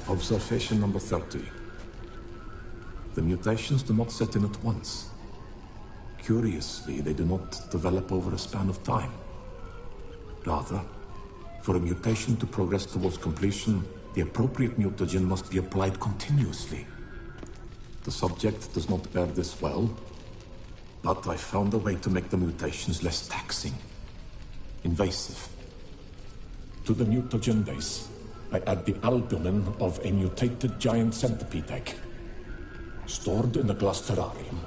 Observation number 30. The mutations do not set in at once. Curiously, they do not develop over a span of time. Rather, for a mutation to progress towards completion, the appropriate mutagen must be applied continuously. The subject does not bear this well, but I found a way to make the mutations less taxing, invasive. To the mutagen base, I add the albumin of a mutated giant centipede egg. Stored in a glass terrarium,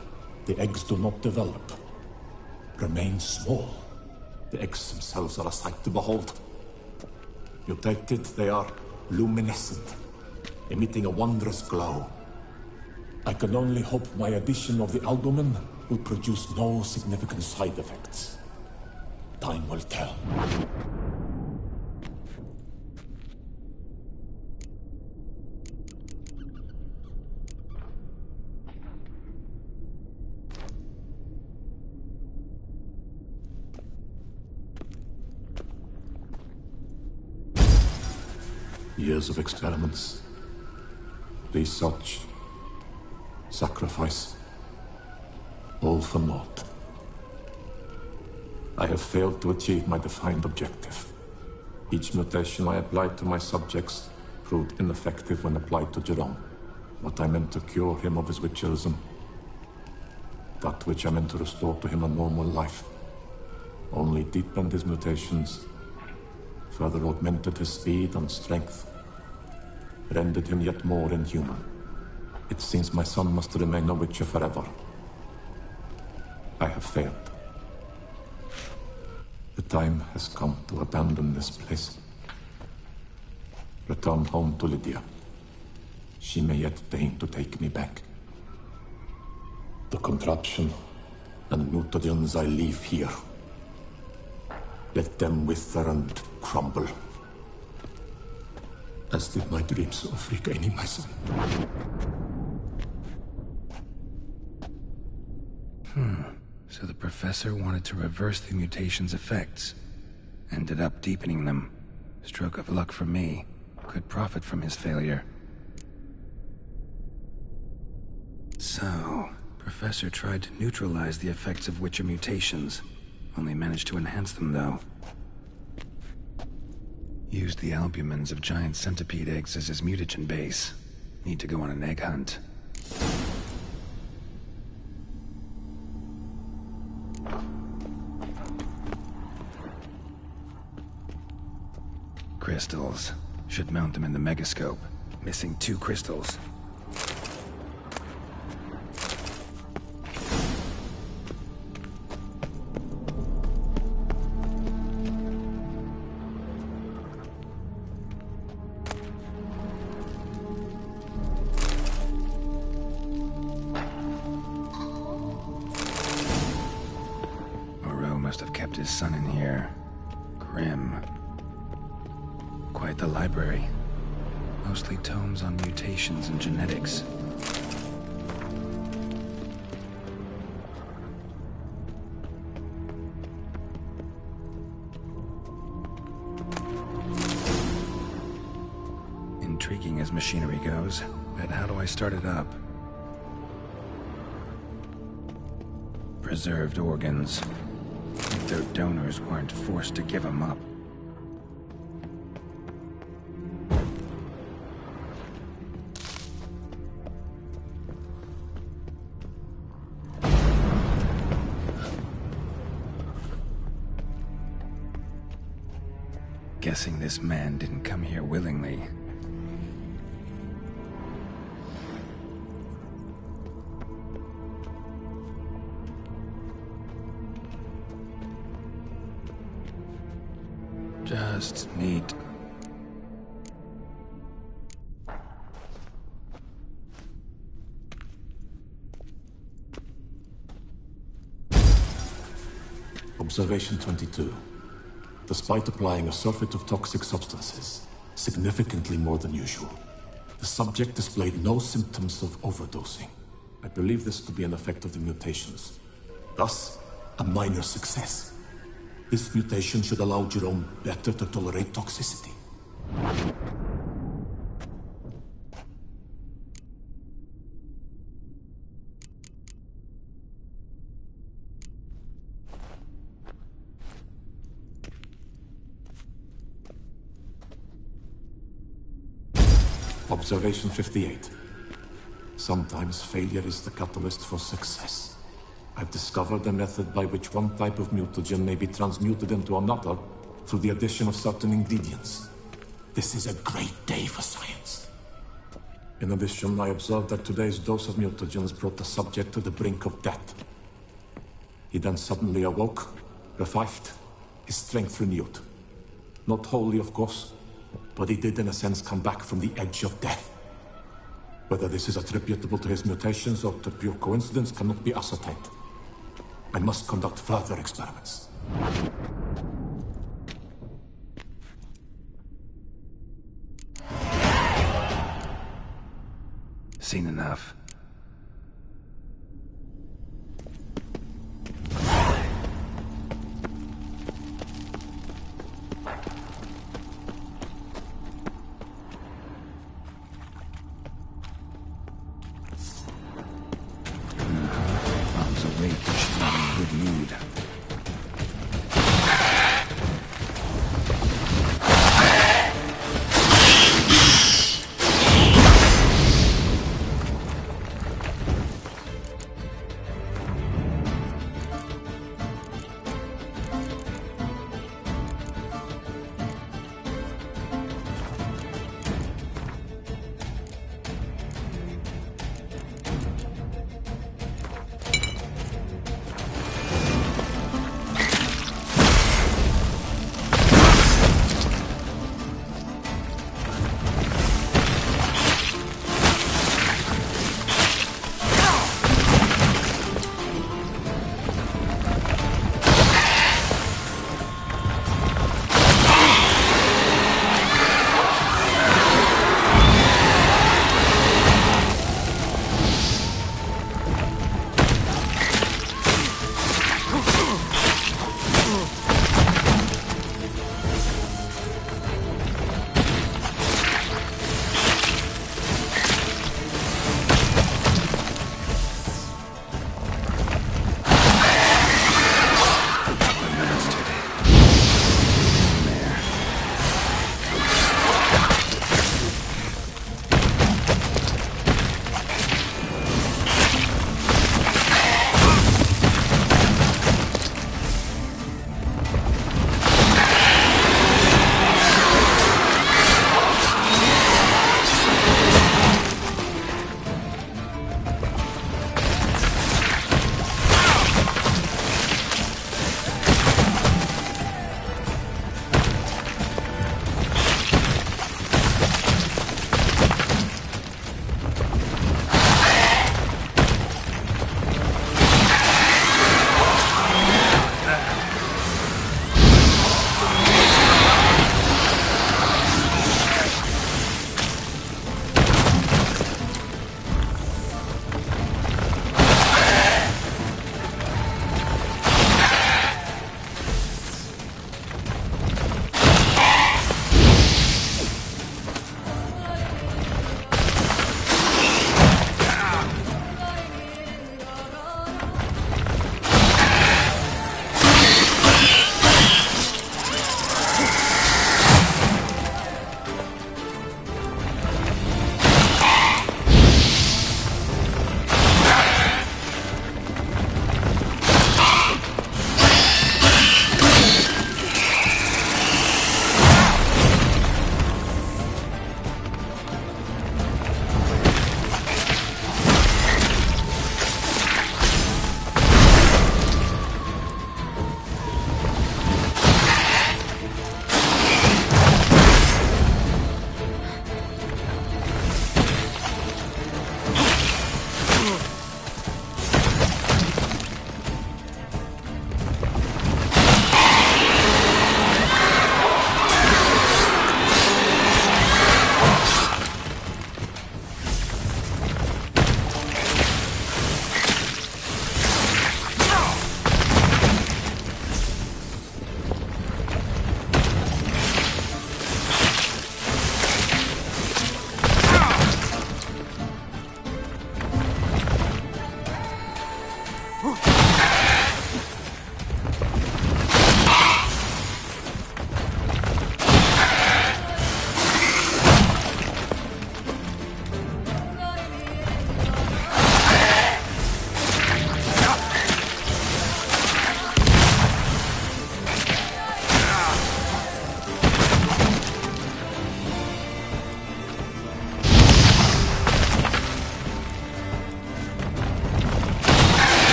the eggs do not develop, remain small. The eggs themselves are a sight to behold. Mutated, they are luminescent, emitting a wondrous glow. I can only hope my addition of the albumin will produce no significant side effects. Time will tell. Years of experiments, research, sacrifice, all for naught. I have failed to achieve my defined objective. Each mutation I applied to my subjects proved ineffective when applied to Jerome. What I meant to cure him of his witcherism, that which I meant to restore to him a normal life, only deepened his mutations, further augmented his speed and strength, rendered him yet more inhuman. It seems my son must remain a witcher forever. I have failed. The time has come to abandon this place. Return home to Lydia. She may yet deign to take me back. The contraption and mutagens I leave here, let them wither and crumble, as did my dreams of regaining my son. So the professor wanted to reverse the mutation's effects. Ended up deepening them. Stroke of luck for me. Could profit from his failure. So, Professor tried to neutralize the effects of Witcher mutations. Only managed to enhance them, though. Used the albumins of giant centipede eggs as his mutagen base. Need to go on an egg hunt. Crystals. Should mount them in the megascope. Missing 2 crystals. Must have kept his son in here. Grim. Quite the library. Mostly tomes on mutations and genetics. Intriguing as machinery goes, but how do I start it up? Preserved organs. Their donors weren't forced to give them up. Guessing this man didn't come here willingly. Just neat. Observation 22. Despite applying a surfeit of toxic substances, significantly more than usual, the subject displayed no symptoms of overdosing. I believe this to be an effect of the mutations. Thus, a minor success. This mutation should allow Jerome better to tolerate toxicity. Observation 58. Sometimes failure is the catalyst for success. I've discovered a method by which one type of mutagen may be transmuted into another through the addition of certain ingredients. This is a great day for science. In addition, I observed that today's dose of mutagens brought the subject to the brink of death. He then suddenly awoke, revived, his strength renewed. Not wholly, of course, but he did in a sense come back from the edge of death. Whether this is attributable to his mutations or to pure coincidence cannot be ascertained. I must conduct further experiments. Seen enough. Mom's awake and she's not in a good mood.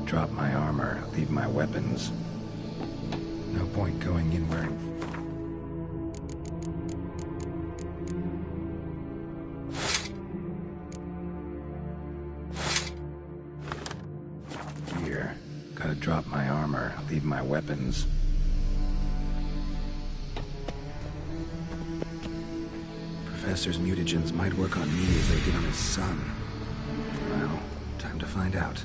drop my armor, leave my weapons. No point going in wearing... Here. Gotta drop my armor, leave my weapons. Professor's mutagens might work on me as they did on his son. Well, time to find out.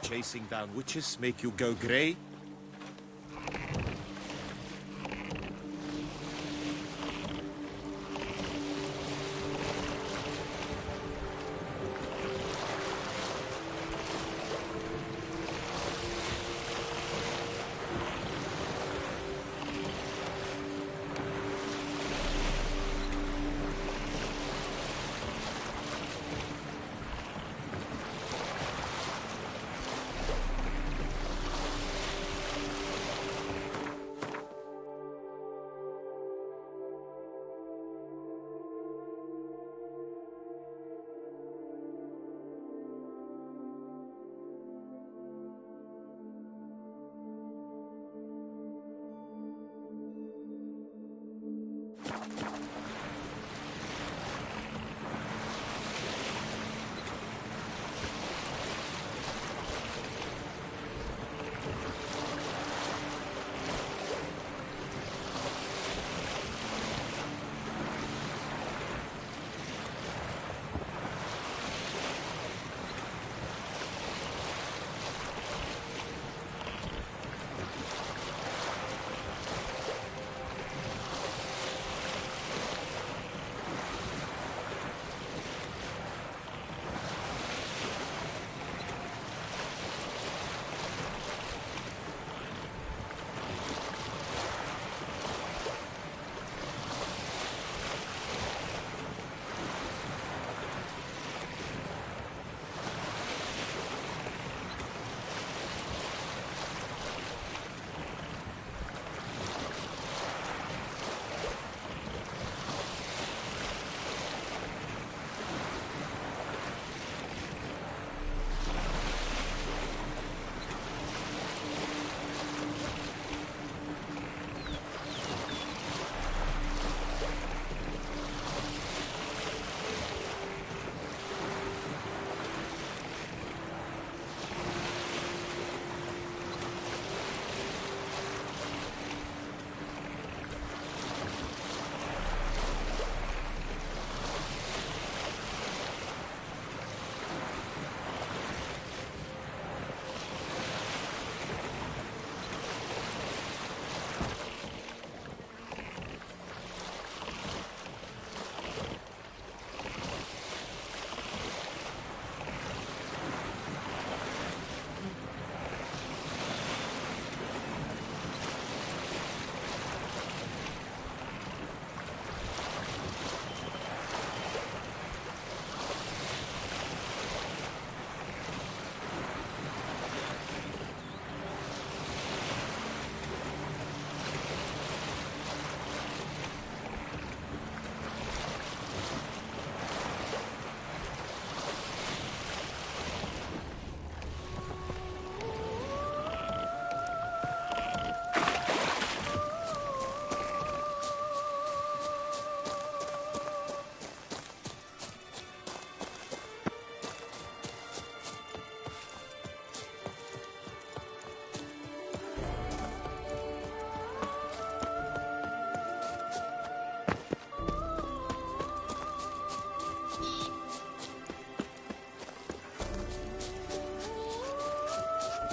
chasing down witches make you go grey?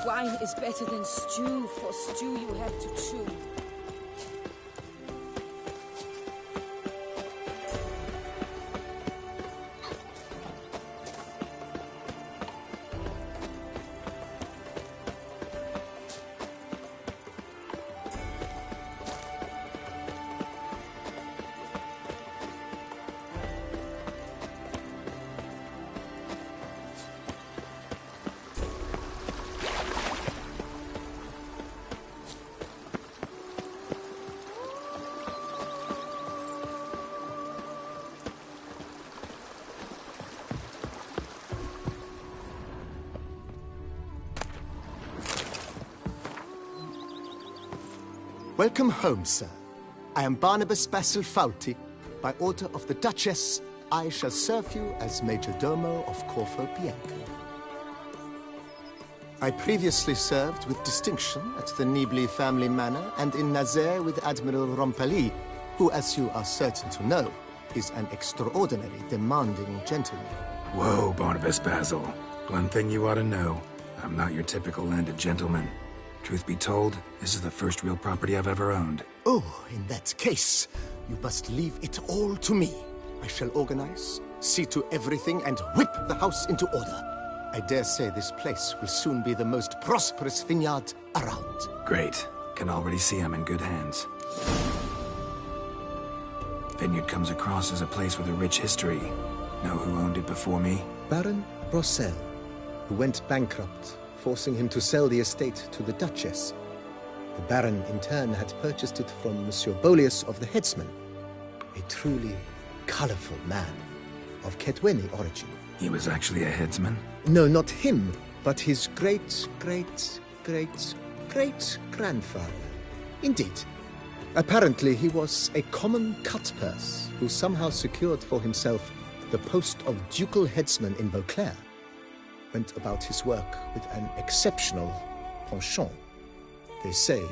Wine is better than stew, for stew you have to chew. Welcome home, sir. I am Barnabas Basil Fauti. By order of the Duchess, I shall serve you as Major Domo of Corvo Bianco. I previously served with distinction at the Nibli family manor and in Nazaire with Admiral Rompali, who, as you are certain to know, is an extraordinary demanding gentleman. Whoa, Barnabas Basil. One thing you ought to know. I'm not your typical landed gentleman. Truth be told, this is the first real property I've ever owned. Oh, in that case, you must leave it all to me. I shall organize, see to everything, and whip the house into order. I dare say this place will soon be the most prosperous vineyard around. Great. Can already see I'm in good hands. Vineyard comes across as a place with a rich history. Know who owned it before me? Baron Rossel, who went bankrupt, forcing him to sell the estate to the Duchess. The Baron, in turn, had purchased it from Monsieur Bolius of the Headsman, a truly colorful man of Kedweni origin. He was actually a headsman? No, not him, but his great-great-great-great-grandfather. Indeed. Apparently, he was a common cutpurse who somehow secured for himself the post of ducal headsman in Beauclair. Went about his work with an exceptional penchant. They say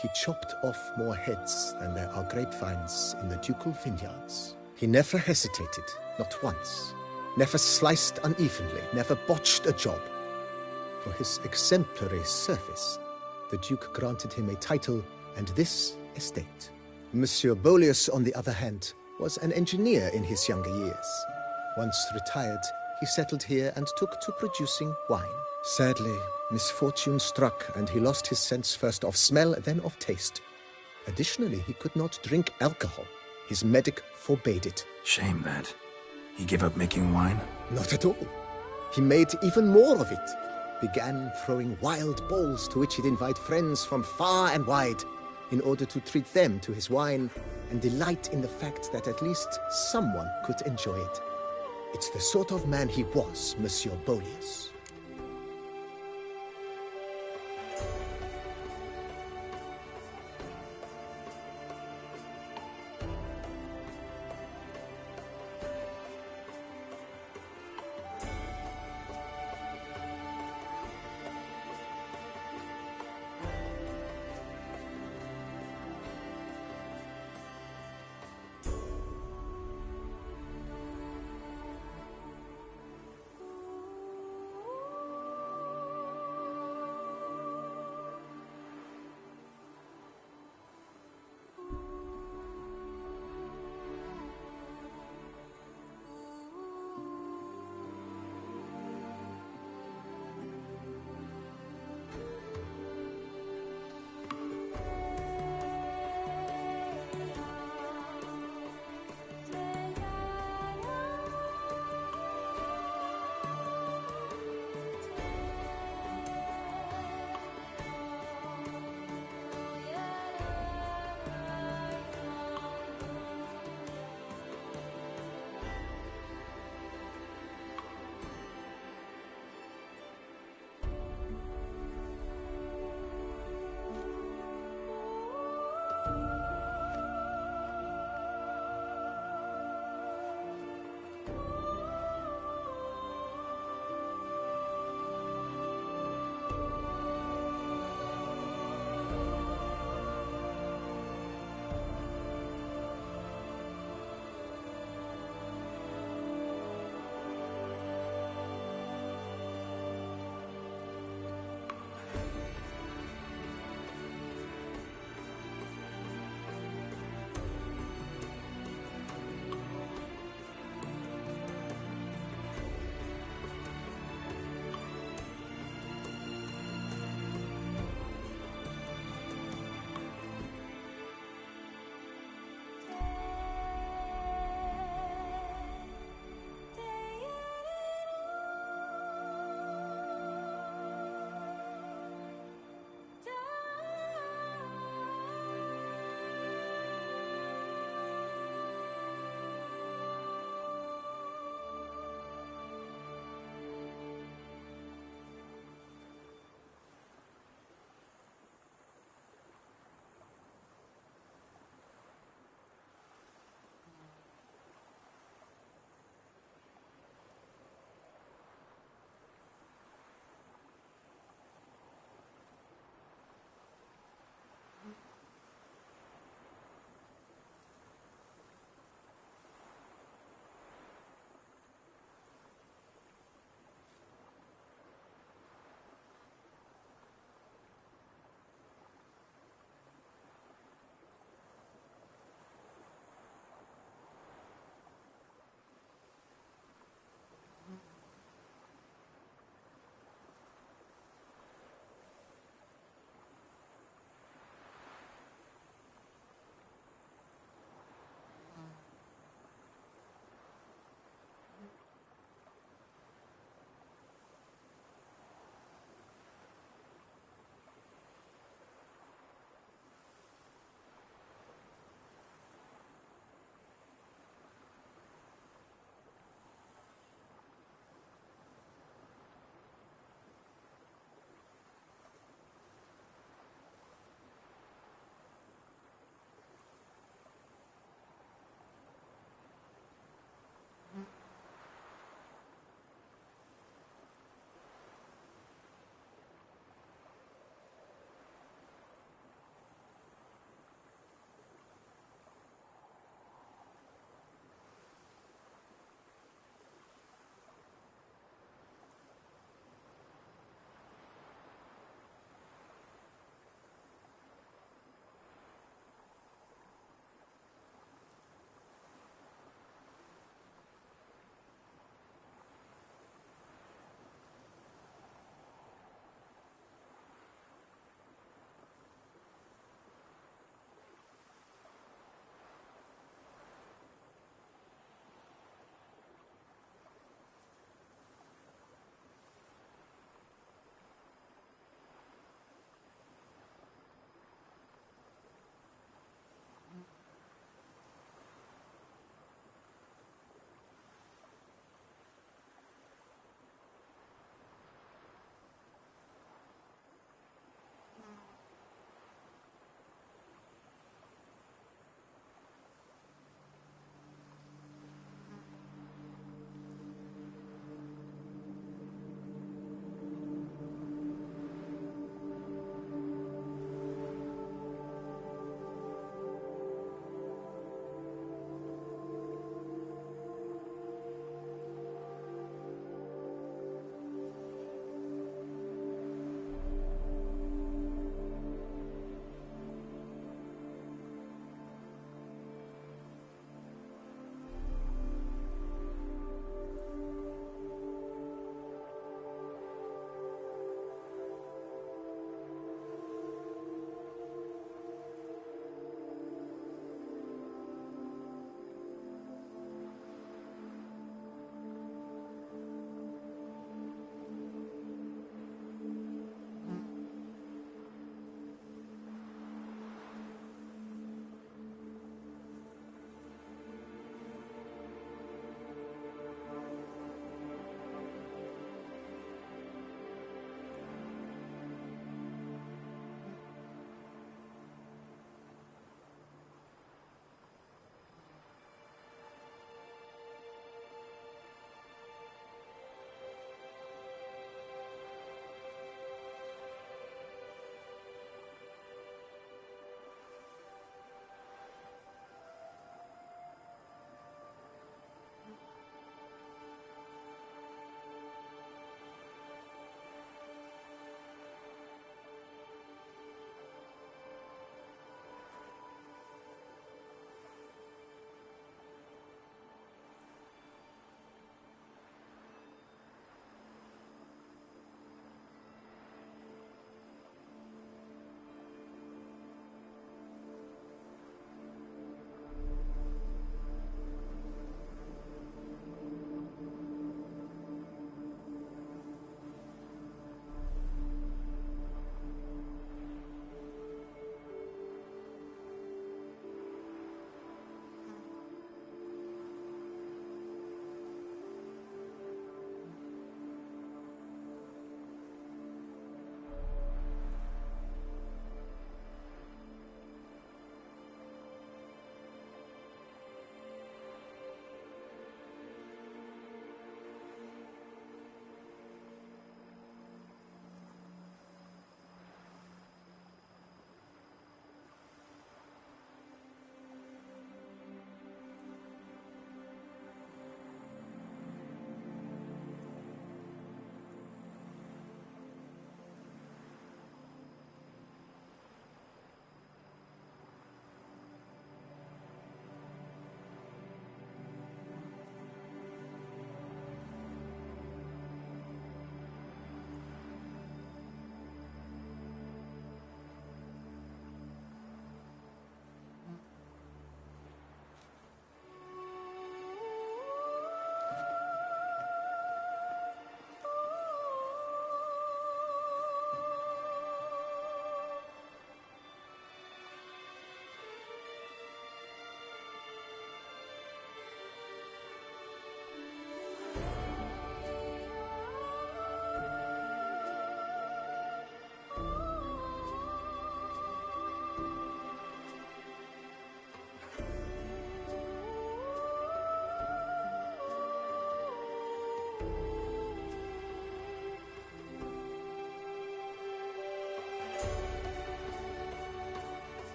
he chopped off more heads than there are grapevines in the ducal vineyards. He never hesitated, not once. Never sliced unevenly, never botched a job. For his exemplary service, the Duke granted him a title and this estate. Monsieur Bolius, on the other hand, was an engineer in his younger years. Once retired, he settled here and took to producing wine. Sadly, misfortune struck and he lost his sense first of smell, then of taste. Additionally, he could not drink alcohol. His medic forbade it. Shame that. He gave up making wine? Not at all. He made even more of it. Began throwing wild balls to which he'd invite friends from far and wide in order to treat them to his wine and delight in the fact that at least someone could enjoy it. It's the sort of man he was, Monsieur Bolius.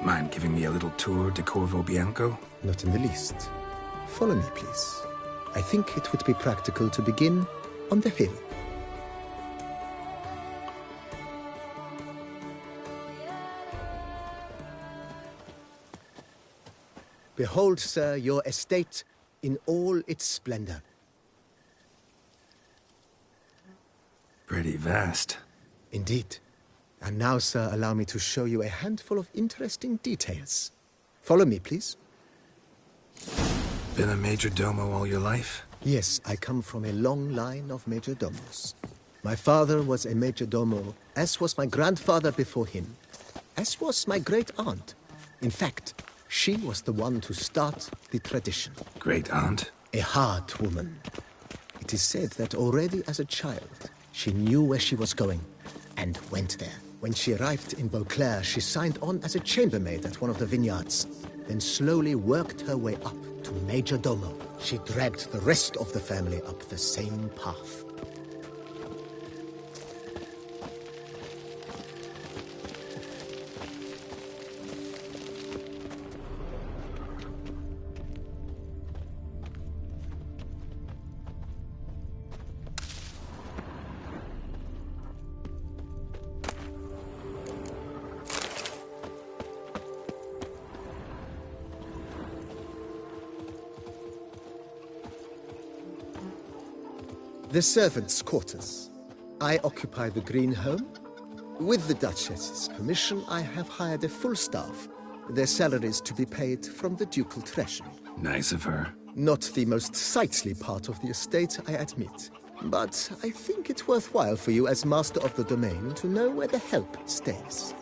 Mind giving me a little tour de Corvo Bianco? Not in the least. Follow me, please. I think it would be practical to begin on the hill. Behold, sir, your estate in all its splendor. Pretty vast. Indeed. And now, sir, allow me to show you a handful of interesting details. Follow me, please. Been a major domo all your life? Yes, I come from a long line of major domos. My father was a major domo, as was my grandfather before him, as was my great aunt. In fact, she was the one to start the tradition. Great aunt? A hard woman. It is said that already as a child, she knew where she was going and went there. When she arrived in Beauclair, she signed on as a chambermaid at one of the vineyards, then slowly worked her way up to Major Domo. She dragged the rest of the family up the same path. The servants' quarters. I occupy the green home. With the Duchess's permission, I have hired a full staff. Their salaries to be paid from the ducal treasury. Nice of her. Not the most sightly part of the estate, I admit. But I think it worthwhile for you as master of the domain to know where the help stays.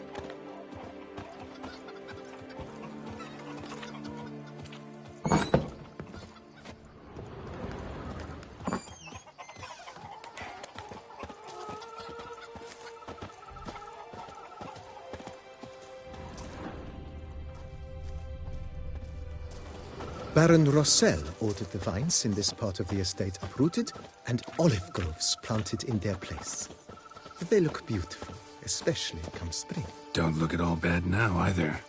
Baron Rossel ordered the vines in this part of the estate uprooted and olive groves planted in their place. They look beautiful, especially come spring. Don't look at all bad now, either.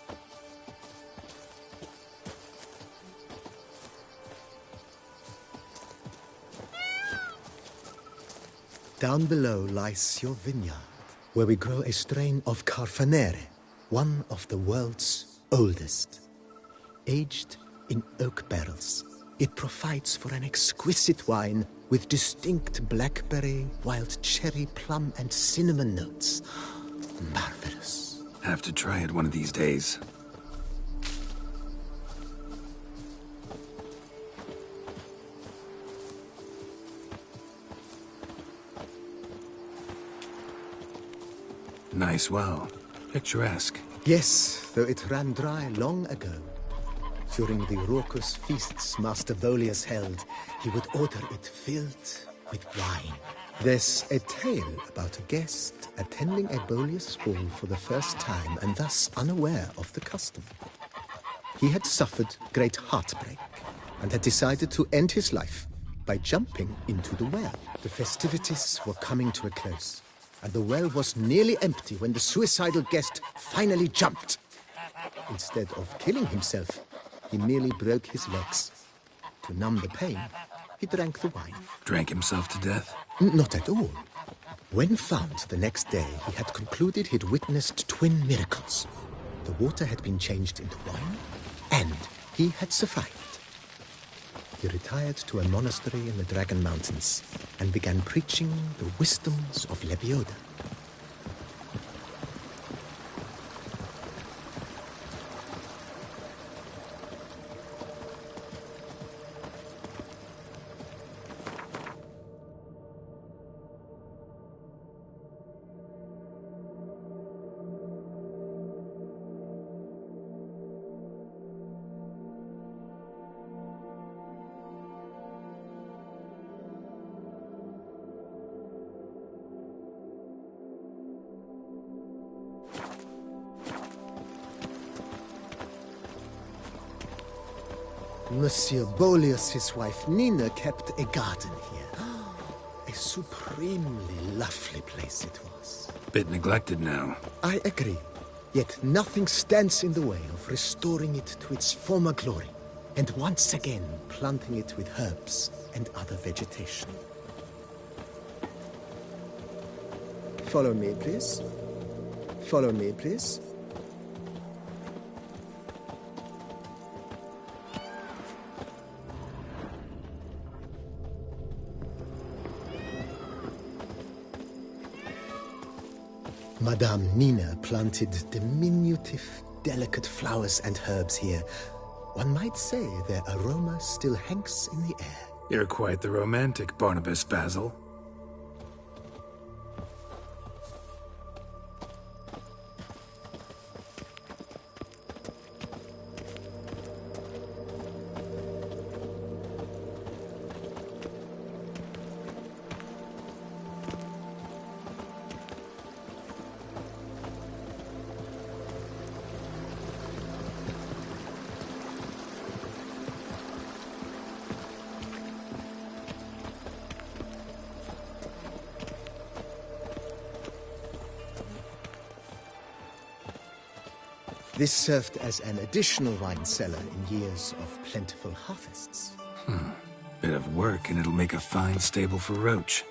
Down below lies your vineyard, where we grow a strain of Carfanere, one of the world's oldest. Aged in oak barrels, it provides for an exquisite wine with distinct blackberry, wild cherry, plum, and cinnamon notes. Marvelous. Have to try it one of these days. Nice well. Picturesque. Yes, though it ran dry long ago. During the raucous feasts Master Volius held, he would order it filled with wine. There's a tale about a guest attending a Volius ball for the first time and thus unaware of the custom. He had suffered great heartbreak and had decided to end his life by jumping into the well. The festivities were coming to a close, and the well was nearly empty when the suicidal guest finally jumped. Instead of killing himself, he merely broke his legs. To numb the pain, he drank the wine. Drank himself to death? Not at all. When found the next day, he had concluded he'd witnessed twin miracles. The water had been changed into wine, and he had survived. He retired to a monastery in the Dragon Mountains and began preaching the wisdoms of Lebioda. Monsieur Bolius, his wife Nina, kept a garden here. A supremely lovely place it was. Bit neglected now. I agree. Yet nothing stands in the way of restoring it to its former glory, and once again planting it with herbs and other vegetation. Follow me, please. Follow me, please. Madame Nina planted diminutive, delicate flowers and herbs here. One might say their aroma still hangs in the air. You're quite the romantic, Barnabas Basil. This served as an additional wine cellar in years of plentiful harvests. Bit of work and it'll make a fine stable for Roach.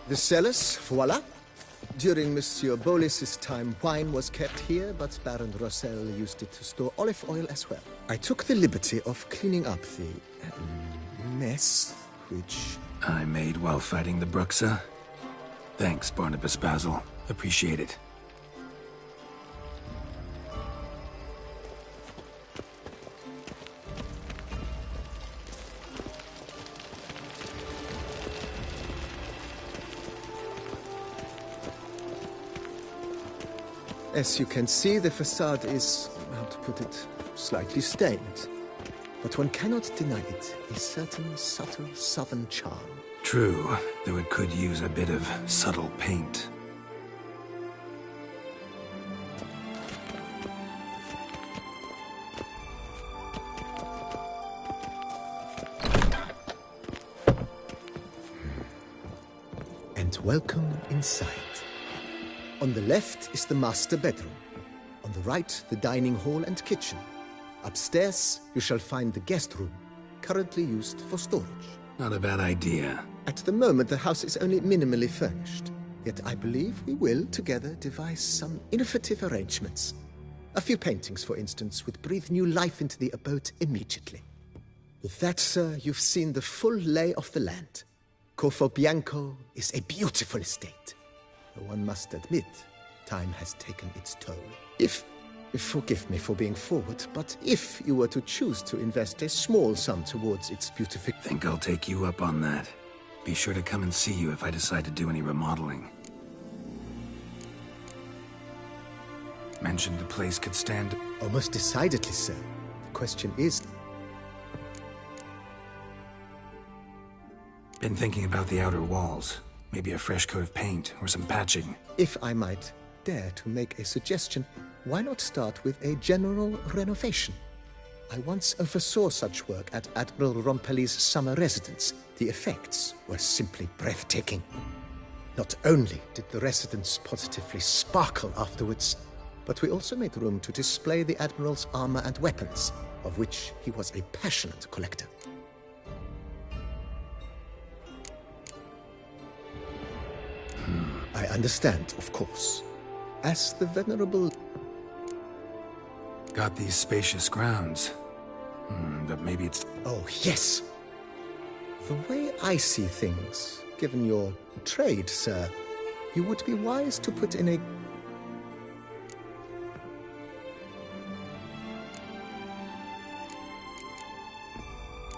The cellars, voila. During Monsieur Bolis's time, wine was kept here, but Baron Rossel used it to store olive oil as well. I took the liberty of cleaning up the mess, which... I made while fighting the Bruxa. Thanks, Barnabas Basil. Appreciate it. As you can see, the facade is, how to put it, slightly stained. But one cannot deny it, a certain subtle southern charm. True, though it could use a bit of subtle paint. And welcome inside. On the left is the master bedroom. On the right, the dining hall and kitchen. Upstairs, you shall find the guest room, currently used for storage. Not a bad idea. At the moment, the house is only minimally furnished. Yet I believe we will, together, devise some innovative arrangements. A few paintings, for instance, would breathe new life into the abode immediately. With that, sir, you've seen the full lay of the land. Corfo Bianco is a beautiful estate. Though one must admit, time has taken its toll. Forgive me for being forward, but if you were to choose to invest a small sum towards its beautification... Think I'll take you up on that. Be sure to come and see you if I decide to do any remodeling. Mentioned the place could stand... Almost decidedly, sir. The question is... Been thinking about the outer walls. Maybe a fresh coat of paint or some patching. If I might dare to make a suggestion, why not start with a general renovation? I once oversaw such work at Admiral Rompelli's summer residence. The effects were simply breathtaking. Not only did the residence positively sparkle afterwards, but we also made room to display the Admiral's armor and weapons, of which he was a passionate collector. I understand, of course. As the venerable... Got these spacious grounds. But maybe it's... Oh, yes! The way I see things, given your trade, sir, you would be wise to put in a...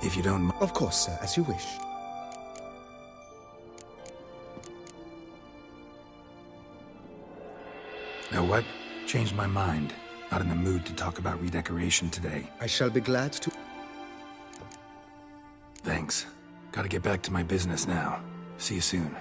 If you don't... Of course, sir, as you wish. Know what? Changed my mind. Not in the mood to talk about redecoration today. I shall be glad to... Thanks. Gotta get back to my business now. See you soon.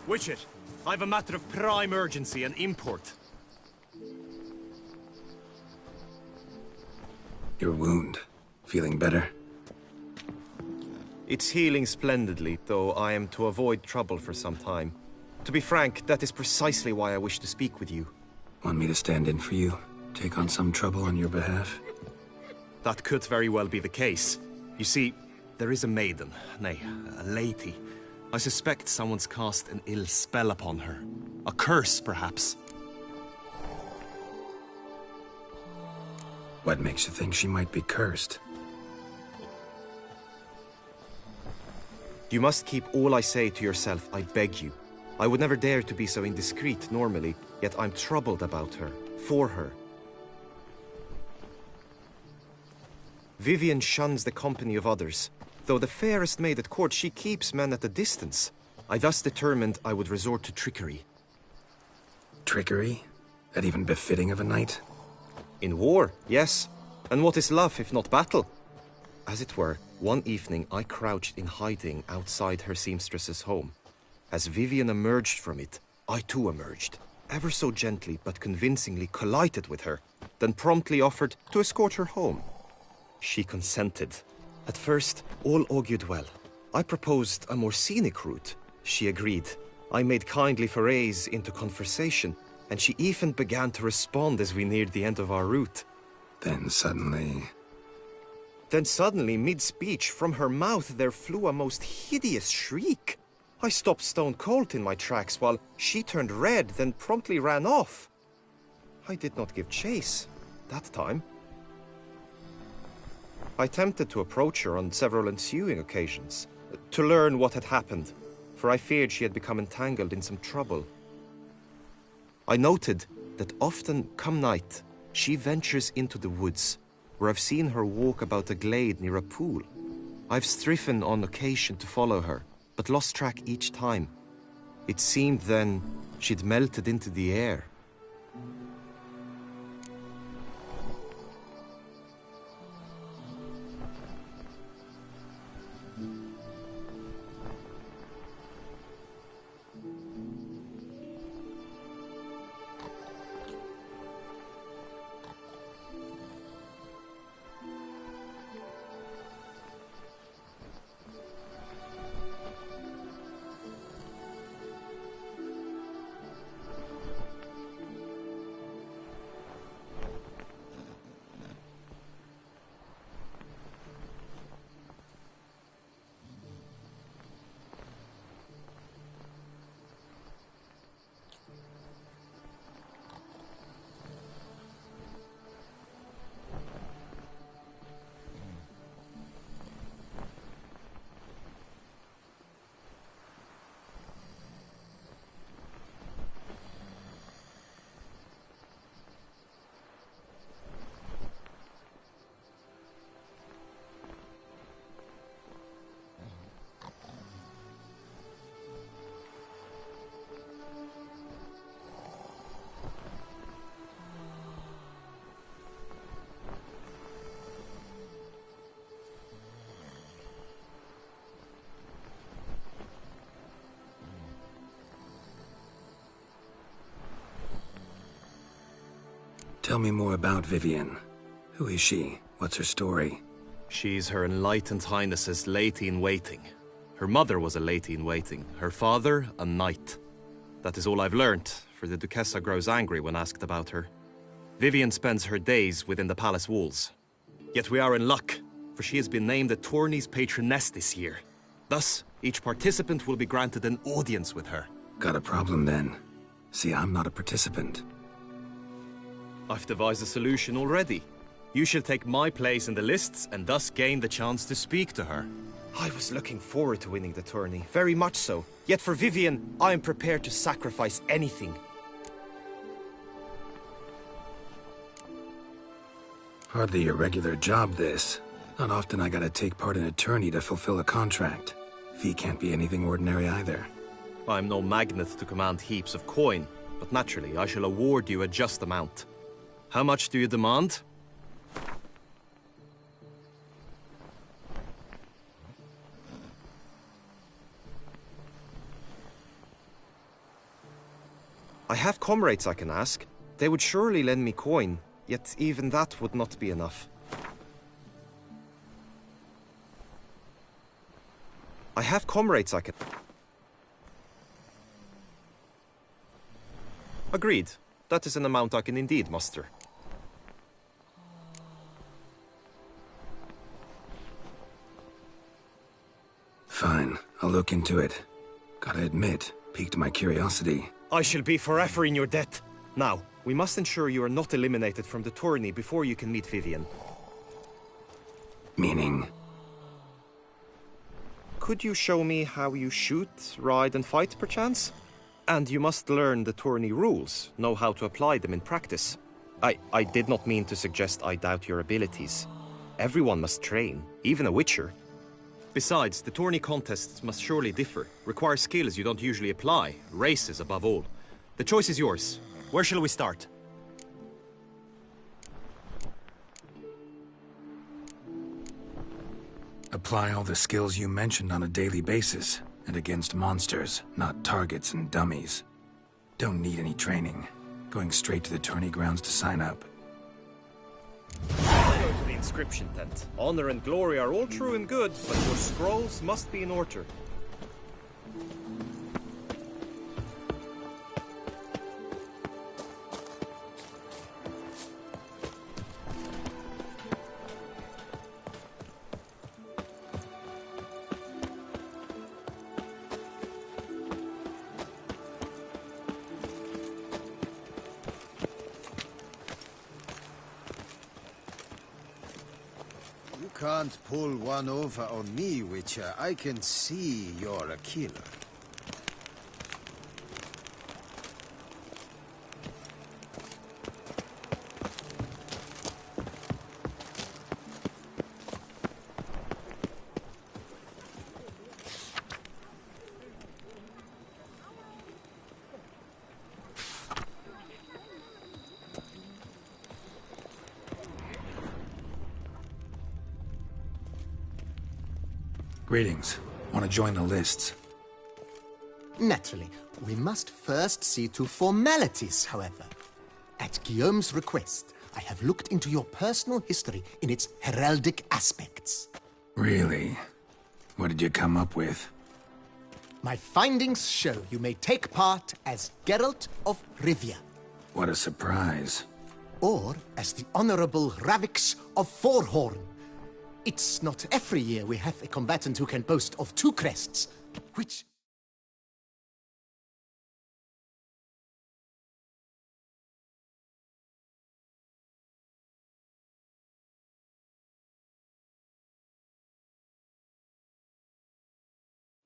Witcher, I've a matter of prime urgency and import. Your wound. Feeling better? It's healing splendidly, though I am to avoid trouble for some time. To be frank, that is precisely why I wish to speak with you. Want me to stand in for you? Take on some trouble on your behalf? That could very well be the case. You see, there is a maiden, nay, a lady. I suspect someone's cast an ill spell upon her. A curse, perhaps. What makes you think she might be cursed? You must keep all I say to yourself, I beg you. I would never dare to be so indiscreet normally, yet I'm troubled about her, for her. Vivian shuns the company of others. Though the fairest maid at court, she keeps men at a distance. I thus determined I would resort to trickery. Trickery? That even befitting of a knight? In war, yes. And what is love if not battle? As it were, one evening I crouched in hiding outside her seamstress's home. As Vivian emerged from it, I too emerged. Ever so gently but convincingly collided with her, then promptly offered to escort her home. She consented. At first, all augured well. I proposed a more scenic route. She agreed. I made kindly forays into conversation, and she even began to respond as we neared the end of our route. Then suddenly, mid-speech, from her mouth there flew a most hideous shriek. I stopped stone cold in my tracks while she turned red, then promptly ran off. I did not give chase, that time. I attempted to approach her on several ensuing occasions, to learn what had happened, for I feared she had become entangled in some trouble. I noted that often, come night, she ventures into the woods, where I've seen her walk about a glade near a pool. I've striven on occasion to follow her, but lost track each time. It seemed then she'd melted into the air. tell me more about Vivian. Who is she? What's her story? She's Her Enlightened Highness's lady-in-waiting. Her mother was a lady-in-waiting, her father a knight. That is all I've learnt, for the Duchessa grows angry when asked about her. Vivian spends her days within the palace walls. Yet we are in luck, for she has been named the tourney's patroness this year. Thus, each participant will be granted an audience with her. Got a problem then. See, I'm not a participant. I've devised a solution already. You shall take my place in the lists and thus gain the chance to speak to her. I was looking forward to winning the tourney, very much so. Yet for Vivian, I am prepared to sacrifice anything. Hardly a regular job, this. Not often I gotta take part in a tourney to fulfill a contract. Fee can't be anything ordinary either. I'm no magnet to command heaps of coin, but naturally I shall award you a just amount. How much do you demand? I have comrades I can ask. They would surely lend me coin, yet even that would not be enough. I have comrades I can... Agreed. That is an amount I can indeed muster. Fine, I'll look into it. Gotta admit, piqued my curiosity. I shall be forever in your debt. Now, we must ensure you are not eliminated from the tourney before you can meet Vivian. Meaning? Could you show me how you shoot, ride and fight, perchance? And you must learn the tourney rules, know how to apply them in practice. I did not mean to suggest I doubt your abilities. Everyone must train, even a witcher. Besides, the tourney contests must surely differ, require skills you don't usually apply, races above all. The choice is yours. Where shall we start? Apply all the skills you mentioned on a daily basis, and against monsters, not targets and dummies. Don't need any training. Going straight to the tourney grounds to sign up. Go to the inscription tent. Honor and glory are all true and good, but your scrolls must be in order. You can't pull one over on me, Witcher. I can see you're a killer. Greetings. Want to join the lists? Naturally, we must first see to formalities, however. At Guillaume's request, I have looked into your personal history in its heraldic aspects. Really? What did you come up with? My findings show you may take part as Geralt of Rivia, What a surprise. or as the Honorable Ravix of Forhorn. It's not every year we have a combatant who can boast of 2 crests, which...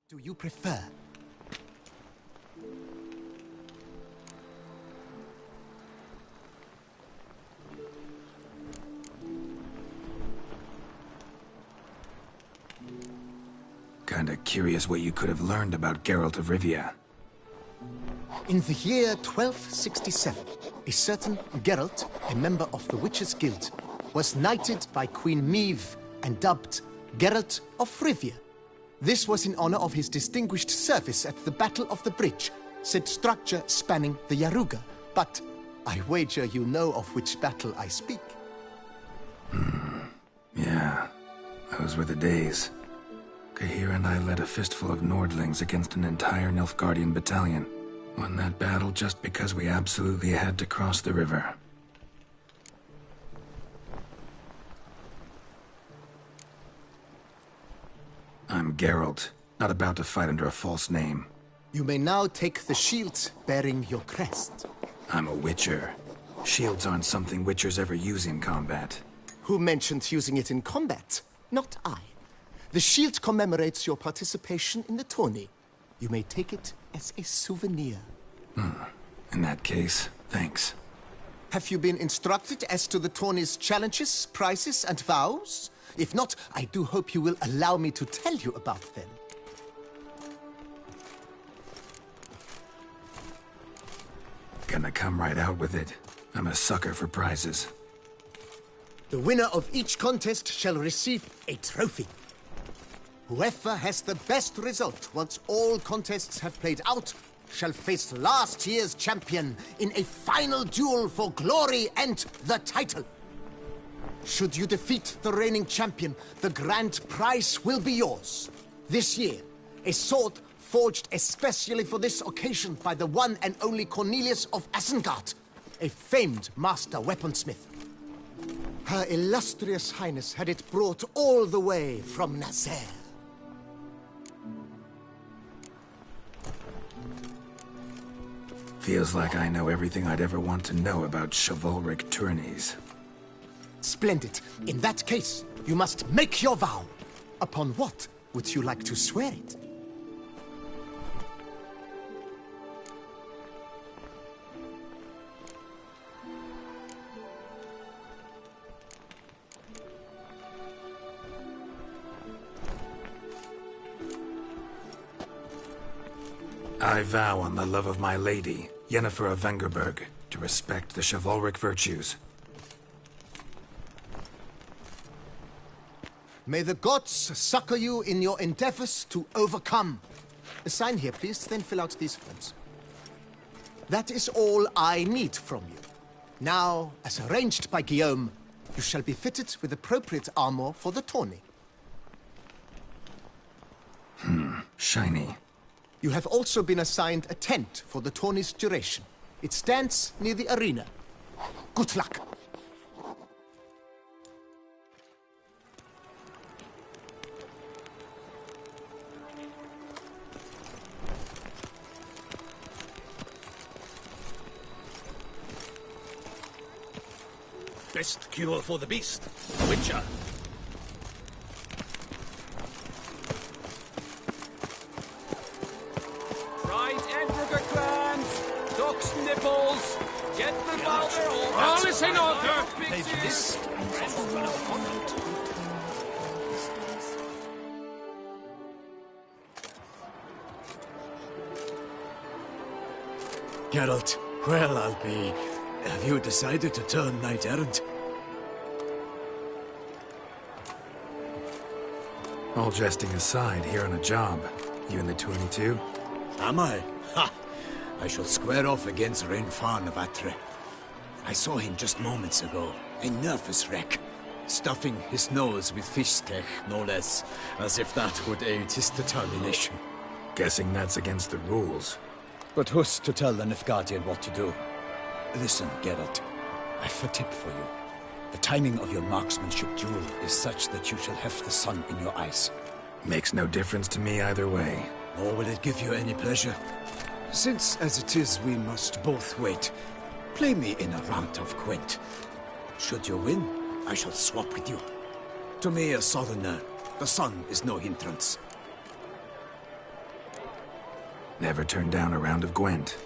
do you prefer? Kinda curious what you could have learned about Geralt of Rivia. In the year 1267, a certain Geralt, a member of the Witches' Guild, was knighted by Queen Meve and dubbed Geralt of Rivia. This was in honor of his distinguished service at the Battle of the Bridge, said structure spanning the Yaruga. But I wager you know of which battle I speak. Yeah, those were the days. Kahir and I led a fistful of Nordlings against an entire Nilfgaardian battalion. Won that battle just because we absolutely had to cross the river. I'm Geralt, not about to fight under a false name. You may now take the shield bearing your crest. I'm a Witcher. Shields aren't something Witchers ever use in combat. Who mentioned using it in combat? Not I. The shield commemorates your participation in the tourney. You may take it as a souvenir. In that case, thanks. Have you been instructed as to the tourney's challenges, prizes, and vows? If not, I do hope you will allow me to tell you about them. Gonna come right out with it. I'm a sucker for prizes. The winner of each contest shall receive a trophy. Whoever has the best result once all contests have played out shall face last year's champion in a final duel for glory and the title. Should you defeat the reigning champion, the grand prize will be yours. This year, a sword forged especially for this occasion by the one and only Cornelius of Isengard, a famed master weaponsmith. Her illustrious highness had it brought all the way from Nazaire. Feels like I know everything I'd ever want to know about chivalric tourneys. Splendid. In that case, you must make your vow. Upon what would you like to swear it? I vow on the love of my lady, Yennefer of Vengerberg, to respect the chivalric virtues. May the gods succor you in your endeavors to overcome. Sign here, please, then fill out these forms. That is all I need from you. Now, as arranged by Guillaume, you shall be fitted with appropriate armor for the tourney. Shiny. You have also been assigned a tent for the tourney's duration. It stands near the arena. Good luck. Best cure for the beast. Witcher. Right, Edgar clans, ducks nipples, get the powder. All is in order. This Geralt, well, I'll be. Have you decided to turn knight-errant? All jesting aside, here on a job. You in the 22? Am I? Ha! I shall square off against Renfarn of Atre. I saw him just moments ago. A nervous wreck. Stuffing his nose with fish tech, no less. As if that would aid his determination. Guessing that's against the rules. But who's to tell the Nilfgaardian what to do? Listen, Geralt. I've a tip for you. The timing of your marksmanship duel is such that you shall have the sun in your eyes. Makes no difference to me either way. Nor will it give you any pleasure. Since, as it is, we must both wait, play me in a round of Gwent. Should you win, I shall swap with you. To me, a southerner, the sun is no hindrance. Never turn down a round of Gwent.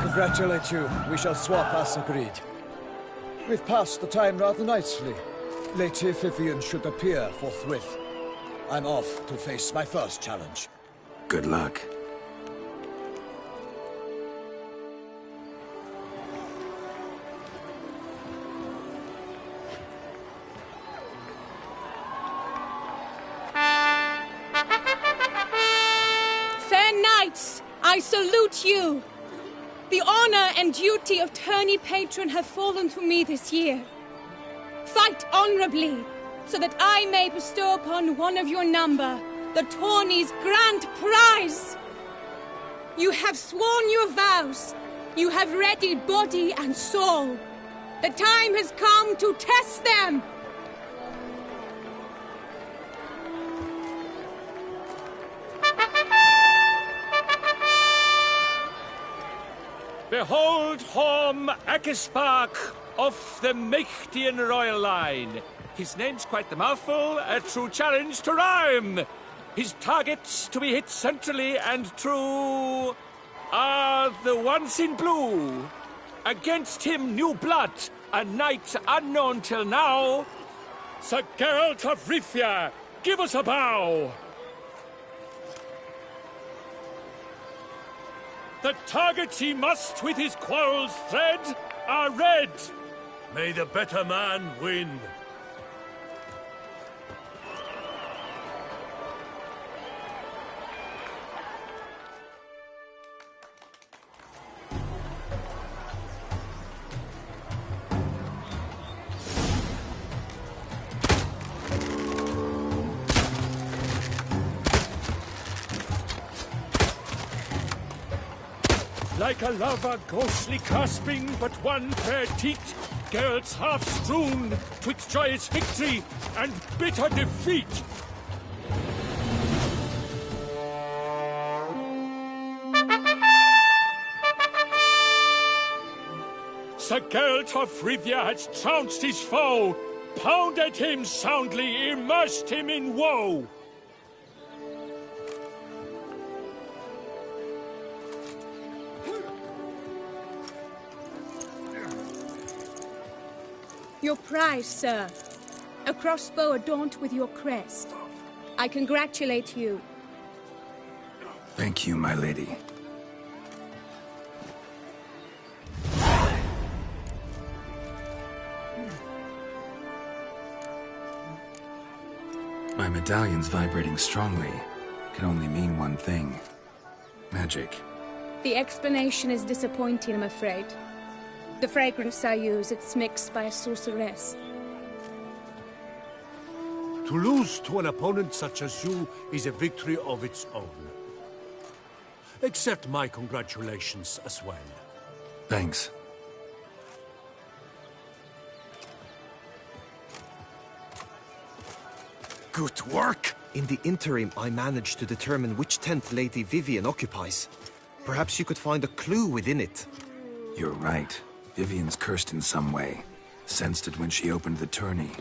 congratulate you. We shall swap as agreed. We've passed the time rather nicely. Lady Vivian should appear forthwith. I'm off to face my first challenge. Good luck. Fair knights, I salute you. The honor and duty of tourney patron have fallen to me this year. Fight honorably, so that I may bestow upon one of your number the tourney's grand prize. You have sworn your vows. You have readied body and soul. The time has come to test them. Behold Horm Akispark of the Mechtian royal line. His name's quite the mouthful, a true challenge to rhyme. His targets to be hit centrally and true are the ones in blue. Against him new blood, a knight unknown till now. Sir Geralt of Rivia, give us a bow. The targets he must with his quarrels thread are red. May the better man win. Like a lover ghostly clasping but one fair teat, Geralt's half strewn twixt joyous victory and bitter defeat. Sir Geralt of Rivia has trounced his foe, pounded him soundly, immersed him in woe. Your prize, sir. A crossbow adorned with your crest. I congratulate you. Thank you, my lady. My medallion's vibrating strongly. Can only mean one thing. Magic. The explanation is disappointing, I'm afraid. The fragrance I use, it's mixed by a sorceress. To lose to an opponent such as you is a victory of its own. Accept my congratulations as well. Thanks. Good work! In the interim, I managed to determine which tent Lady Vivian occupies. Perhaps you could find a clue within it. You're right. Vivian's cursed in some way. Sensed it when she opened the tourney.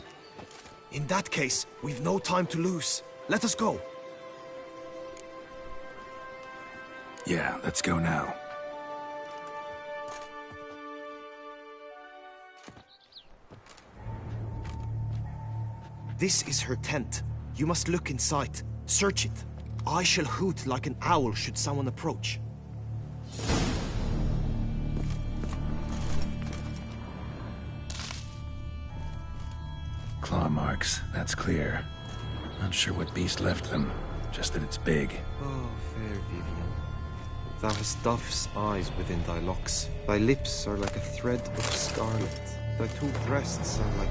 In that case, we've no time to lose. Let us go. Yeah, let's go now. This is her tent. You must look inside. Search it. I shall hoot like an owl should someone approach. Claw marks, that's clear. Not sure what beast left them, just that it's big. Oh, fair Vivian. Thou hast dove's eyes within thy locks. Thy lips are like a thread of scarlet. Thy two breasts are like...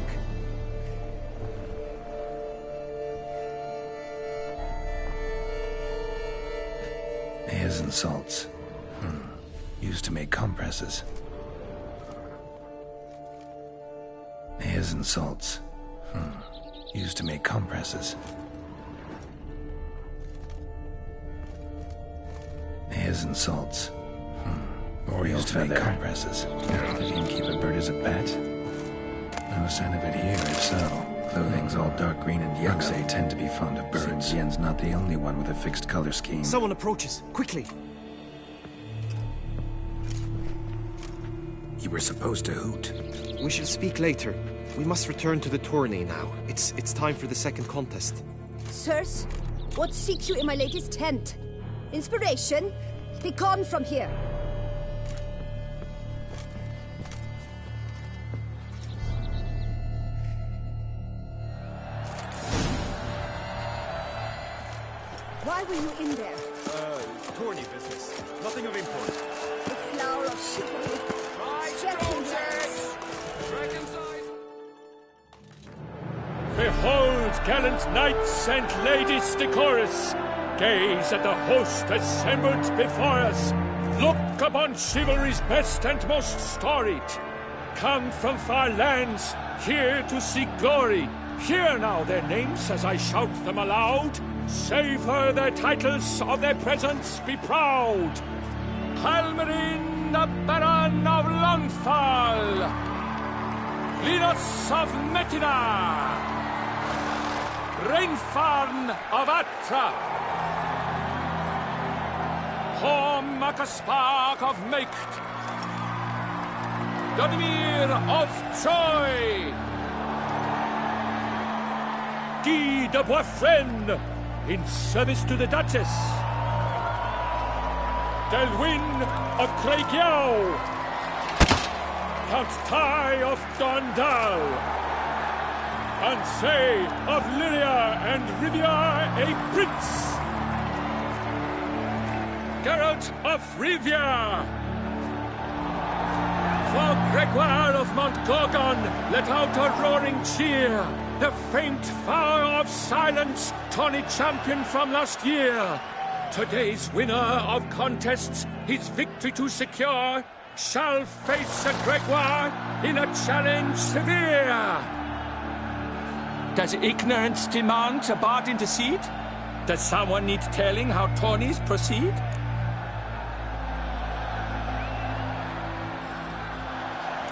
Airs and salts. Used to make compresses. Airs and salts. Used to make compresses. Airs and salts. Orioles to make compresses. Did you keep a bird as a pet? No sign of it here, if so. Clothing's all dark green and yellow. They tend to be fond of birds. Seems Yen's not the only one with a fixed color scheme. Someone approaches. Quickly! You were supposed to hoot. We shall speak later. We must return to the tourney now. It's time for the second contest. Sirs, what seeks you in my lady's tent? Inspiration? Be gone from here. Why were you in there? Tourney business. Nothing of import. The flower of chivalry. Behold, gallant knights and ladies decorous, gaze at the host assembled before us. Look upon chivalry's best and most storied. Come from far lands, here to seek glory. Hear now their names as I shout them aloud. Savor their titles, of their presence be proud. Halmarin, the Baron of Lonfall. Linus of Metina. Reinfarn of Atra. Horm Akaspark of Meikt. Donimir of Troy. Guy de Boisfren, in service to the Duchess. Delwyn of Craigyow. Count Tai of Dondal. Ansay of Lyria and Rivia a prince. Geralt of Rivia. For Gregoire of Montgorgon, let out a roaring cheer. The faint fire of silence, tourney champion from last year. Today's winner of contests, his victory to secure, shall face a Gregoire in a challenge severe. Does ignorance demand a bard intercede? Does someone need telling how tourneys proceed?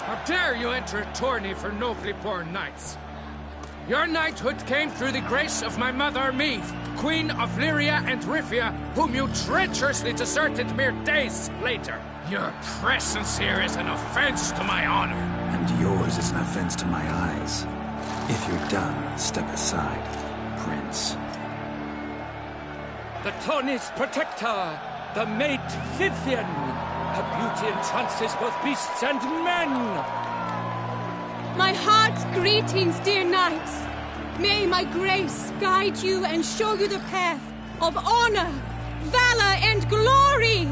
How dare you enter a tourney for nobly born knights? Your knighthood came through the grace of my mother Meath, Queen of Lyria and Rivia, whom you treacherously deserted mere days later. Your presence here is an offense to my honor. And yours is an offense to my eyes. If you're done, step aside, Prince. The tourney's protector, the mate Vivian. Her beauty entrances both beasts and men. My heart's greetings, dear knights. May my grace guide you and show you the path of honor, valor, and glory.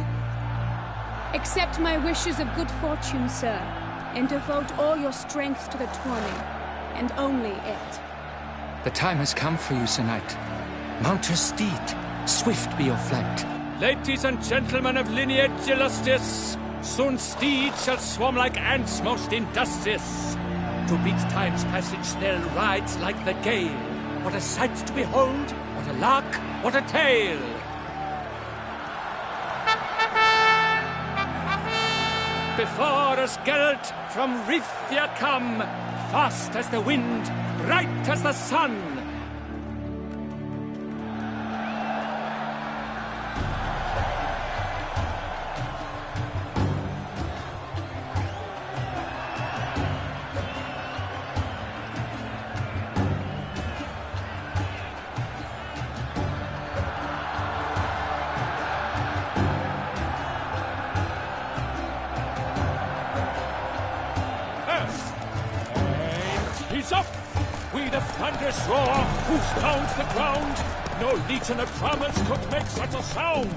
Accept my wishes of good fortune, sir, and devote all your strength to the tourney, and only it. The time has come for you, Sir Knight. Mount your steed. Swift be your flight. Ladies and gentlemen of lineage illustrious, soon steeds shall swarm like ants most industrious. To beat time's passage they'll ride like the gale. What a sight to behold, what a lark, what a tale! Before us Geralt from Rithia come, fast as the wind, bright as the sun. He's up! We the thunderous roar, who pounds the ground. No legion of promise could make such a sound.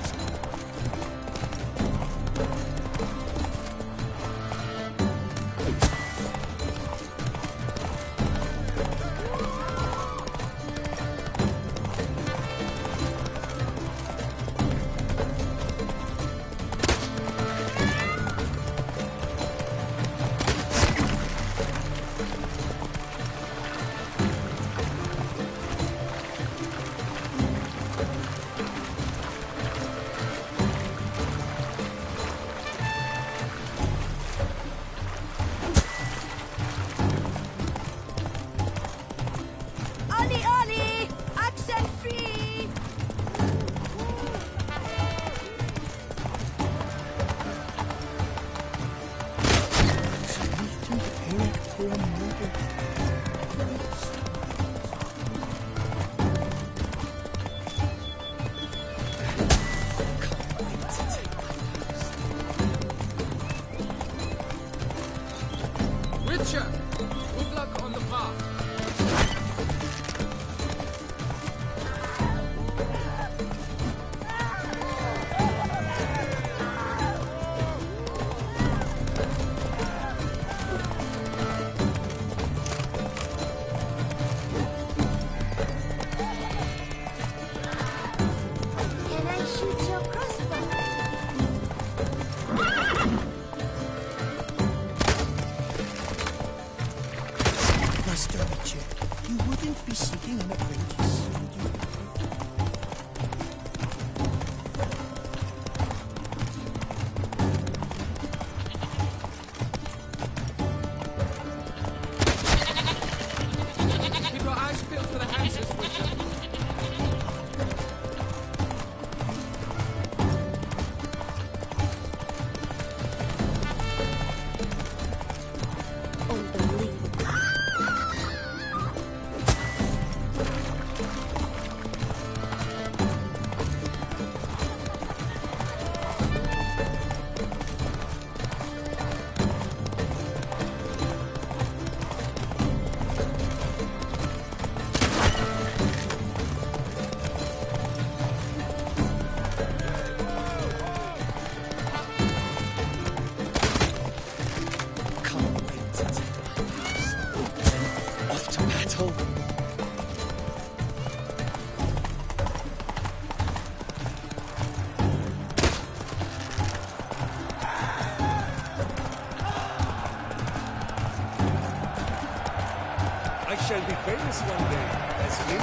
shall be famous one day as Lily.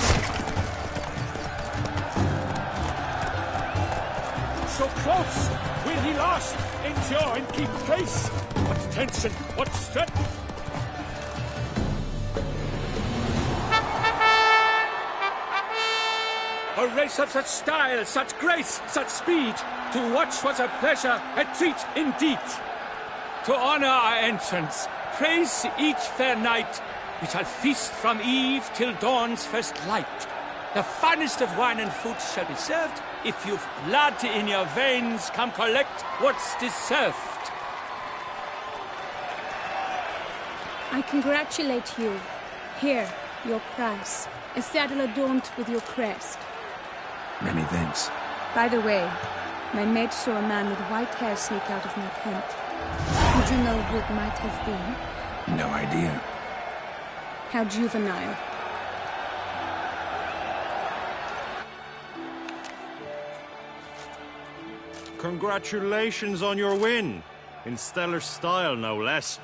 So close! Will he last? Endure and keep pace? What tension, what strength! A race of such style, such grace, such speed. To watch was a pleasure, a treat indeed. To honor our entrance, praise each fair knight. We shall feast from eve till dawn's first light. The finest of wine and food shall be served. If you've blood in your veins, come collect what's deserved. I congratulate you. Here, your prize. A saddle adorned with your crest. Many thanks. By the way, my maid saw a man with white hair sneak out of my tent. Would you know who it might have been? No idea. How juvenile. Congratulations on your win. In stellar style, no less.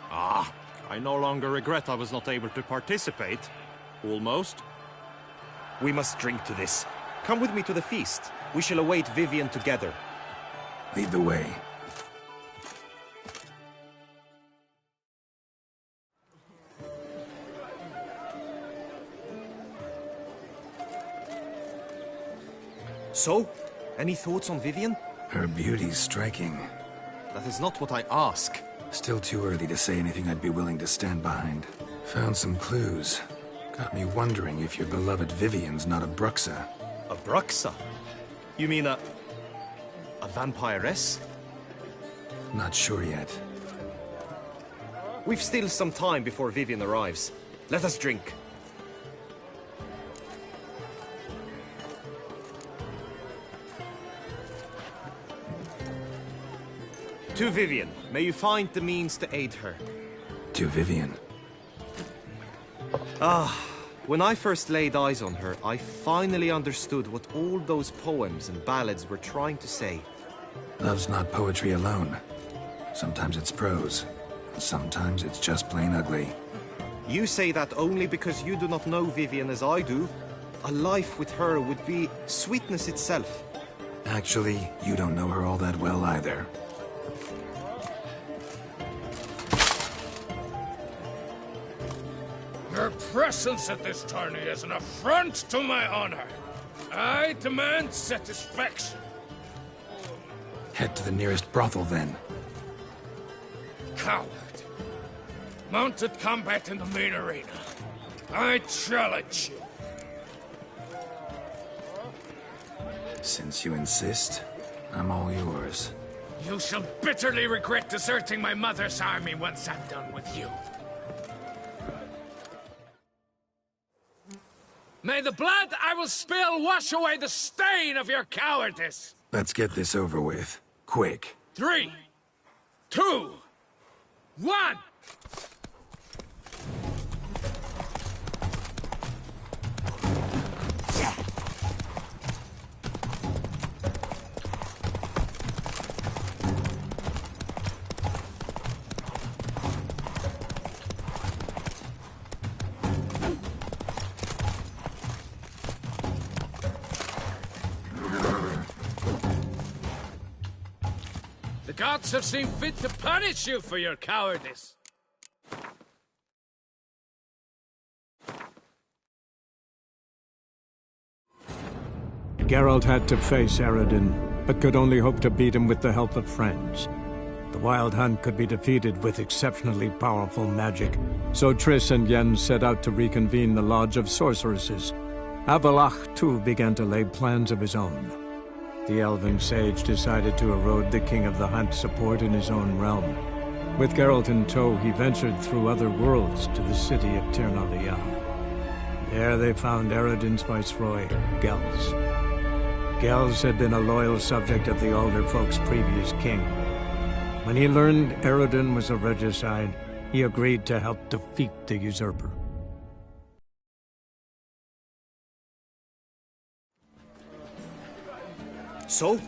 Ah, I no longer regret I was not able to participate. Almost. We must drink to this. Come with me to the feast. We shall await Vivian together. Lead the way. So, any thoughts on Vivian? Her beauty's striking. That is not what I ask. Still too early to say anything I'd be willing to stand behind. Found some clues. Got me wondering if your beloved Vivian's not a Bruxa. A Bruxa? You mean a vampiress? Not sure yet. We've still some time before Vivian arrives. Let us drink. To Vivian, may you find the means to aid her. To Vivian. When I first laid eyes on her, I finally understood what all those poems and ballads were trying to say. Love's not poetry alone. Sometimes it's prose. Sometimes it's just plain ugly. You say that only because you do not know Vivian as I do. A life with her would be sweetness itself. Actually, you don't know her all that well either. Your presence at this tourney is an affront to my honor. I demand satisfaction. Head to the nearest brothel, then. Coward. Mounted combat in the main arena. I challenge you. Since you insist, I'm all yours. You shall bitterly regret deserting my mother's army once I'm done with you. May the blood I will spill wash away the stain of your cowardice! Let's get this over with. Quick. 3, 2, 1! The gods have seen fit to punish you for your cowardice. Geralt had to face Eredin, but could only hope to beat him with the help of friends. The Wild Hunt could be defeated with exceptionally powerful magic, so Triss and Yen set out to reconvene the Lodge of Sorceresses. Avalach, too, began to lay plans of his own. The elven sage decided to erode the King of the Hunt's support in his own realm. With Geralt in tow, he ventured through other worlds to the city of Tir na Lial. There they found Eredin's viceroy, Gels. Gels had been a loyal subject of the Alder folk's previous king. When he learned Eredin was a regicide, he agreed to help defeat the usurper. So?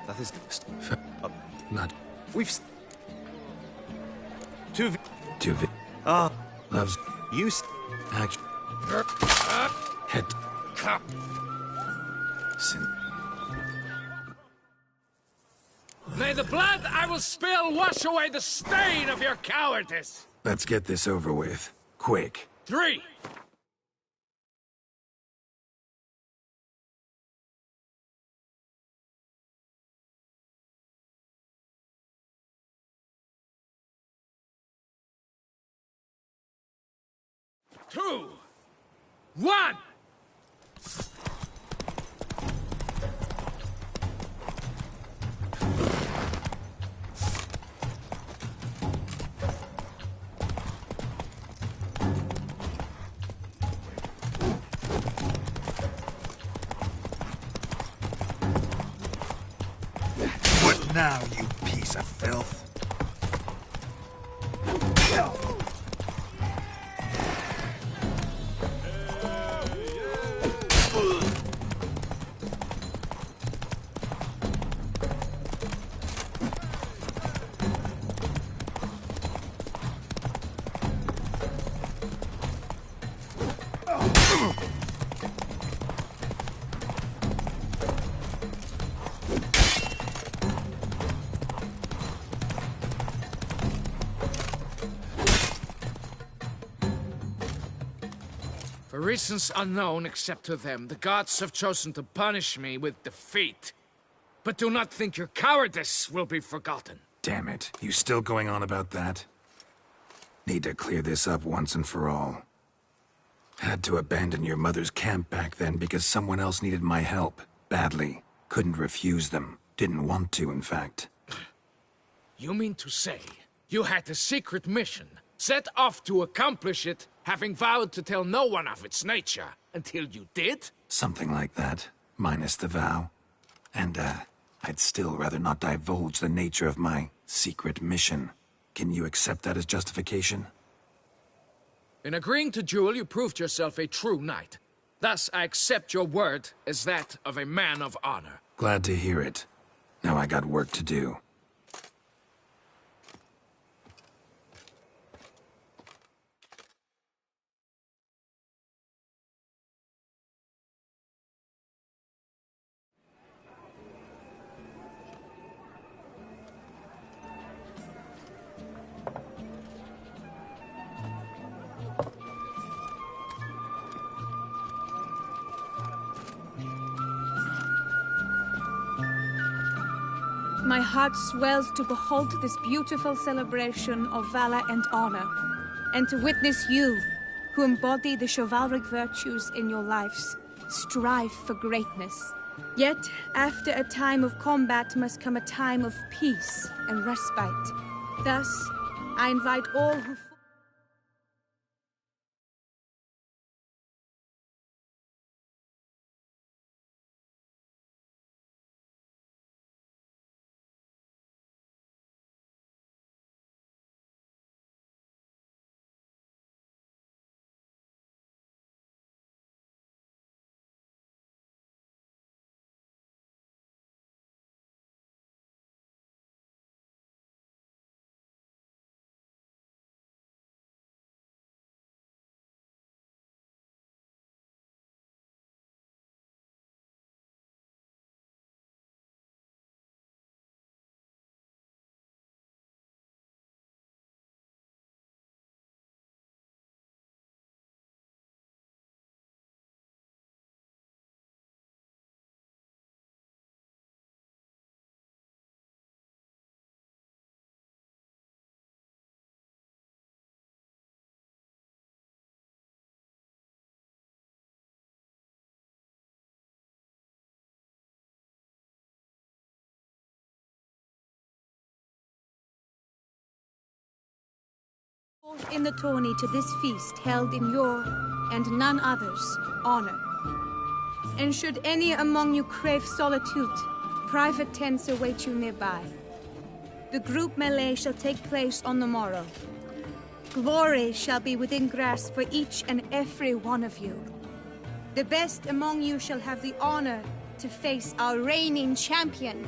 That is... Not... We've... Loves... Action. Head. May the blood I will spill wash away the stain of your cowardice! Let's get this over with. Quick. 3. Two. 1. What now, you piece of filth? For reasons unknown except to them, the gods have chosen to punish me with defeat. But do not think your cowardice will be forgotten. Damn it. You still going on about that? Need to clear this up once and for all. Had to abandon your mother's camp back then because someone else needed my help. Badly. Couldn't refuse them. Didn't want to, in fact. You mean to say you had a secret mission, set off to accomplish it, having vowed to tell no one of its nature, until you did? Something like that. Minus the vow. And, I'd still rather not divulge the nature of my secret mission. Can you accept that as justification? In agreeing to duel, you proved yourself a true knight. Thus, I accept your word as that of a man of honor. Glad to hear it. Now I got work to do. My heart swells to behold this beautiful celebration of valor and honor, and to witness you, who embody the chivalric virtues in your lives, strive for greatness. Yet, after a time of combat must come a time of peace and respite. Thus, I invite all who... in the tourney to this feast held in your, and none other's, honor. And should any among you crave solitude, private tents await you nearby. The group melee shall take place on the morrow. Glory shall be within grasp for each and every one of you. The best among you shall have the honor to face our reigning champion,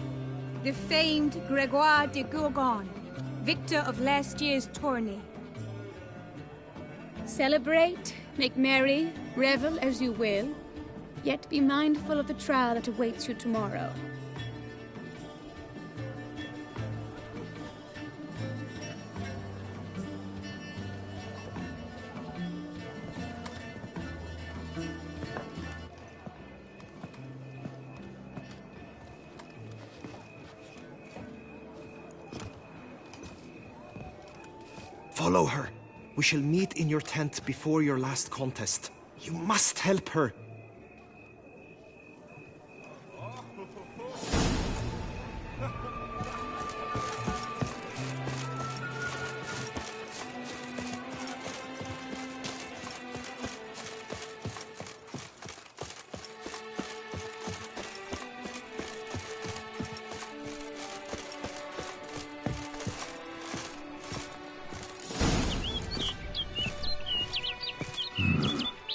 the famed Gregoire de Gourgon, victor of last year's tourney. Celebrate, make merry, revel as you will, yet be mindful of the trial that awaits you tomorrow. Follow her. We shall meet in your tent before your last contest. You must help her.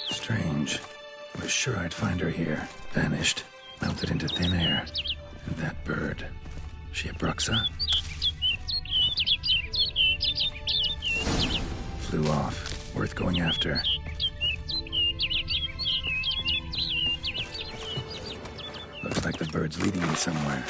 Strange. Was sure I'd find her here. Vanished. Melted into thin air. And that bird. She a Bruxa? Flew off. Worth going after. Looks like the bird's leading me somewhere.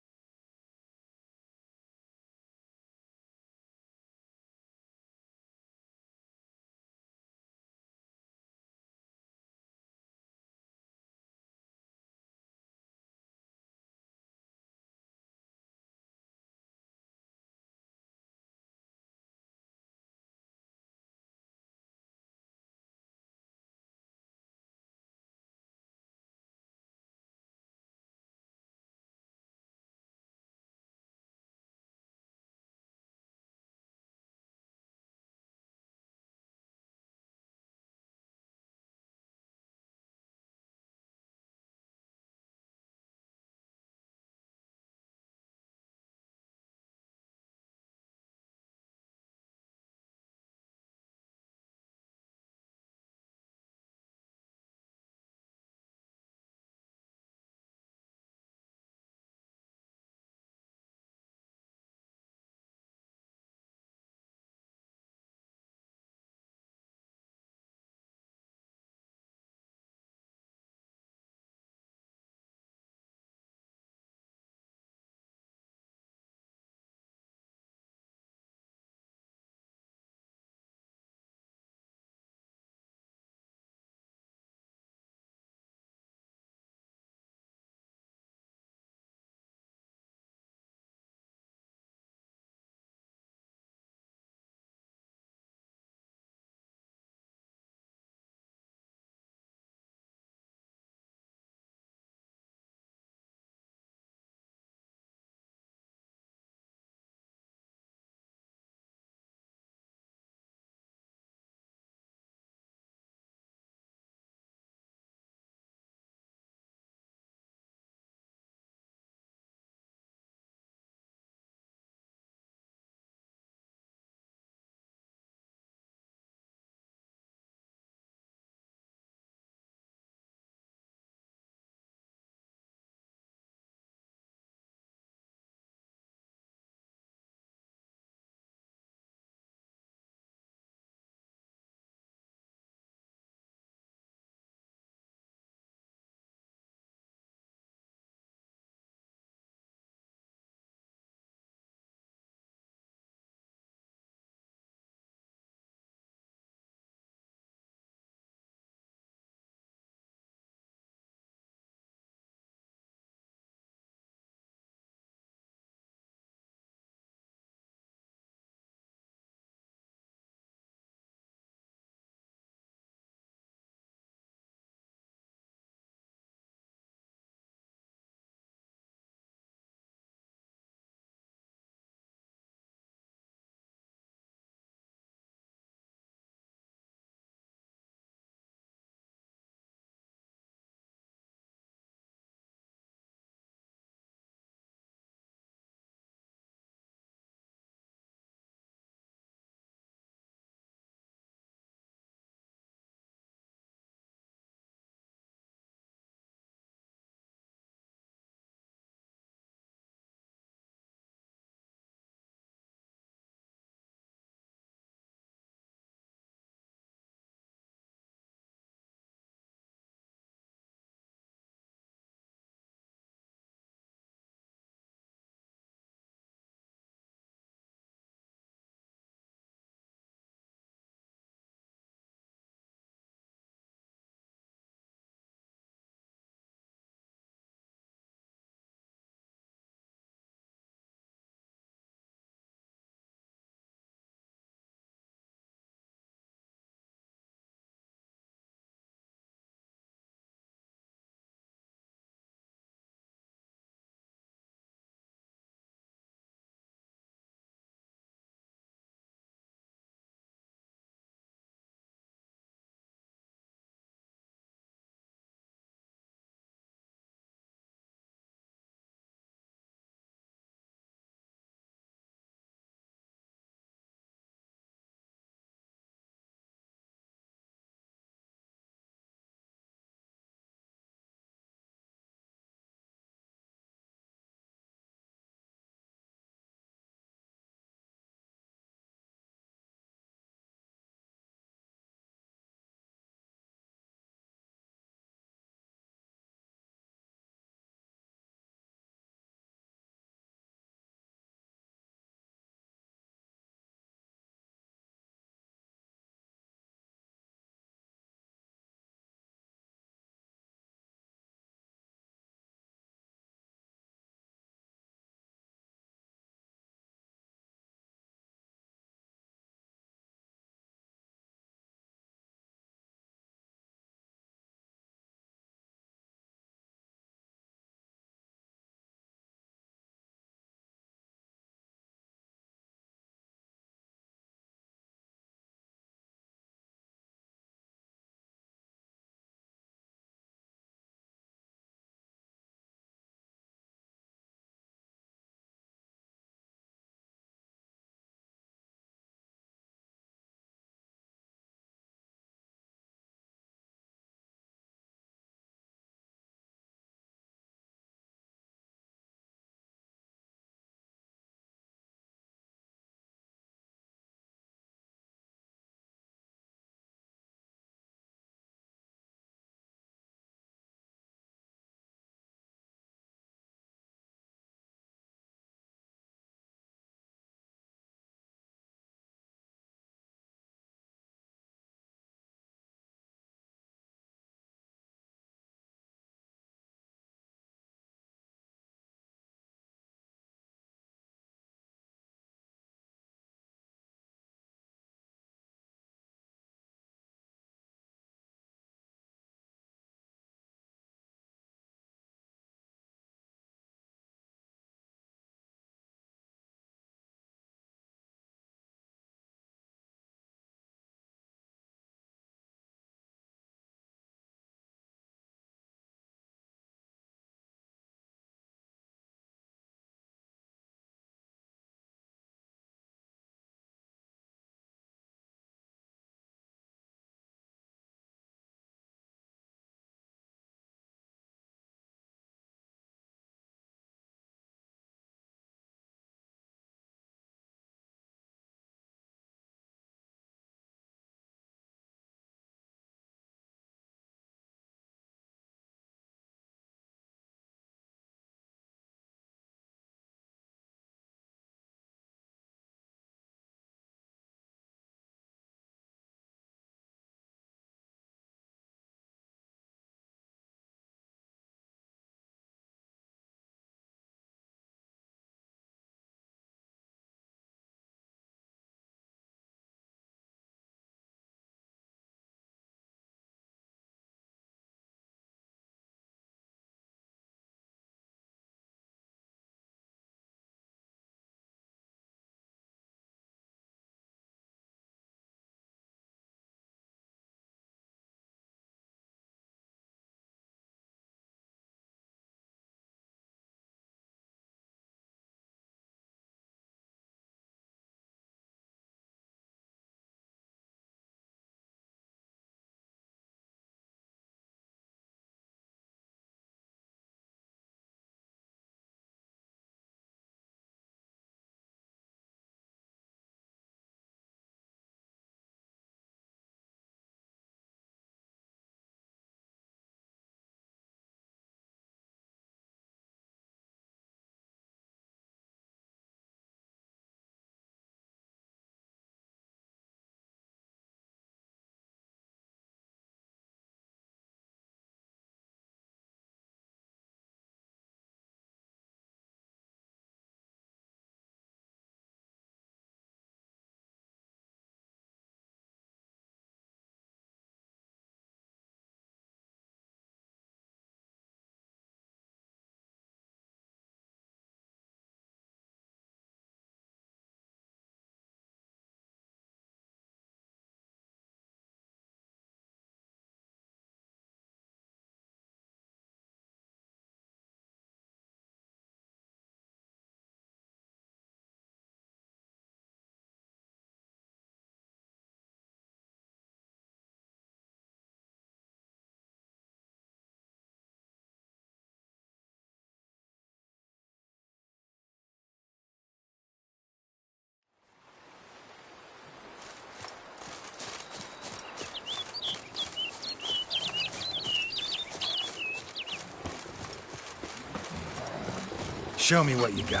Show me what you got.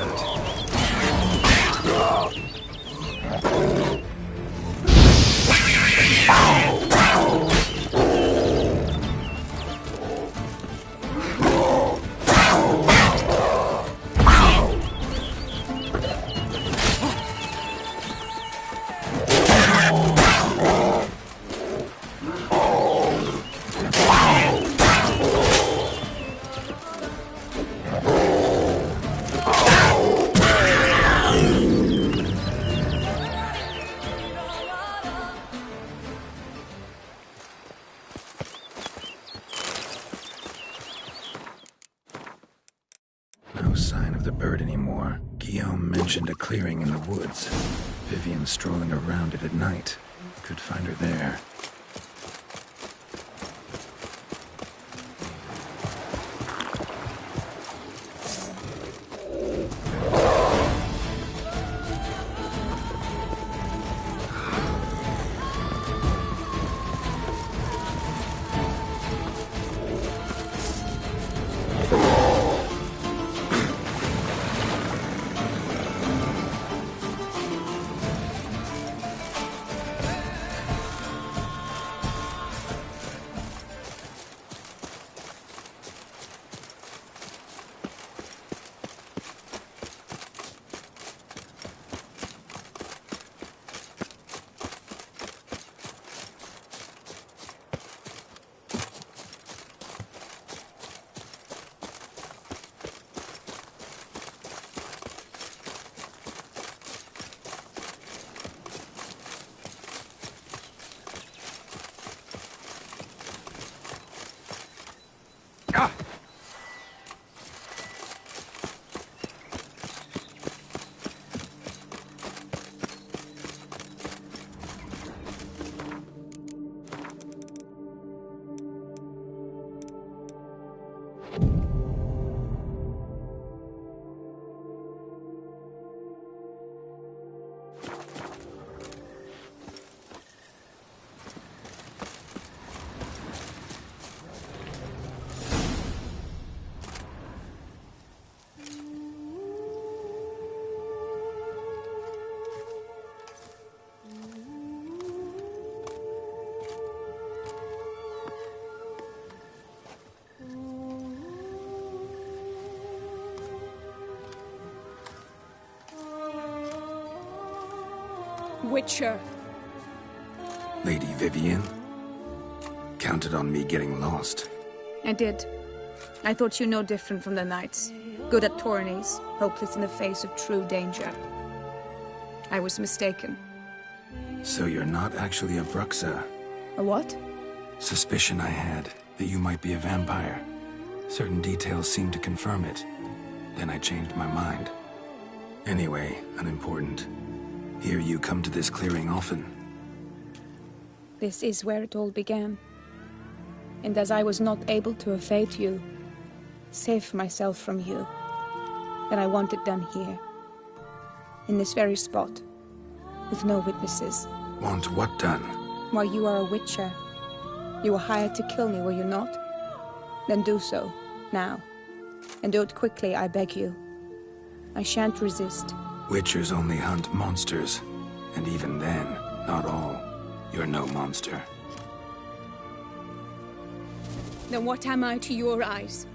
No sign of the bird anymore. Guillaume mentioned a clearing in the woods. Vivian strolling around it at night. Could find her there. Witcher. Lady Vivian? Counted on me getting lost. I did. I thought you no different from the knights. Good at tourneys, hopeless in the face of true danger. I was mistaken. So you're not actually a Bruxa? A what? Suspicion I had, that you might be a vampire. Certain details seemed to confirm it. Then I changed my mind. Anyway, unimportant. Here you come to this clearing often. This is where it all began. And as I was not able to evade you, save myself from you, then I want it done here. In this very spot. With no witnesses. Want what done? Why, you are a witcher. You were hired to kill me, were you not? Then do so, now. And do it quickly, I beg you. I shan't resist. Witchers only hunt monsters. And even then, not all. You're no monster. Then what am I to your eyes?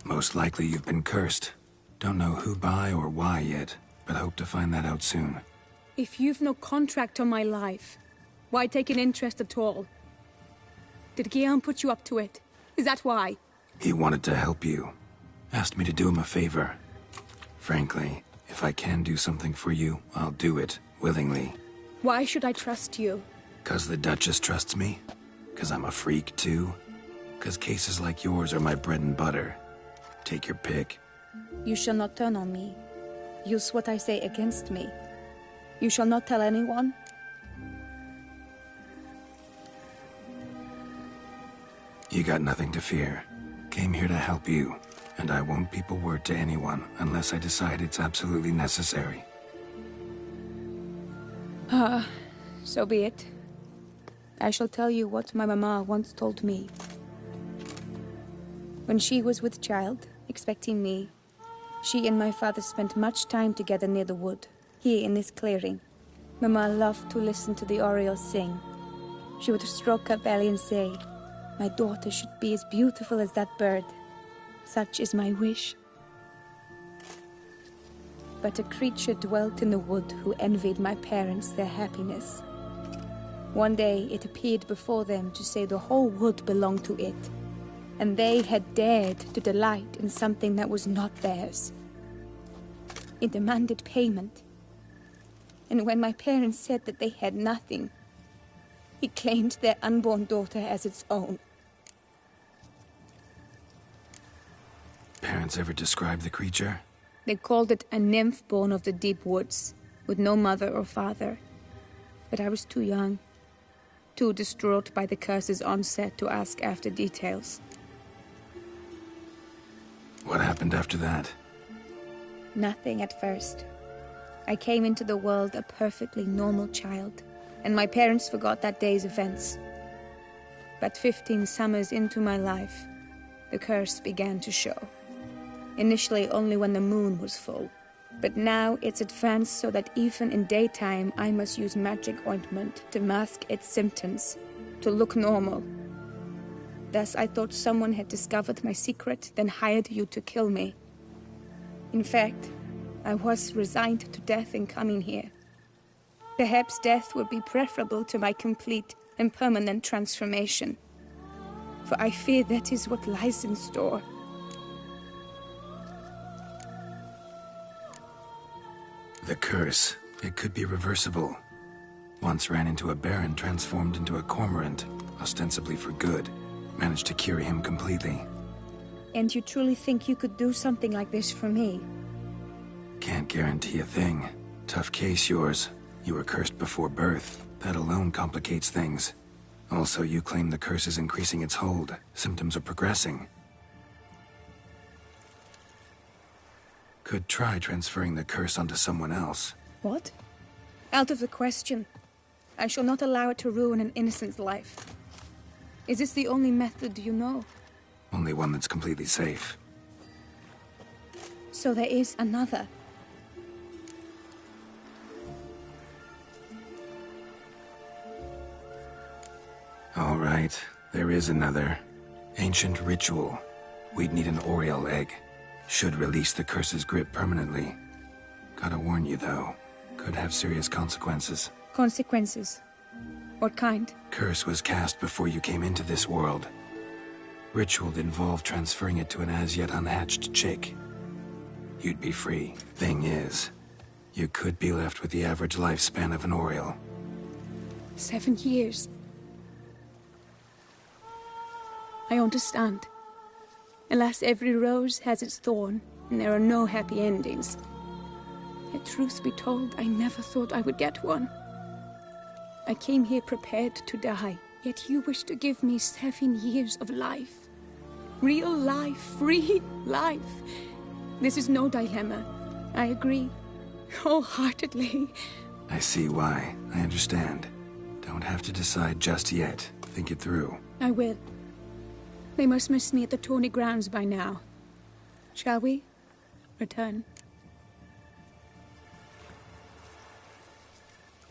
Most likely you've been cursed. Don't know who by or why yet, but hope to find that out soon. If you've no contract on my life, why take an interest at all? Did Guillaume put you up to it? Is that why? He wanted to help you. Asked me to do him a favor. Frankly, if I can do something for you, I'll do it, willingly. Why should I trust you? 'Cause the Duchess trusts me? 'Cause I'm a freak, too? 'Cause cases like yours are my bread and butter. Take your pick. You shall not turn on me. Use what I say against me. You shall not tell anyone? You got nothing to fear. Came here to help you, and I won't peep a word to anyone unless I decide it's absolutely necessary. So be it. I shall tell you what my mama once told me. When she was with child, expecting me, she and my father spent much time together near the wood, here in this clearing. Mama loved to listen to the orioles sing. She would stroke her belly and say, "My daughter should be as beautiful as that bird. Such is my wish." But a creature dwelt in the wood who envied my parents their happiness. One day it appeared before them to say the whole wood belonged to it, and they had dared to delight in something that was not theirs. It demanded payment, and when my parents said that they had nothing, it claimed their unborn daughter as its own. Parents ever describe the creature? They called it a nymph born of the deep woods, with no mother or father. But I was too young, too distraught by the curse's onset to ask after details. What happened after that? Nothing at first. I came into the world a perfectly normal child, and my parents forgot that day's events. But 15 summers into my life, the curse began to show. Initially only when the moon was full, but now it's advanced so that even in daytime I must use magic ointment to mask its symptoms, to look normal. Thus I thought someone had discovered my secret, then hired you to kill me. In fact, I was resigned to death in coming here. Perhaps death would be preferable to my complete and permanent transformation, for I fear that is what lies in store. The curse. It could be reversible. Once ran into a baron transformed into a cormorant, ostensibly for good. Managed to cure him completely. And you truly think you could do something like this for me? Can't guarantee a thing. Tough case, yours. You were cursed before birth. That alone complicates things. Also, you claim the curse is increasing its hold. Symptoms are progressing. Could try transferring the curse onto someone else. What? Out of the question. I shall not allow it to ruin an innocent's life. Is this the only method you know? Only one that's completely safe. So there is another. All right, there is another. Ancient ritual. We'd need an Oriole egg. Should release the curse's grip permanently. Gotta warn you, though. Could have serious consequences. Consequences? What kind? Curse was cast before you came into this world. Ritual involved transferring it to an as-yet unhatched chick. You'd be free. Thing is, you could be left with the average lifespan of an Oriole. 7 years. I understand. Alas, every rose has its thorn, and there are no happy endings. Yet, truth be told, I never thought I would get one. I came here prepared to die, yet you wish to give me 7 years of life. Real life, free life. This is no dilemma. I agree, wholeheartedly. I see why. I understand. Don't have to decide just yet. Think it through. I will. They must miss me at the tourney grounds by now. Shall we return?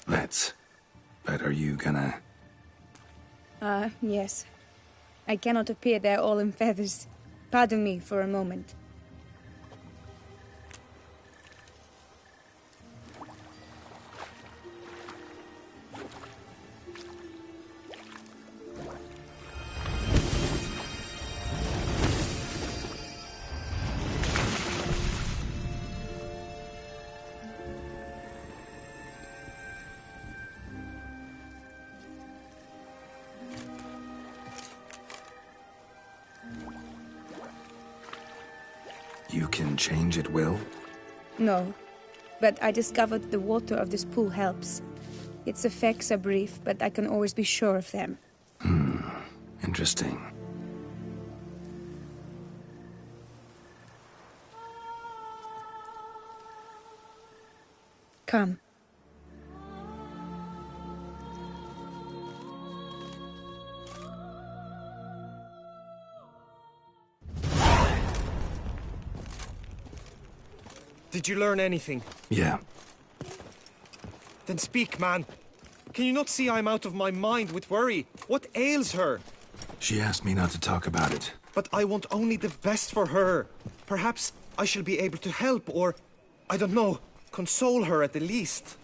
Let's. But are you gonna... Yes. I cannot appear there all in feathers. Pardon me for a moment. You can change at will? No, but I discovered the water of this pool helps. Its effects are brief, but I can always be sure of them. Interesting. Come. Did you learn anything? Yeah. Then speak, man. Can you not see I'm out of my mind with worry? What ails her? She asked me not to talk about it. But I want only the best for her. Perhaps I shall be able to help or, I don't know, console her at the least.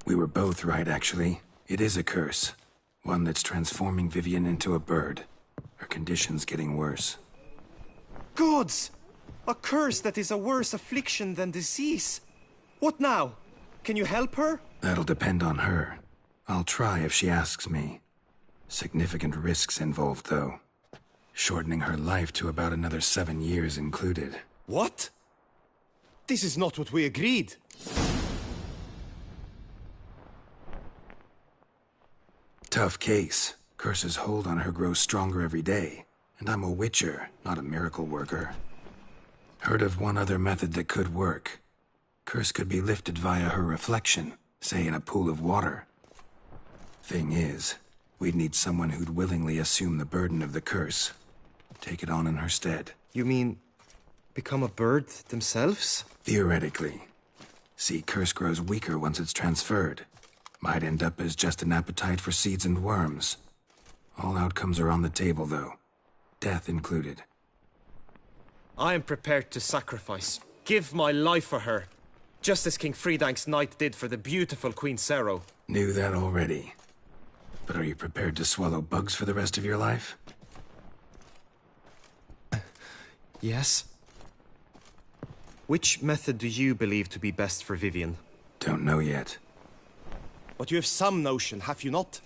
We were both right, actually. It is a curse. One that's transforming Vivian into a bird. Her condition's getting worse. Gods! A curse that is a worse affliction than disease. What now? Can you help her? That'll depend on her. I'll try if she asks me. Significant risks involved, though. Shortening her life to about another 7 years included. What? This is not what we agreed. Tough case. Curse's hold on her grows stronger every day. And I'm a witcher, not a miracle worker. Heard of one other method that could work. Curse could be lifted via her reflection, say in a pool of water. Thing is, we'd need someone who'd willingly assume the burden of the curse. Take it on in her stead. You mean, become a bird themselves? Theoretically. See, curse grows weaker once it's transferred. Might end up as just an appetite for seeds and worms. All outcomes are on the table, though. Death included. I am prepared to sacrifice. Give my life for her. Just as King Fridank's knight did for the beautiful Queen Sero. Knew that already. But are you prepared to swallow bugs for the rest of your life? Yes. Which method do you believe to be best for Vivian? Don't know yet. But you have some notion, have you not?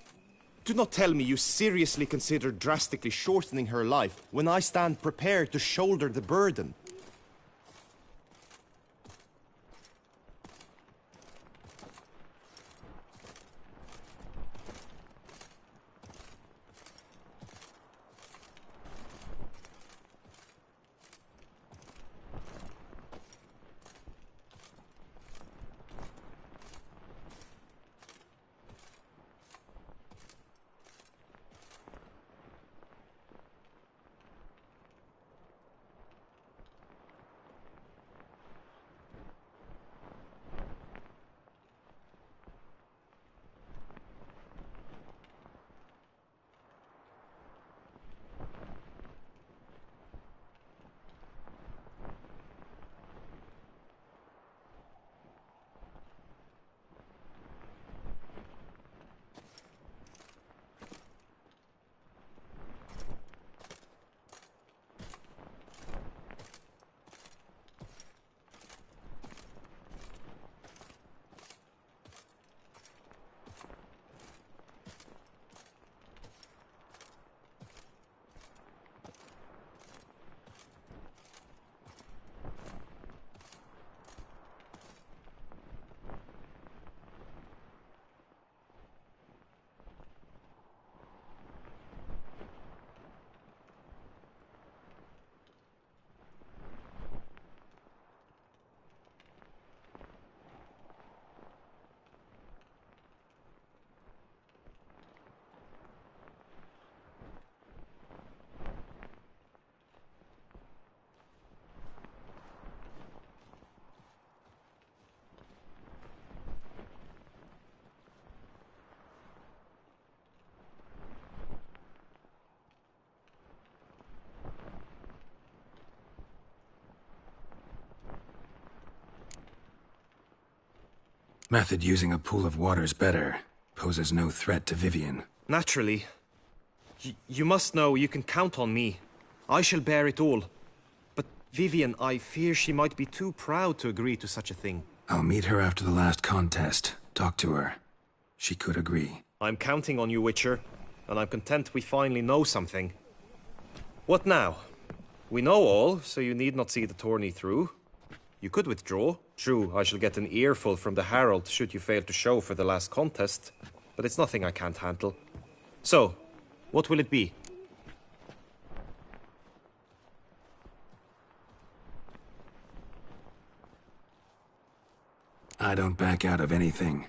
Do not tell me you seriously consider drastically shortening her life when I stand prepared to shoulder the burden. Method using a pool of water's better. Poses no threat to Vivian. Naturally. You must know you can count on me. I shall bear it all. But Vivian, I fear she might be too proud to agree to such a thing. I'll meet her after the last contest. Talk to her. She could agree. I'm counting on you, Witcher. And I'm content we finally know something. What now? We know all, so you need not see the tourney through. You could withdraw. True, I shall get an earful from the Herald should you fail to show for the last contest. But it's nothing I can't handle. So, what will it be? I don't back out of anything.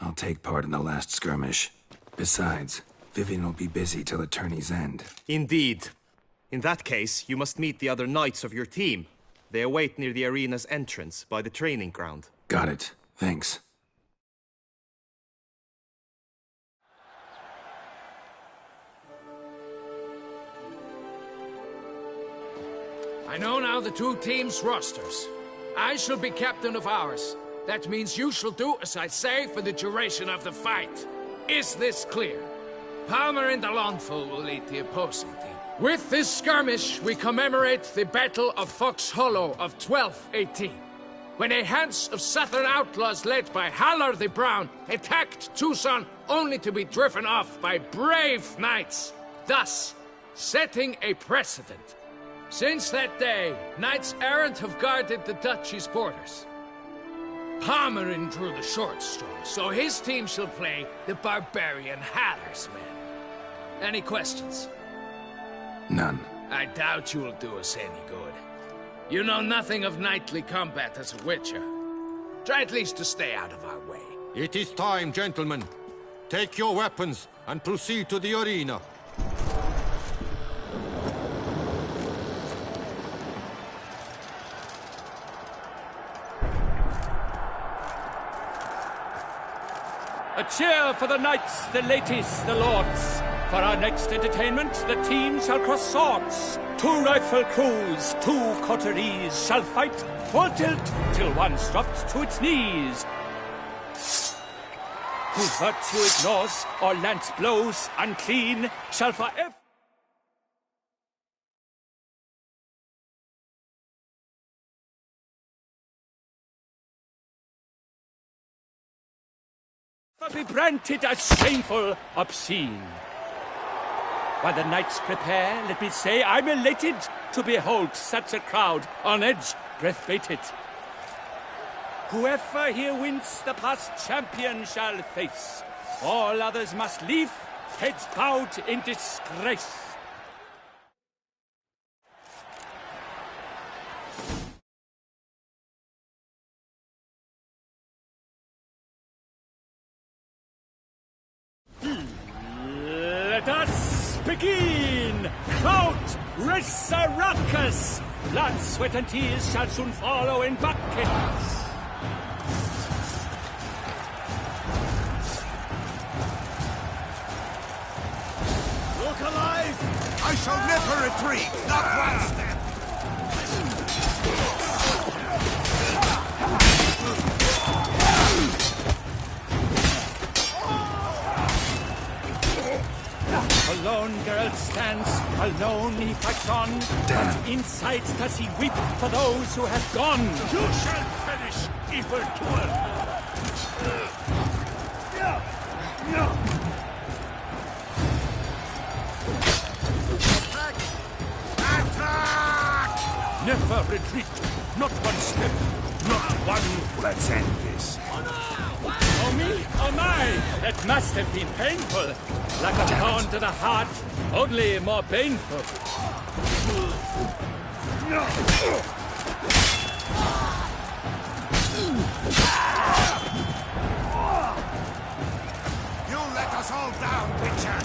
I'll take part in the last skirmish. Besides, Vivian will be busy till the tourney's end. Indeed. In that case, you must meet the other knights of your team. They await near the arena's entrance, by the training ground. Got it. Thanks. I know now the two teams' rosters. I shall be captain of ours. That means you shall do as I say for the duration of the fight. Is this clear? Palmer and Alonfo will lead the opposing team. With this skirmish, we commemorate the Battle of Fox Hollow of 1218, when a Hans of Southern outlaws led by Halar the Brown attacked Tucson only to be driven off by brave knights, thus setting a precedent. Since that day, knights errant have guarded the duchy's borders. Palmerin drew the short straw, so his team shall play the barbarian Halar's men. Any questions? None. I doubt you'll do us any good. You know nothing of knightly combat as a witcher. Try at least to stay out of our way. It is time, gentlemen. Take your weapons and proceed to the arena. A cheer for the knights, the ladies, the lords. For our next entertainment, the teams shall cross swords. 2 rifle crews, 2 coteries shall fight full tilt till one's dropped to its knees. Who virtue ignores or lance blows unclean shall forever be branded as shameful, obscene. While the knights prepare, let me say I'm elated to behold such a crowd on edge, breath-baited. Whoever here wins the past champion shall face. All others must leave, heads bowed in disgrace. Let us begin! Count Resurrecus! Blood, sweat, and tears shall soon follow in buckets. Look alive! I shall never retreat, not one step! Alone Geralt stands, alone he fights on. But inside does he weep for those who have gone. You shall perish, evildoer! Attack! Never retreat. Not one step. Not one. Let's end this. Oh me, oh my! It must have been painful. Like a pound to the heart, only more painful. You let us all down, Witcher!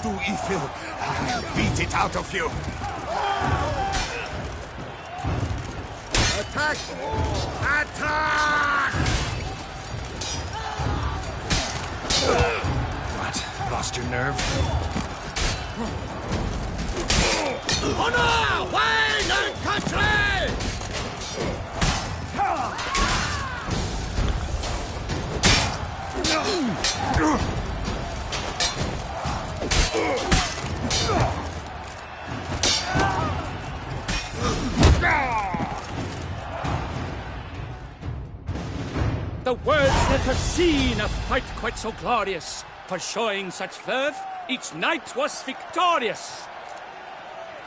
do evil, I'll beat it out of you. Attack! Attack! What? Lost your nerve? Honor! Wine and country! The world's never seen a fight quite so glorious. For showing such verve, each knight was victorious.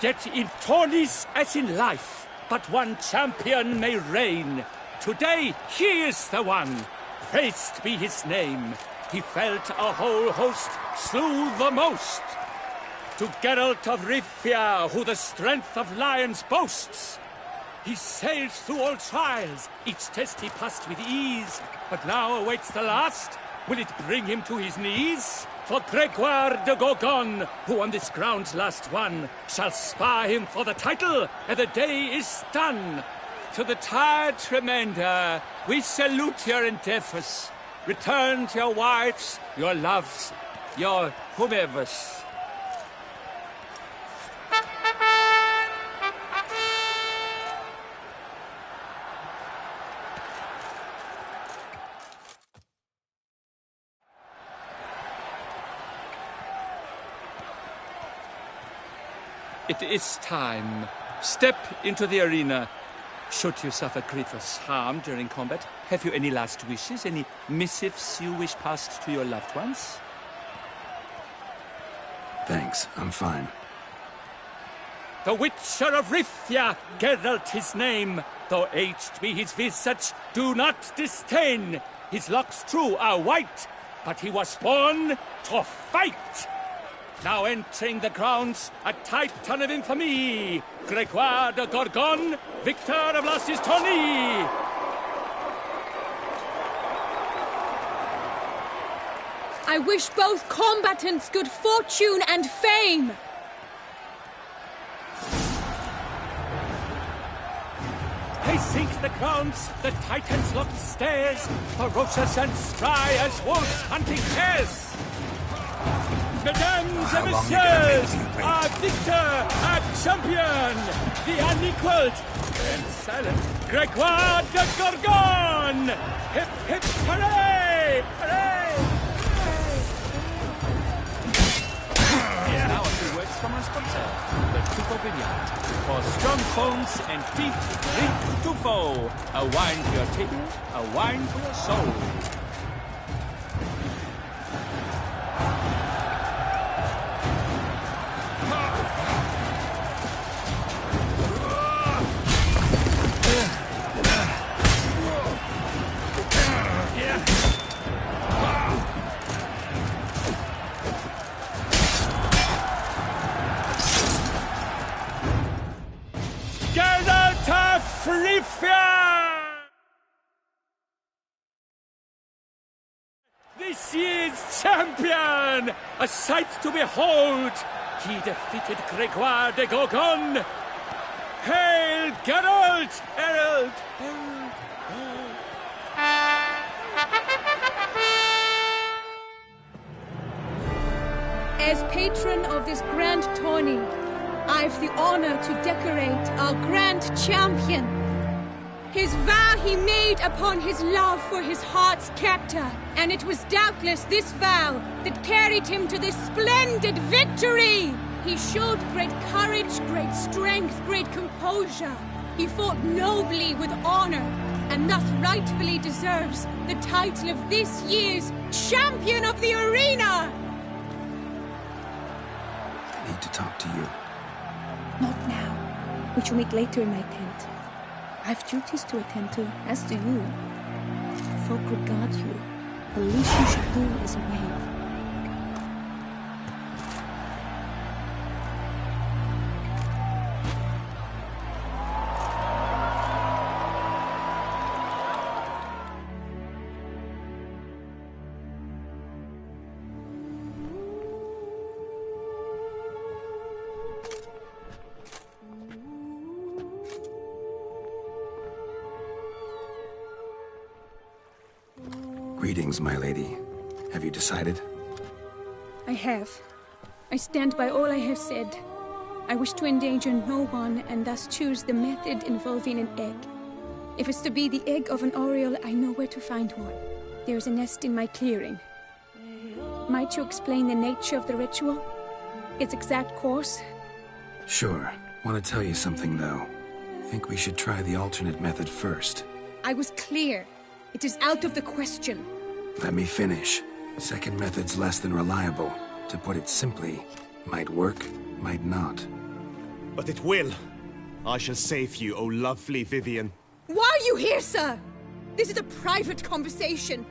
Yet in tourneys as in life, but one champion may reign. Today he is the one. Praised be his name. He felt a whole host, slew the most. To Geralt of Rivia, who the strength of lions boasts. He sailed through all trials, each test he passed with ease. But now awaits the last. Will it bring him to his knees? For Gregoire de Gorgon, who on this ground's last won, shall spar him for the title, and the day is done. To the tired Tremenda, we salute your endeavors. Return to your wives, your loves, your whomevers. It is time. Step into the arena. Should you suffer grievous harm during combat, have you any last wishes, any missives you wish passed to your loved ones? Thanks, I'm fine. The Witcher of Rivia, Geralt his name. Though aged be his visage, do not disdain. His locks true are white, but he was born to fight. Now entering the grounds, a titan of infamy, Gregoire de Gorgon, victor of last his tourney. I wish both combatants good fortune and fame. They sink the grounds, the titans lock stairs, ferocious and spry as wolves hunting hares. Mesdames and messieurs, our victor, our champion, the unequaled and silent Gregoire de Gorgon! Hip, hip, hooray! Hooray! And now a few words from our sponsor, the Tufo Vineyard. For strong bones and feet, drink Tufo. A wine for your table, a wine for your soul. This year's champion! A sight to behold! He defeated Gregoire de Gorgon! Hail, Geralt! Herald! As patron of this grand tourney, I've the honor to decorate our grand champion. His vow he made upon his love for his heart's captor, and it was doubtless this vow that carried him to this splendid victory. He showed great courage, great strength, great composure. He fought nobly with honor, and thus rightfully deserves the title of this year's Champion of the Arena! I need to talk to you. Not now. We shall meet later in my tent. I've duties to attend to, as do you. Folk regard you. The least you should do is wave. Greetings, my lady. Have you decided? I have. I stand by all I have said. I wish to endanger no one and thus choose the method involving an egg. If it's to be the egg of an oriole, I know where to find one. There's a nest in my clearing. Might you explain the nature of the ritual? Its exact course? Sure. Want to tell you something, though. Think we should try the alternate method first. I was clear. It is out of the question. Let me finish. Second method's less than reliable. To put it simply, might work, might not. But it will. I shall save you, O lovely Vivian. Why are you here, sir? This is a private conversation.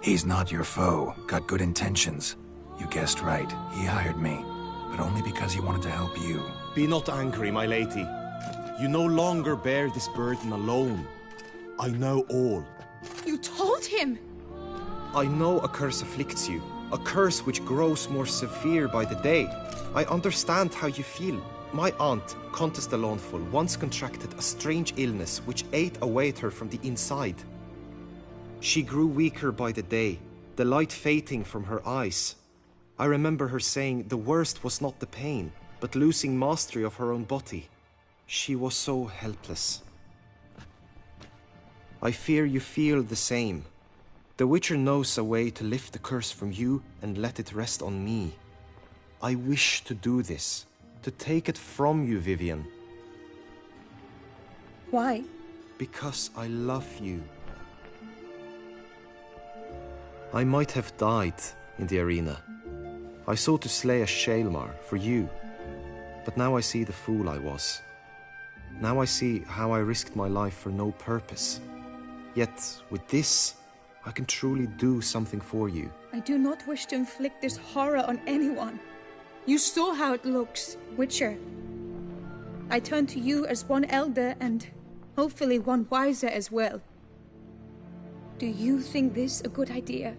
He's not your foe. Got good intentions. You guessed right. He hired me. But only because he wanted to help you. Be not angry, my lady. You no longer bear this burden alone. I know all. You told him? I know a curse afflicts you. A curse which grows more severe by the day. I understand how you feel. My aunt, Countess de Lawnful, once contracted a strange illness which ate away at her from the inside. She grew weaker by the day, the light fading from her eyes. I remember her saying the worst was not the pain, but losing mastery of her own body. She was so helpless. I fear you feel the same. The Witcher knows a way to lift the curse from you and let it rest on me. I wish to do this, to take it from you, Vivian. Why? Because I love you. I might have died in the arena. I sought to slay a Shaelmar for you, but now I see the fool I was. Now I see how I risked my life for no purpose. Yet, with this, I can truly do something for you. I do not wish to inflict this horror on anyone. You saw how it looks, Witcher. I turn to you as one elder and hopefully one wiser as well. Do you think this a good idea?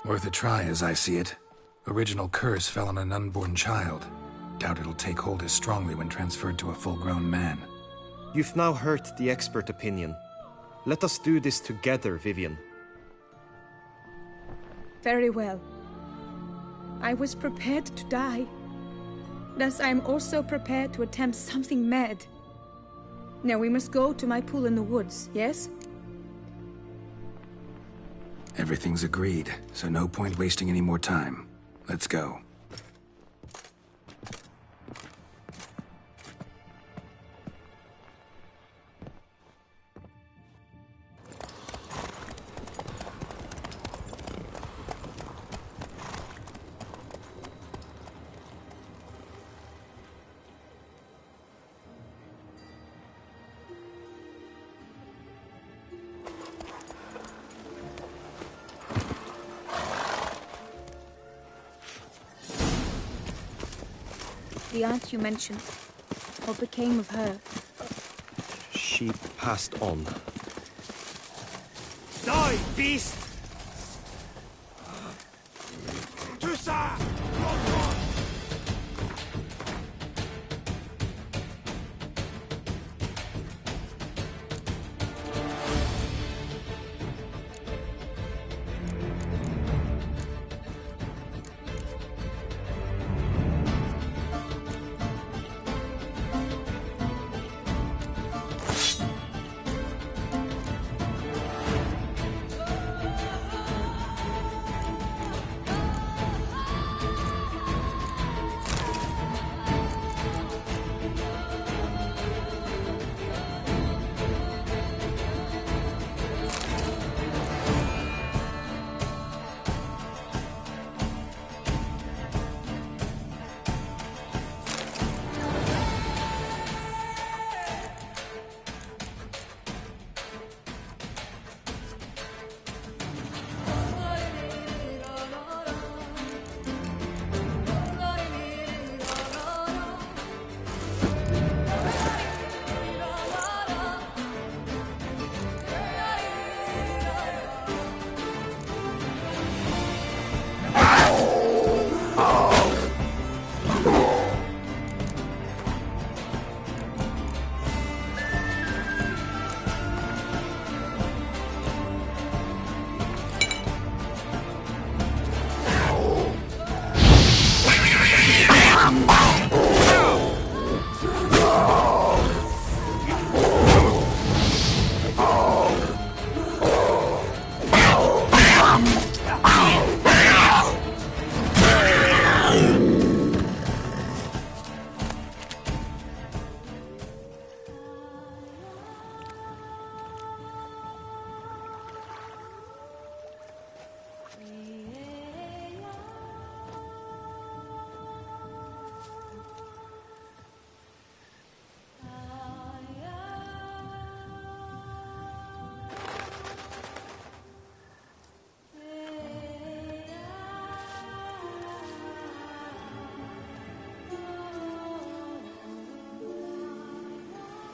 Worth a try, as I see it. Original curse fell on an unborn child. Doubt it'll take hold as strongly when transferred to a full-grown man. You've now heard the expert opinion. Let us do this together, Vivian. Very well. I was prepared to die. Thus I am also prepared to attempt something mad. Now we must go to my pool in the woods, yes? Everything's agreed, so no point wasting any more time. Let's go. The aunt you mentioned. What became of her? She passed on. Die, beast! Tussa!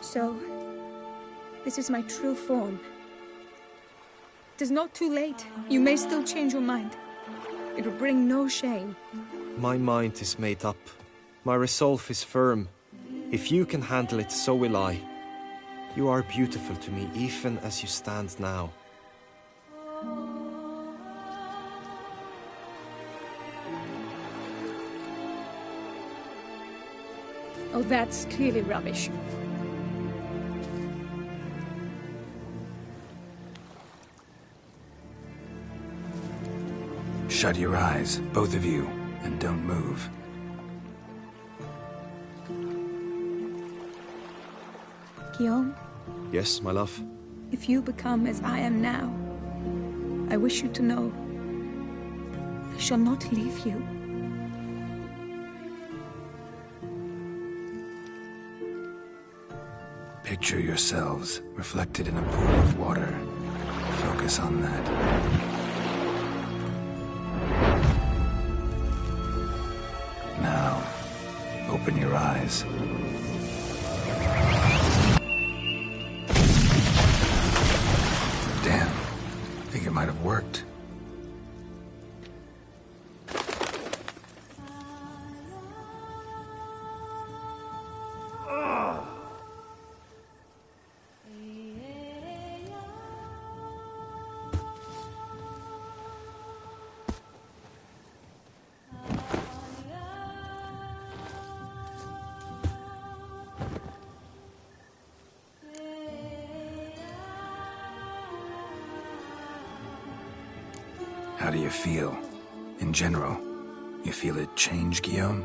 So, this is my true form. It is not too late. You may still change your mind. It will bring no shame. My mind is made up. My resolve is firm. If you can handle it, so will I. You are beautiful to me, even as you stand now. Oh, that's clearly rubbish. Shut your eyes, both of you, and don't move. Guillaume, Yes, my love? if you become as I am now, I wish you to know I shall not leave you. Picture yourselves reflected in a pool of water. Focus on that. Now, open your eyes. Damn, think it might have worked. How do you feel? In general, you feel it change, Guillaume?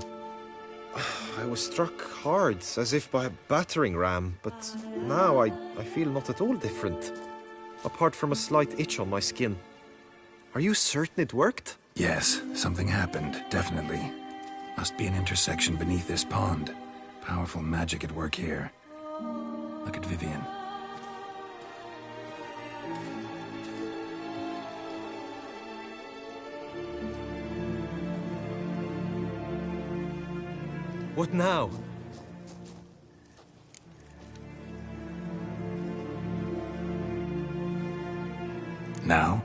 I was struck hard, as if by a battering ram, but now I feel not at all different. Apart from a slight itch on my skin. Are you certain it worked? Yes, something happened, definitely. Must be an intersection beneath this pond. Powerful magic at work here. Look at Vivian. What now? Now?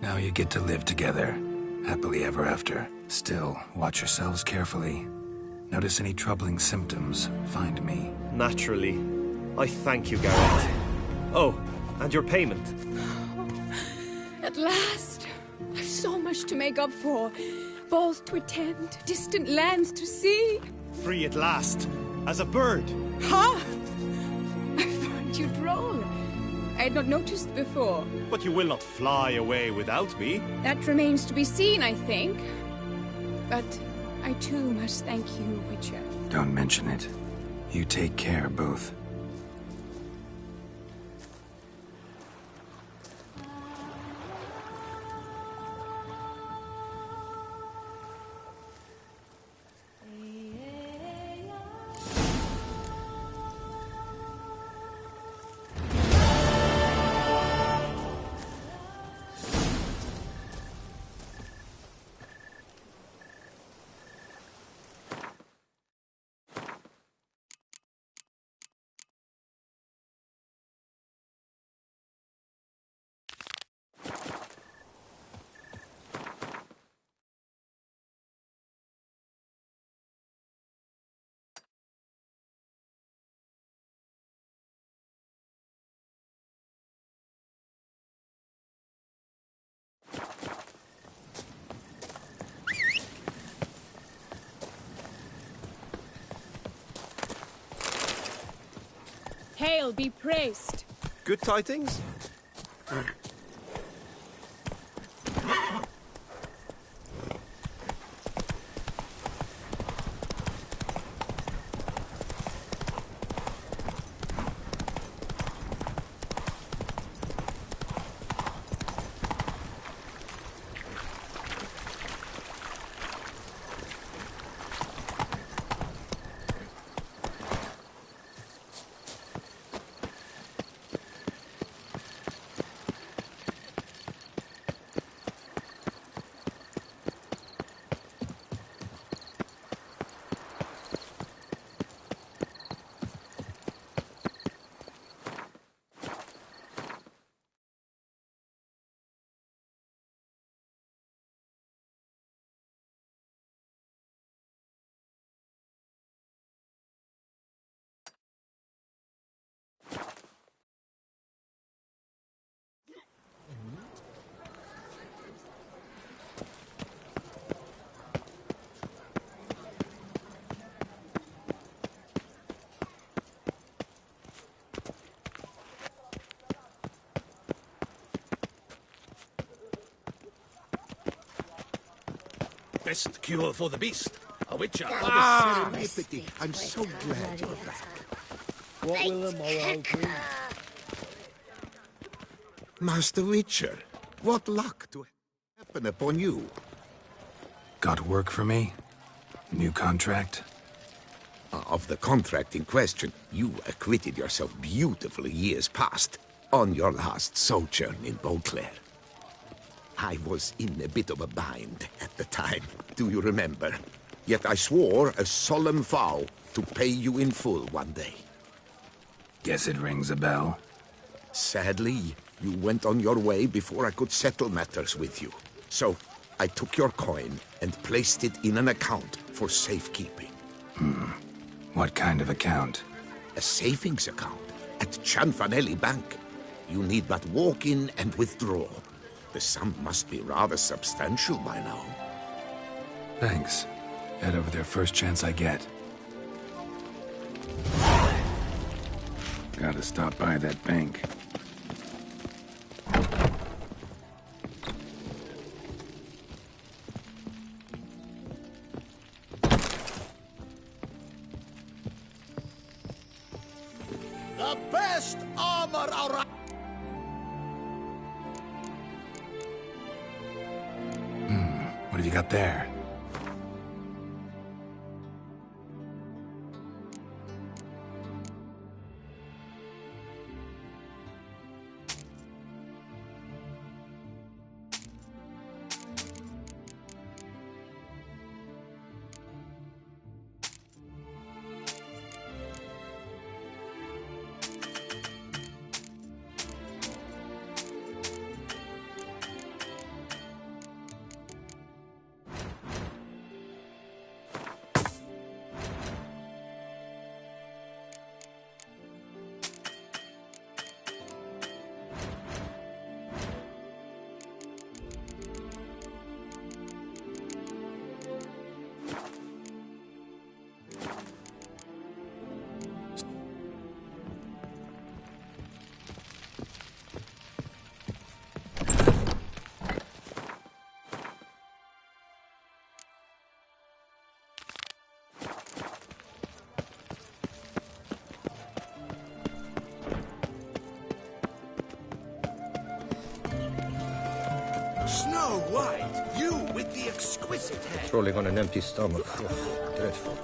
Now you get to live together. Happily ever after. Still, watch yourselves carefully. Notice any troubling symptoms, find me. Naturally. I thank you, Garrett. Oh, and your payment. At last! I've so much to make up for. Balls to attend, distant lands to see. Free at last, as a bird. Huh? I found you droll. I had not noticed before. But you will not fly away without me. That remains to be seen, I think. But I too must thank you, Witcher. Don't mention it. You take care, both. Hail be praised. Good tidings? best cure for the beast. A witcher. Serendipity. I'm so glad you're back. What will the morrow bring? Master Witcher, what luck to happen upon you. Got work for me? New contract? Of the contract in question, you acquitted yourself beautifully years past on your last sojourn in Beauclair. I was in a bit of a bind at the time, do you remember? Yet I swore a solemn vow to pay you in full one day. Guess it rings a bell. Sadly, you went on your way before I could settle matters with you. So, I took your coin and placed it in an account for safekeeping. What kind of account? A savings account at Cianfanelli Bank. You need but walk in and withdraw. The sum must be rather substantial by now. Thanks. Head over there first chance I get. Gotta stop by that bank. The best armor around. What have you got there? Snow White, you with the exquisite hair. Trolling on an empty stomach. Oh, dreadful.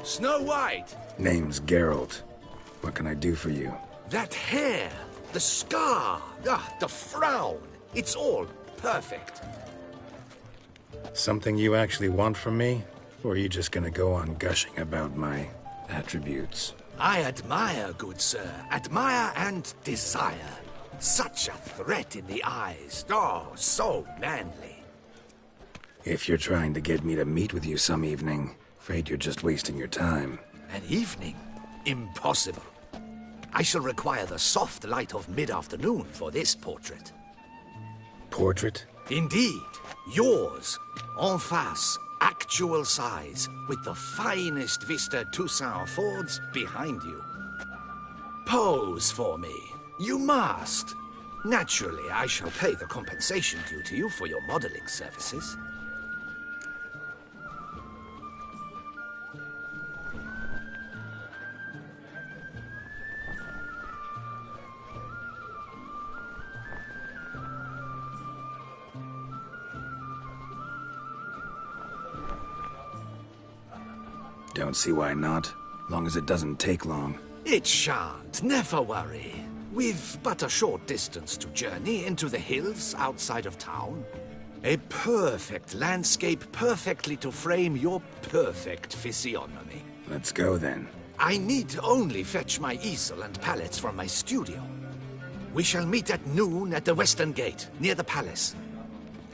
Snow White, Name's Geralt. What can I do for you? that hair, the scar, the frown. It's all perfect. Something you actually want from me? Or are you just gonna go on gushing about my attributes? I admire, good sir. Admire and desire. Such a threat in the eyes. Oh, so manly. If you're trying to get me to meet with you some evening, afraid you're just wasting your time. An evening? Impossible. I shall require the soft light of mid-afternoon for this portrait. Portrait? Indeed. Yours. En face. Actual size. With the finest vista Toussaint affords behind you. Pose for me. You must. Naturally, I shall pay the compensation due to you for your modeling services. Don't see why not. Long as it doesn't take long. It shan't. Never worry. We've but a short distance to journey into the hills outside of town. A perfect landscape perfectly to frame your perfect physiognomy. Let's go then. I need only fetch my easel and palettes from my studio. We shall meet at noon at the western gate, near the palace.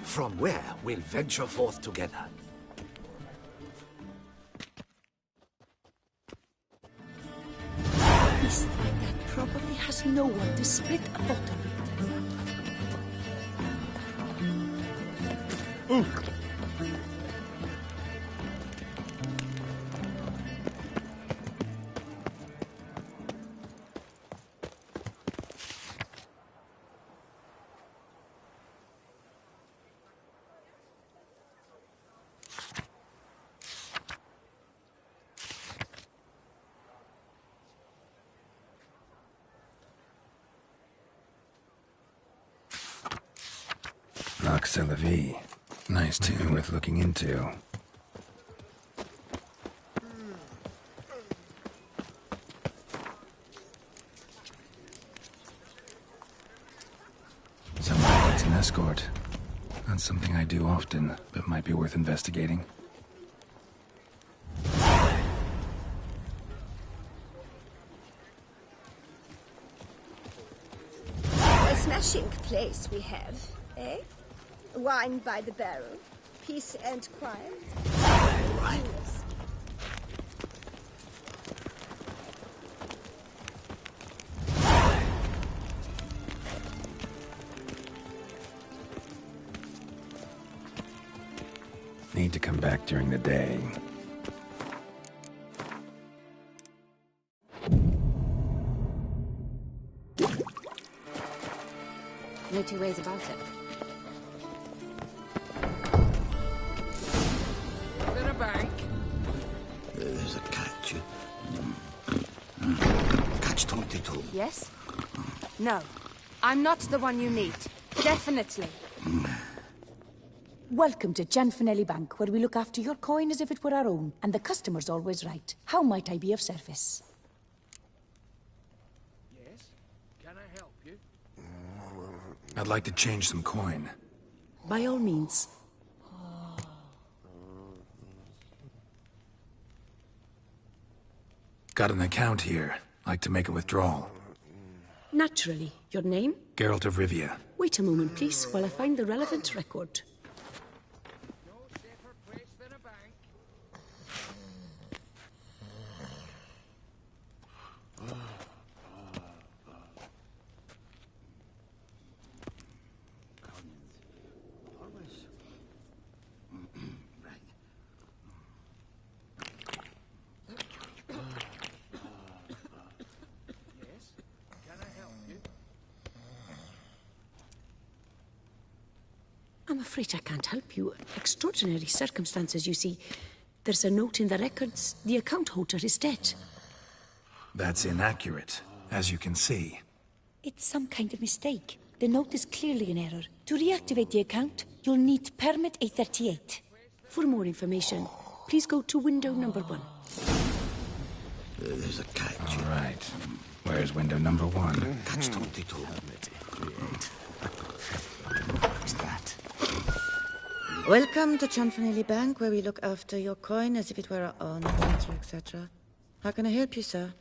From where we'll venture forth together. This like that probably has no one to split a bottle with. c'est la vie. Nice tune, worth looking into. Someone needs an escort. Not something I do often, but might be worth investigating. A smashing place we have, eh? Wine by the barrel, peace and quiet. Right. Need to come back during the day. No two ways about it. Is it a bank? There's a catch. Catch 22. Yes? No. I'm not the one you need. Definitely. Welcome to Gianfinelli Bank, where we look after your coin as if it were our own, and the customer's always right. How might I be of service? Yes? Can I help you? I'd like to change some coin. By all means. Got an account here. Like to make a withdrawal. Naturally. Your name? Geralt of Rivia. Wait a moment, please, while I find the relevant record. I'm afraid I can't help you. Extraordinary circumstances, you see. There's a note in the records. The account holder is dead. That's inaccurate, as you can see. It's some kind of mistake. The note is clearly an error. To reactivate the account, you'll need permit A38. For more information, please go to window number 1. There's a catch. All right. Where's window number 1? Catch 22. What's that? Welcome to Gianfinelli Bank, where we look after your coin as if it were our own, etc., etc. How can I help you, sir?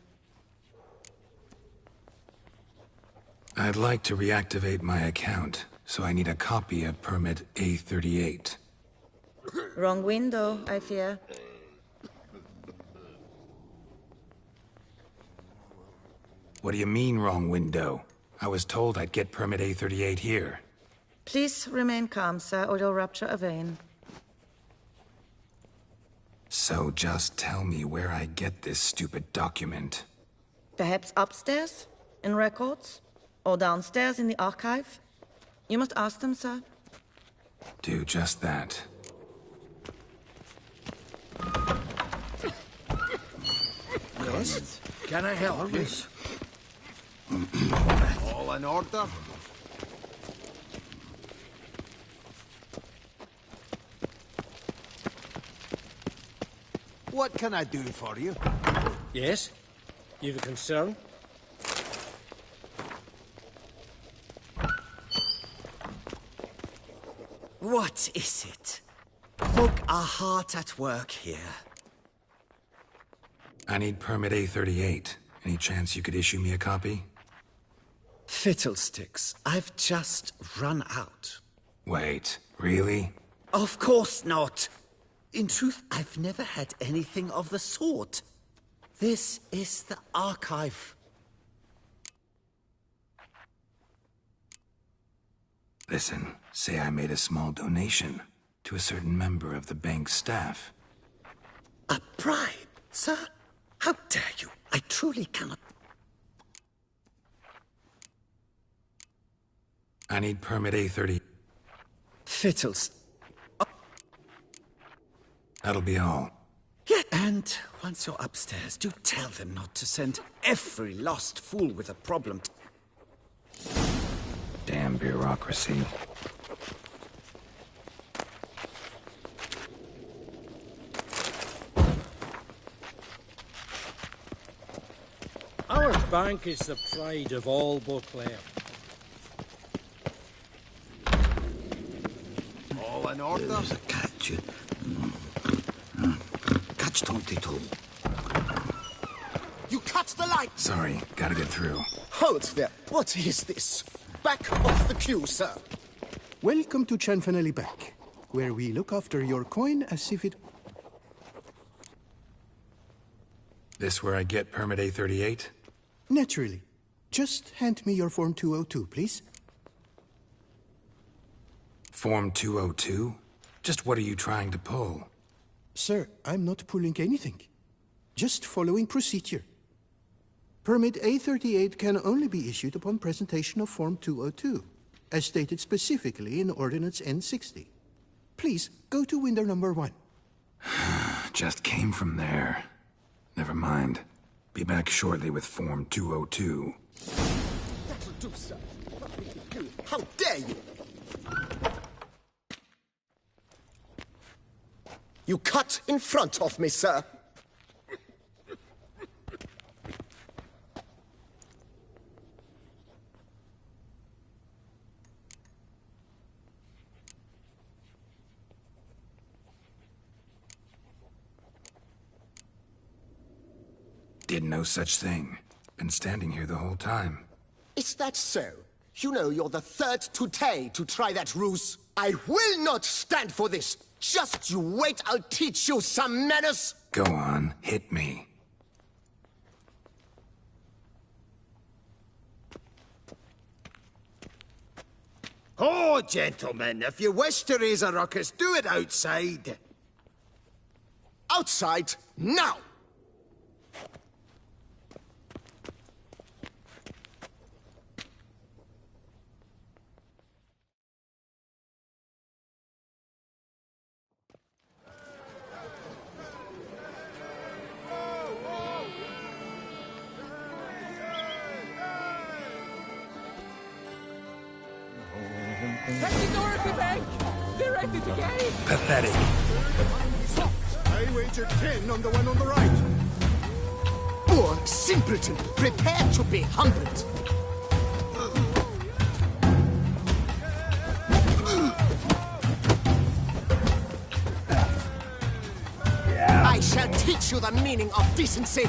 I'd like to reactivate my account, so I need a copy of permit A38. Wrong window, I fear. What do you mean, wrong window? I was told I'd get permit A38 here. Please remain calm, sir, or you'll rupture a vein. So just tell me where I get this stupid document. Perhaps upstairs, in records? Or downstairs in the archive? You must ask them, sir. Do just that. Yes? Can I help you? All in order? What can I do for you? Yes? You've a concern? What is it? Folk are hard at work here. I need permit A38. Any chance you could issue me a copy? Fiddlesticks, I've just run out. Wait, really? Of course not. In truth, I've never had anything of the sort. This is the archive. Listen, say I made a small donation to a certain member of the bank's staff. A bribe, sir? How dare you? I truly cannot. I need permit A30. Fiddles. That'll be all. Yeah, and once you're upstairs, do tell them not to send every lost fool with a problem. Damn bureaucracy. bank is the pride of all Beauclair. All in order? There's a catch. Catch 22. You cut the line! Sorry, gotta get through. Hold there. What is this? Back off the queue, sir. Welcome to Chanfanelli Bank, where we look after your coin as if it... This where I get permit A38? Naturally. Just hand me your Form 202, please. Form 202? Just what are you trying to pull? Sir, I'm not pulling anything. Just following procedure. Permit A38 can only be issued upon presentation of Form 202, as stated specifically in Ordinance N60. Please, go to window number 1. Just came from there. Never mind. Be back shortly with Form 202. That'll do, sir. How dare you! You cut in front of me, sir. Did no such thing. Been standing here the whole time. Is that so? You know you're the third today to try that ruse. I will not stand for this. Just you wait, I'll teach you some manners. Go on, hit me. Oh, gentlemen, if you wish to raise a ruckus, do it outside. Outside, now! Take the door if you beg! They're ready to game! Pathetic. I wagered 10 on the one on the right. Poor simpleton, prepare to be humbled. I shall teach you the meaning of decency.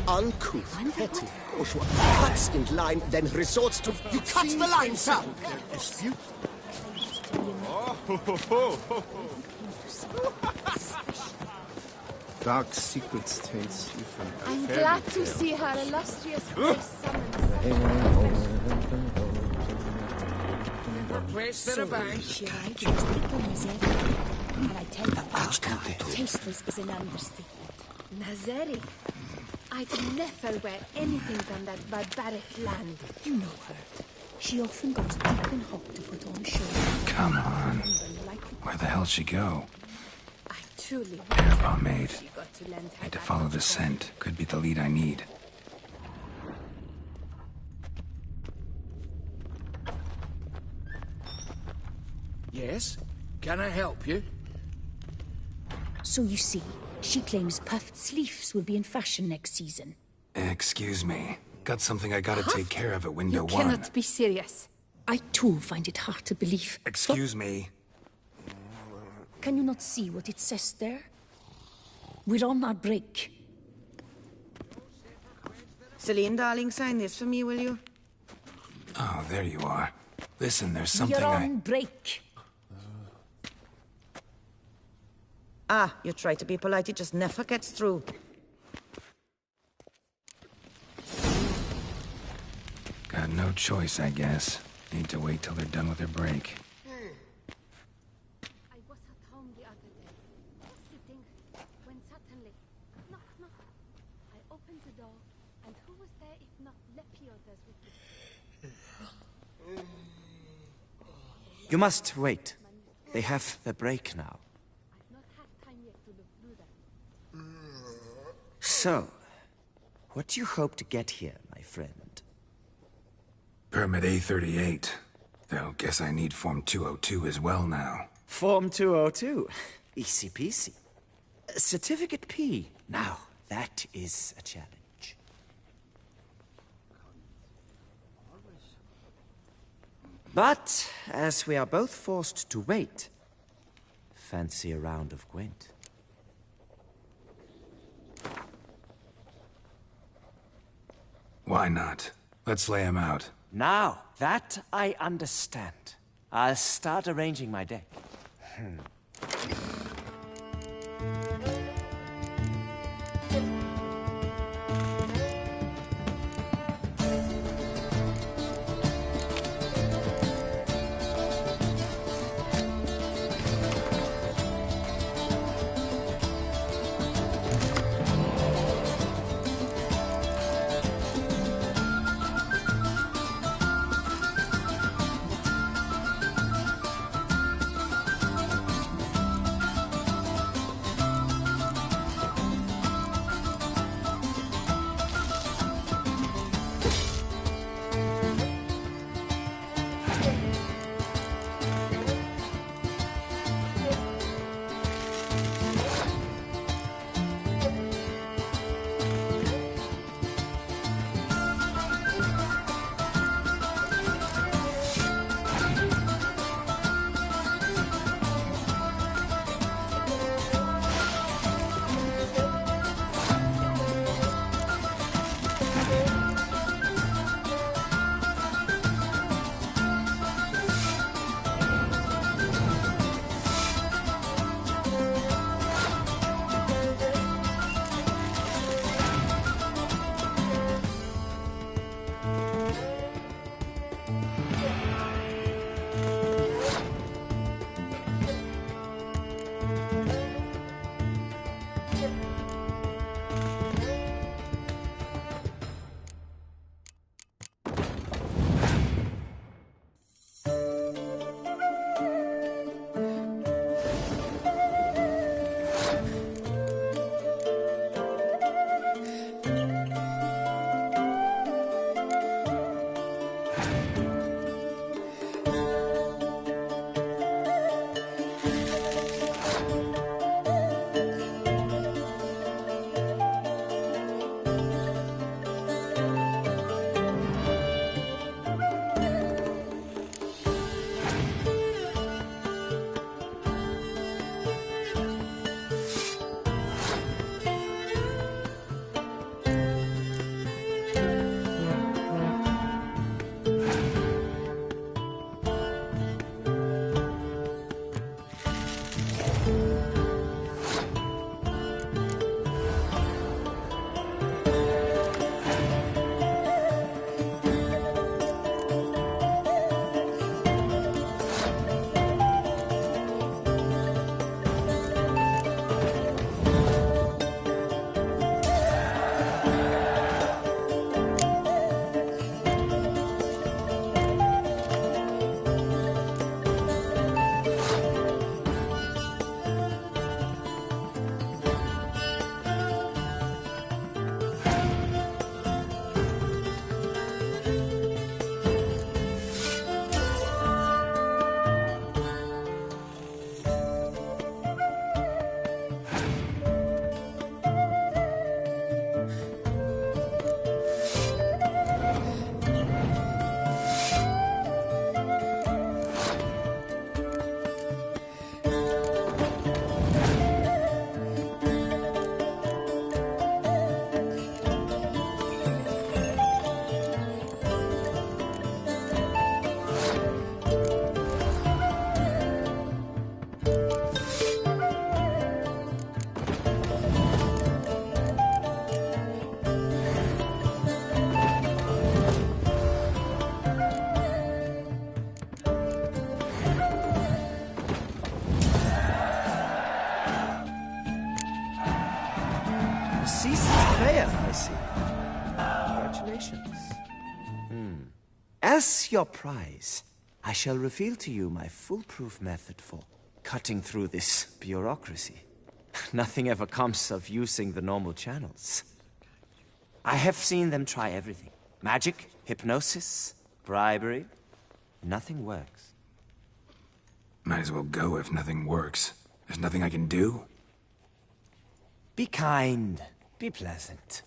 Uncouth, petty, bourgeois, cuts in line, then resorts to... You cut the line, sir! Dispute? Dark secrets taste different. I'm glad to see her illustrious grace summons. Where's the bank? And I tell you, tasteless is an understatement. Nazeri, I'd never wear anything from that barbaric land. You know her. She often goes deep and hot to put on show. Come on. Where the hell'd she go? I truly Air pomade. she got to lend her Need to that follow the much scent. Could be the lead I need. Yes? Can I help you? So you see, she claims puffed sleeves will be in fashion next season. Excuse me. Got something I gotta take care of at window You 1. cannot be serious. I too find it hard to believe. Excuse me. Can you not see what it says there? We're on our break. Celine, darling, sign this for me, will you? Oh, there you are. Listen, there's something We're on break. Ah, you try to be polite, it just never gets through. Got no choice, I guess. Need to wait till they're done with their break. I was at home the other day, sitting, when suddenly, knock, knock. I opened the door, and who was there if not Lepiodas with the... You must wait. They have the break now. I've not had time yet to look through them. So, what do you hope to get here, my friend? Permit A38. Though, guess I need Form 202 as well now. Form 202. Easy peasy. Certificate P. Now, that is a challenge. But, as we are both forced to wait, fancy a round of Gwent. Why not? Let's lay him out. Now, that I understand. I'll start arranging my deck. As your prize, I shall reveal to you my foolproof method for cutting through this bureaucracy. Nothing ever comes of using the normal channels. I have seen them try everything. Magic, hypnosis, bribery. Nothing works. Might as well go if nothing works. There's nothing I can do? Be kind. Be pleasant.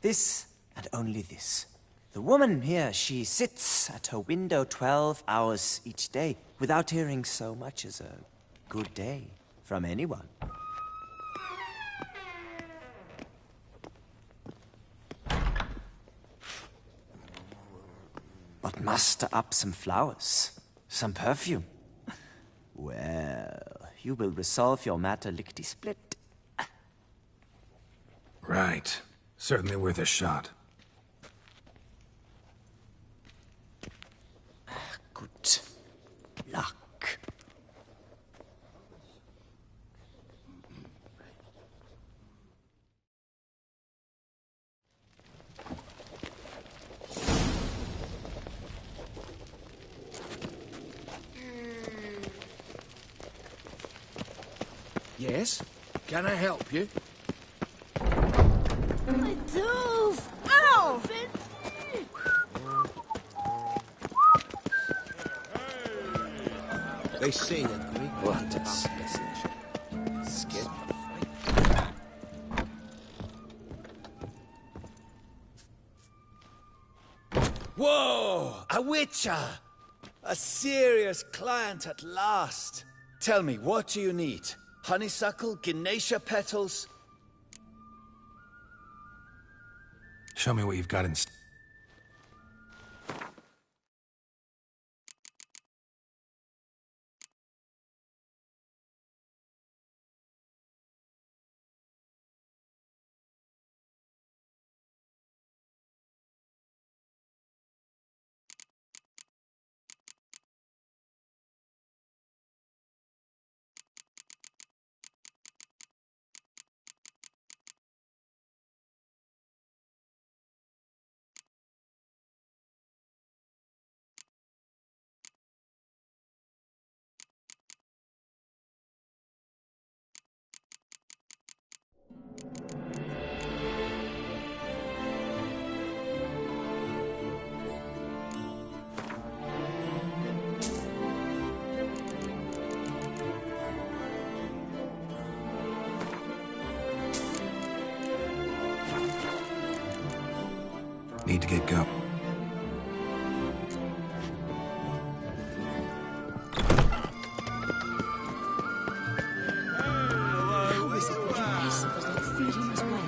This and only this. The woman here, she sits at her window 12 hours each day without hearing so much as a good day from anyone. But muster up some flowers, some perfume. Well, you will resolve your matter lickety-split. Right. Certainly worth a shot. Good luck. Yes? Can I help you? My dove! Ow! They say that Greek What a special. skip. Whoa! A witcher! A serious client at last. Tell me, what do you need? Honeysuckle, Ganesha petals? Show me what you've got in... Need to get going. How is it that your vessel does not feed him as well?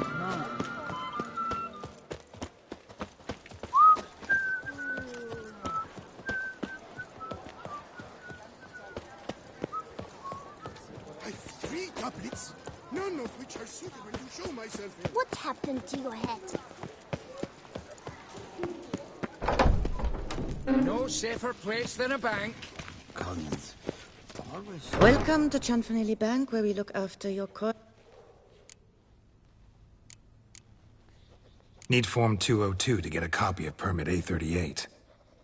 I've 3 goblets, none of which are suitable to show myself in. What happened to your head? No safer place than a bank. Guns. Welcome to Chanfanelli Bank, where we look after your court. Need Form 202 to get a copy of Permit A38.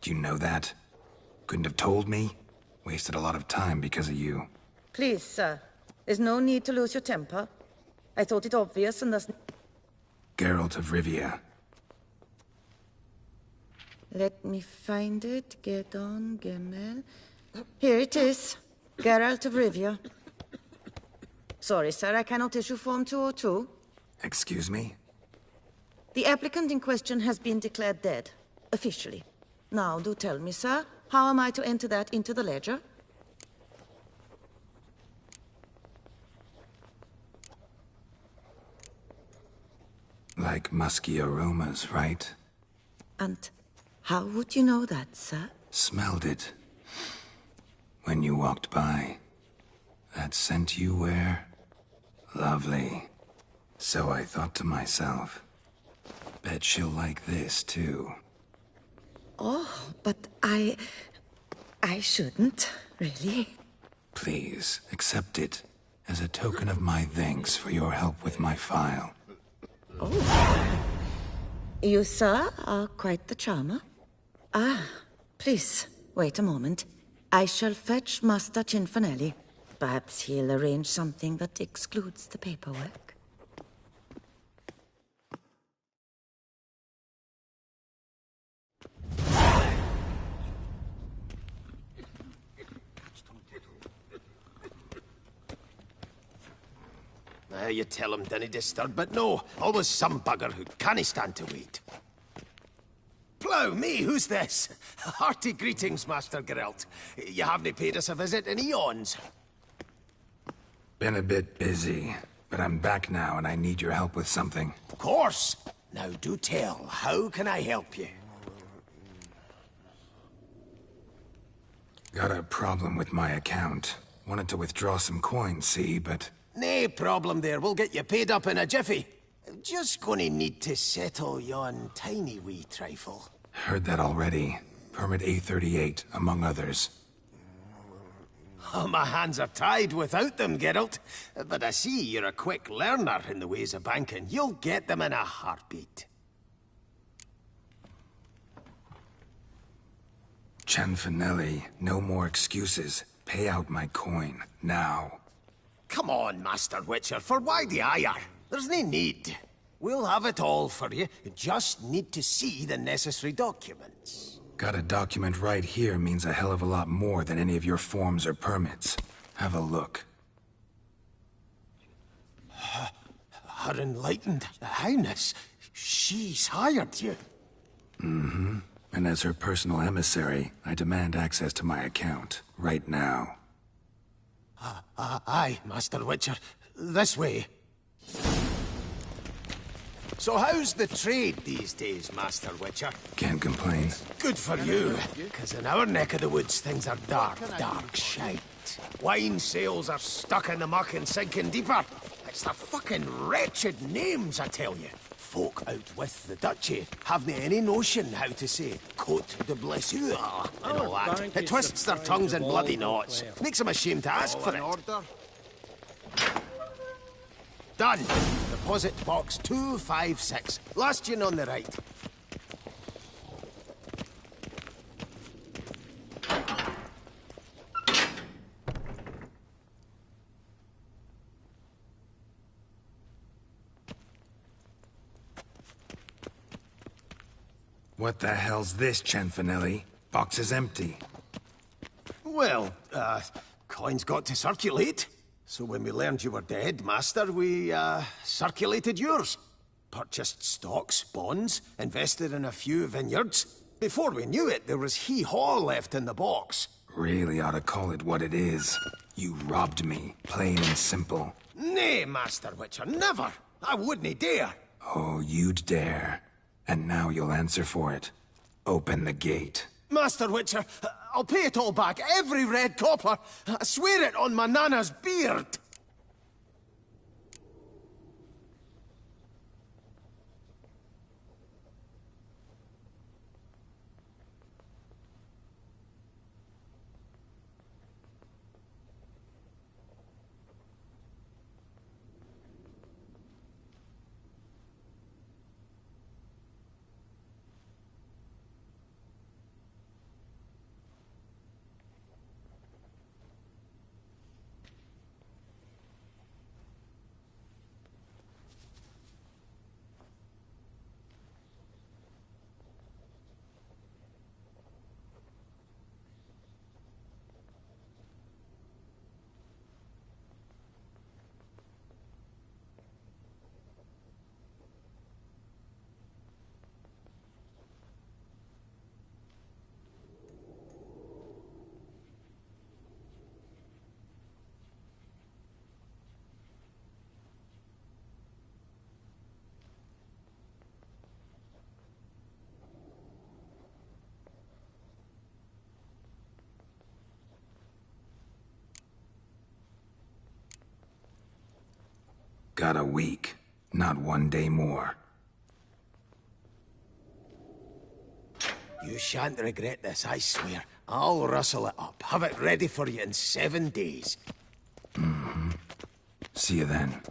Do you know that? Couldn't have told me? Wasted a lot of time because of you. Please, sir. There's no need to lose your temper. I thought it obvious and thus... Geralt of Rivia. Let me find it. Get on, Gemel. Here it is. Geralt of Rivia. Sorry, sir, I cannot issue Form 202. Excuse me? The applicant in question has been declared dead, officially. Now, do tell me, sir, how am I to enter that into the ledger? Like musky aromas, right? And how would you know that, sir? Smelled it. When you walked by. That scent you wear? Lovely. So I thought to myself, bet she'll like this, too. Oh, but I shouldn't, really. Please, accept it as a token of my thanks for your help with my file. Oh. You, sir, are quite the charmer. Ah, please, wait a moment. I shall fetch Master Cinfanelli. Perhaps he'll arrange something that excludes the paperwork. You tell him dinna disturb, but no, always some bugger who can't stand to wait. Plough me, who's this? Hearty greetings, Master Geralt. You haven't paid us a visit in eons. Been a bit busy, but I'm back now and I need your help with something. Of course. Now do tell, how can I help you? Got a problem with my account. Wanted to withdraw some coins, see, but... Nae problem there, we'll get you paid up in a jiffy. Just gonna need to settle yon tiny wee trifle. Heard that already. Permit A38, among others. Oh, my hands are tied without them, Geralt. But I see you're a quick learner in the ways of banking. You'll get them in a heartbeat. Cianfanelli, no more excuses. Pay out my coin, now. Come on, Master Witcher, for why the ire? There's no need. We'll have it all for you. You just need to see the necessary documents. Got a document right here means a hell of a lot more than any of your forms or permits. Have a look. Her Enlightened Highness, she's hired you. Mm-hmm. And as her personal emissary, I demand access to my account, right now. Aye, Master Witcher. This way. So how's the trade these days, Master Witcher? Can't complain. Good for you, because in our neck of the woods things are dark, dark shite. Wine sales are stuck in the muck and sinking deeper. It's the fucking wretched names, I tell you. Folk out with the duchy haven't any notion how to say Côte de Blessure and all that. It twists their tongues in bloody knots. Makes them ashamed to ask for it. Done. Deposit box 256. Last one on the right. What the hell's this, Cianfanelli? Box is empty. Well, coins got to circulate. So when we learned you were dead, Master, we, circulated yours. Purchased stocks, bonds, invested in a few vineyards. Before we knew it, there was hee-haw left in the box. Really ought to call it what it is. You robbed me, plain and simple. Nay, Master Witcher, never! I wouldn't dare! Oh, you'd dare. And now you'll answer for it. Open the gate. Master Witcher, I'll pay it all back, every red copper. I swear it on my nana's beard. Got a week, not 1 day more. You shan't regret this, I swear. I'll rustle it up. Have it ready for you in 7 days. Mm-hmm. See you then.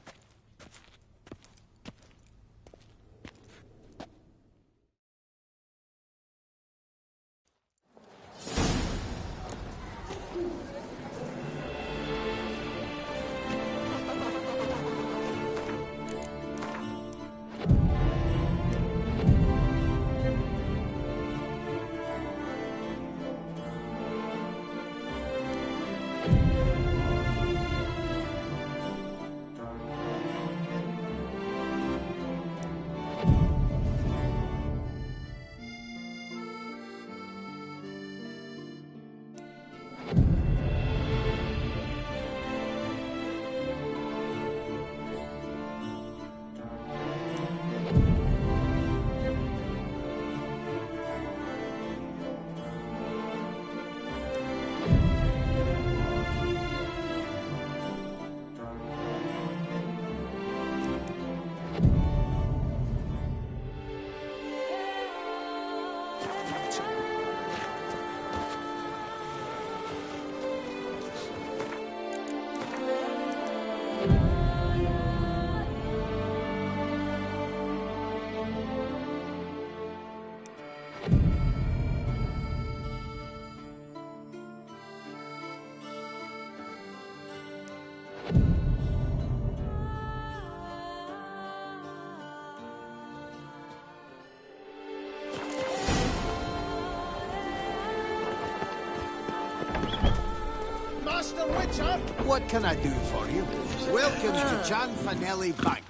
Master Witcher! What can I do for you? Welcome to Jan Fanelli Bank.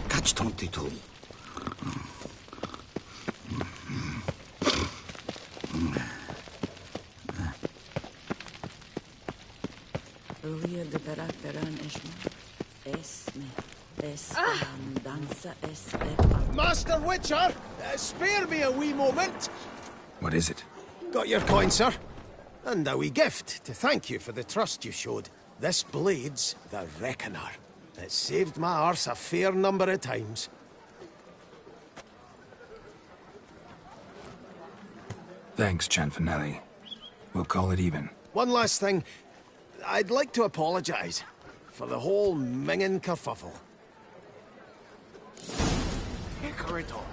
Catch 22. Master Witcher! Spare me a wee moment! What is it? Got your coin, sir. And a wee gift to thank you for the trust you showed. This blade's the Reckoner. It saved my arse a fair number of times. Thanks, Cianfanelli. We'll call it even. One last thing. I'd like to apologize for the whole mingin' kerfuffle. Hickory it off.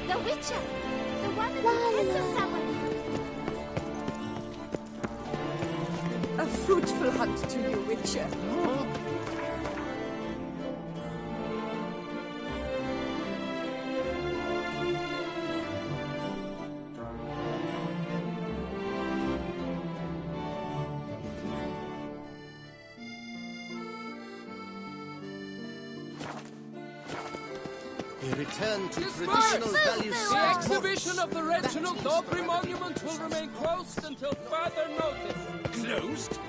The Witcher! The one with the heads of someone! A fruitful hunt to you, Witcher. We return to Disperse! traditional values. The exhibition of the Reginald Dobry monument will remain closed until further notice. Closed?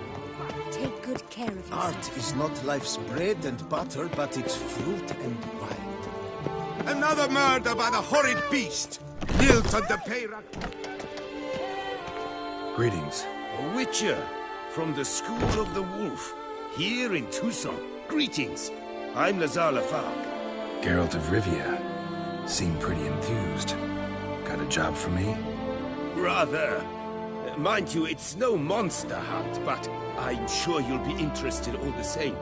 Take good care of yourself. Art is not life's bread and butter, but its fruit and wine. Another murder by the horrid beast! Built on the Peyrac. Greetings. A Witcher from the School of the Wolf, here in Tucson. Greetings. I'm Lazar Lafargue. Geralt of Rivia. Seem pretty enthused. Got a job for me? Rather. Mind you, it's no monster hunt, but I'm sure you'll be interested all the same.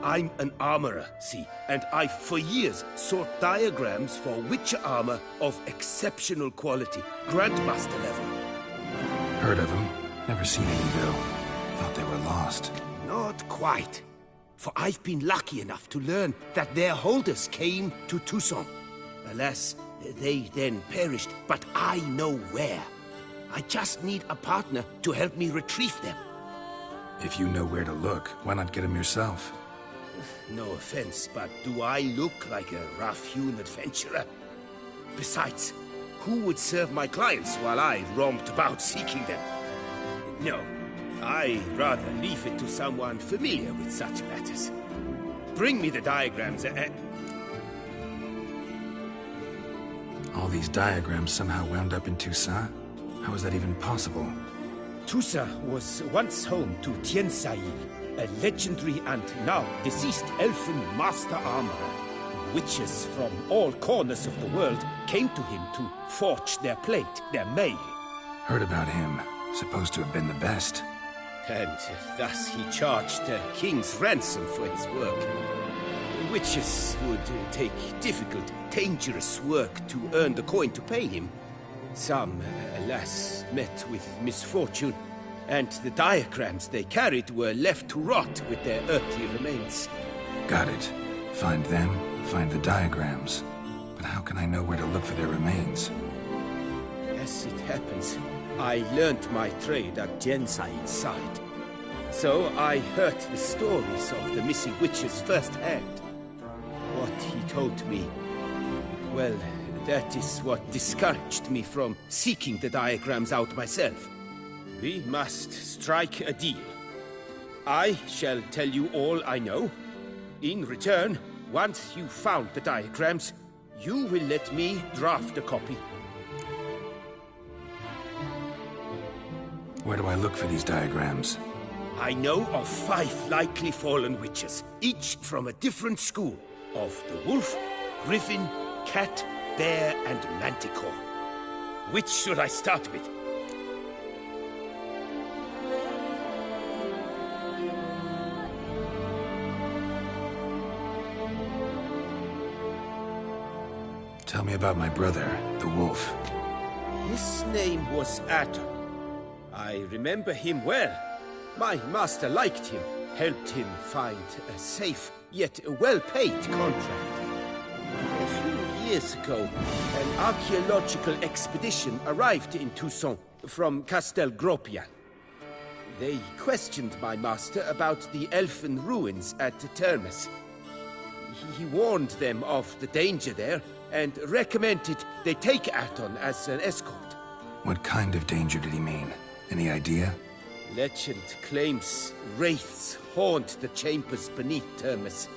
I'm an armorer, see, and I've for years sought diagrams for Witcher armor of exceptional quality, Grandmaster level. Heard of them. Never seen any, though. Thought they were lost. Not quite. For I've been lucky enough to learn that their holders came to Tucson. Alas, they then perished, but I know where. I just need a partner to help me retrieve them. If you know where to look, why not get them yourself? No offense, but do I look like a rough-hewn adventurer? Besides, who would serve my clients while I romped about seeking them? No, I'd rather leave it to someone familiar with such matters. Bring me the diagrams All these diagrams somehow wound up in Toussaint? How is that even possible? Toussaint was once home to Tiensail, a legendary and now deceased elfin master armorer. Witches from all corners of the world came to him to forge their plate, their mail. Heard about him. Supposed to have been the best. And thus he charged a king's ransom for his work. Witches would take difficult, dangerous work to earn the coin to pay him. Some, alas, met with misfortune, and the diagrams they carried were left to rot with their earthly remains. Got it. Find them, find the diagrams. But how can I know where to look for their remains? As it happens, I learnt my trade at Jensaid's side. So I heard the stories of the missing witches firsthand. What he told me, well, that is what discouraged me from seeking the diagrams out myself. We must strike a deal. I shall tell you all I know. In return, once you've found the diagrams, you will let me draft a copy. Where do I look for these diagrams? I know of 5 likely fallen witches, each from a different school of the wolf, griffin, cat, bear, and manticore. Which should I start with? me about my brother, the wolf. His name was Atom. I remember him well. My master liked him, helped him find a safe, yet well-paid contract. A few years ago, an archaeological expedition arrived in Toussaint from Castel Gropian. They questioned my master about the elfin ruins at Termes. He warned them of the danger there and recommended they take Aton as an escort. What kind of danger did he mean? Any idea? Legend claims wraiths haunt the chambers beneath Termes.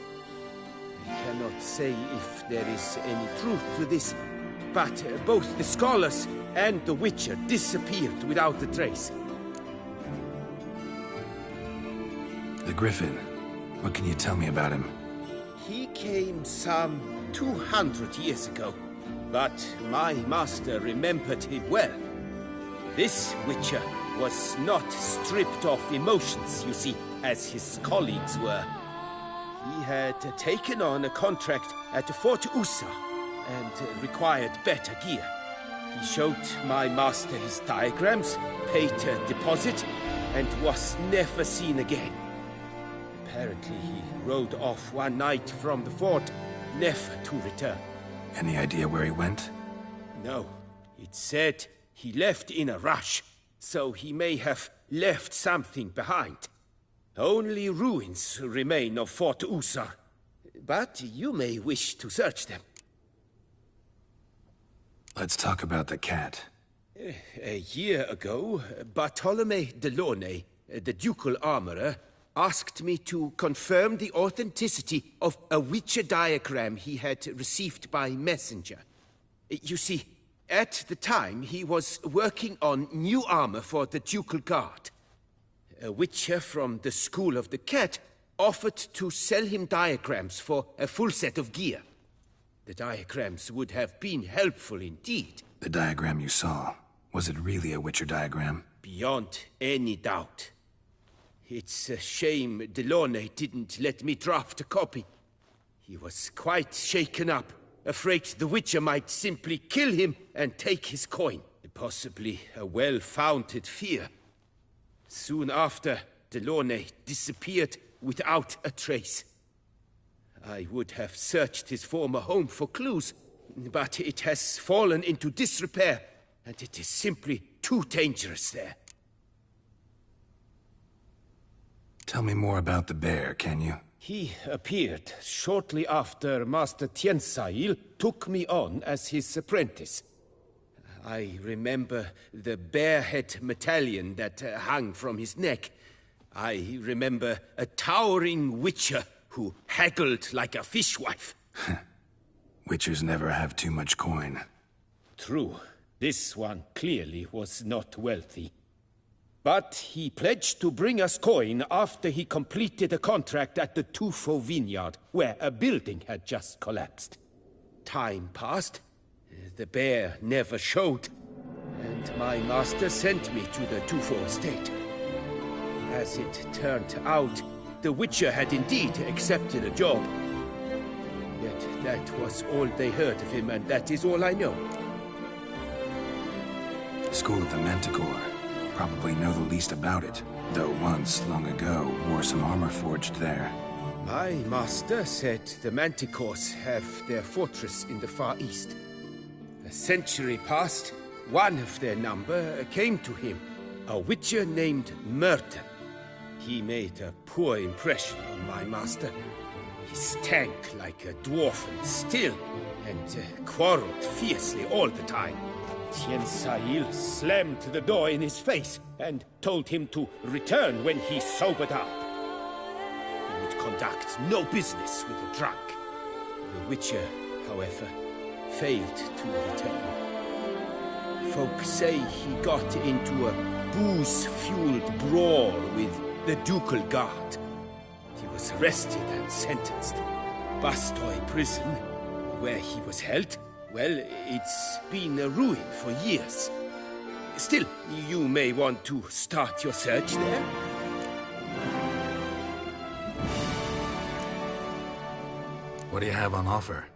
I cannot say if there is any truth to this, but both the scholars and the Witcher disappeared without a trace. The Griffin. What can you tell me about him? He came some 200 years ago, but my master remembered him well. This Witcher was not stripped of emotions, you see, as his colleagues were. He had taken on a contract at Fort Usa and required better gear. He showed my master his diagrams, paid a deposit, and was never seen again. Apparently, he rode off one night from the fort, never to return. Any idea where he went? No. It said he left in a rush, so he may have left something behind. Only ruins remain of Fort Usar, but you may wish to search them. Let's talk about the cat. A year ago, Bartolome de Launay, the ducal armorer, asked me to confirm the authenticity of a Witcher diagram he had received by messenger. You see, at the time he was working on new armor for the ducal guard. A Witcher from the School of the Cat offered to sell him diagrams for a full set of gear. The diagrams would have been helpful indeed. The diagram you saw, was it really a Witcher diagram? Beyond any doubt. It's a shame Delaunay didn't let me draft a copy. He was quite shaken up, afraid the Witcher might simply kill him and take his coin. Possibly a well-founded fear. Soon after, Delaunay disappeared without a trace. I would have searched his former home for clues, but it has fallen into disrepair, and it is simply too dangerous there. Tell me more about the bear, can you? He appeared shortly after Master Tiensail took me on as his apprentice. I remember the bear-head medallion that hung from his neck. I remember a towering Witcher who haggled like a fishwife. Witchers never have too much coin. True. This one clearly was not wealthy. But he pledged to bring us coin after he completed a contract at the Tufo vineyard, where a building had just collapsed. Time passed. The bear never showed, and my master sent me to the Tufo estate. As it turned out, the Witcher had indeed accepted a job. Yet that was all they heard of him, and that is all I know. School of the Manticore. Probably know the least about it, though once, long ago, wore some armor forged there. My master said the Manticores have their fortress in the Far East. A century passed, one of their number came to him, a Witcher named Merton. He made a poor impression on my master. He stank like a dwarfen still, and quarreled fiercely all the time. Tiensail slammed the door in his face and told him to return when he sobered up. He would conduct no business with a drunk. The Witcher, however, failed to return. Folk say he got into a booze-fueled brawl with the ducal guard. He was arrested and sentenced. Bastoy prison, where he was held, well, it's been a ruin for years. Still, you may want to start your search there. What do you have on offer?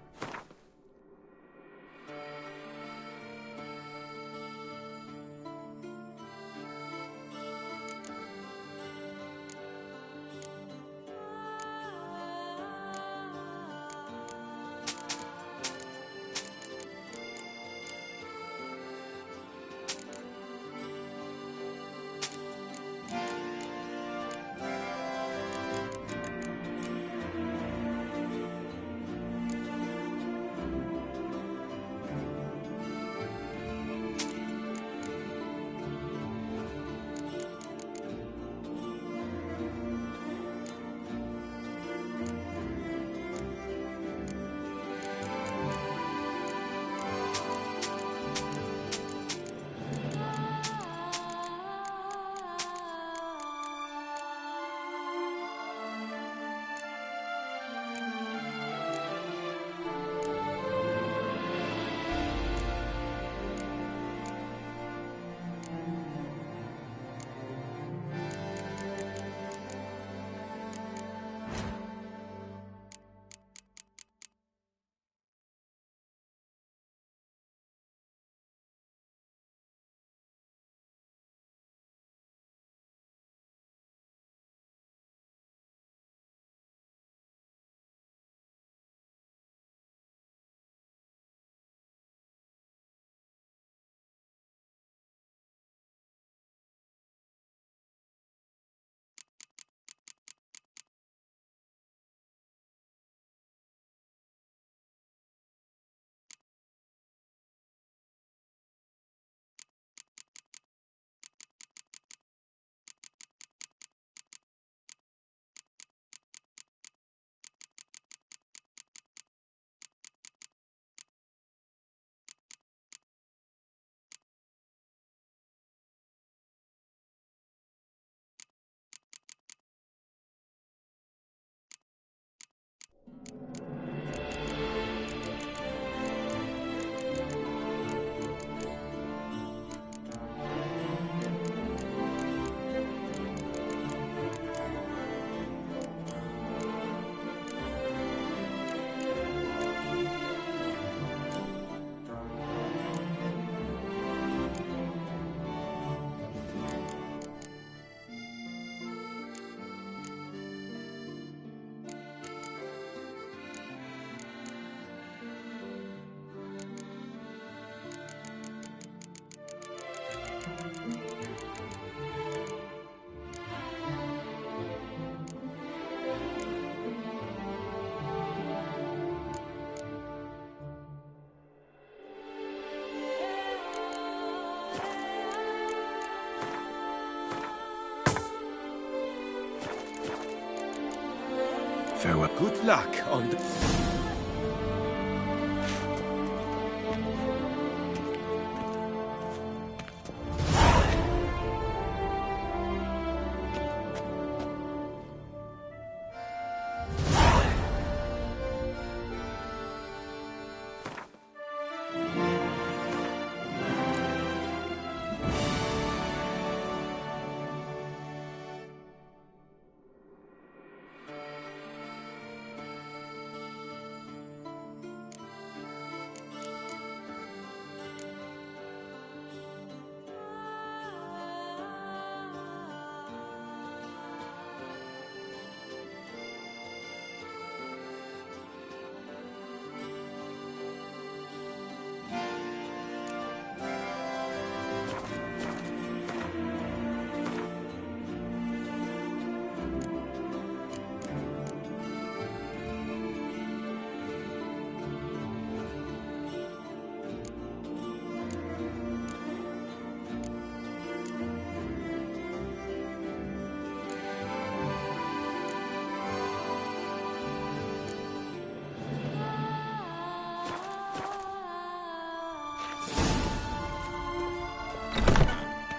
Farewell. Good luck on the...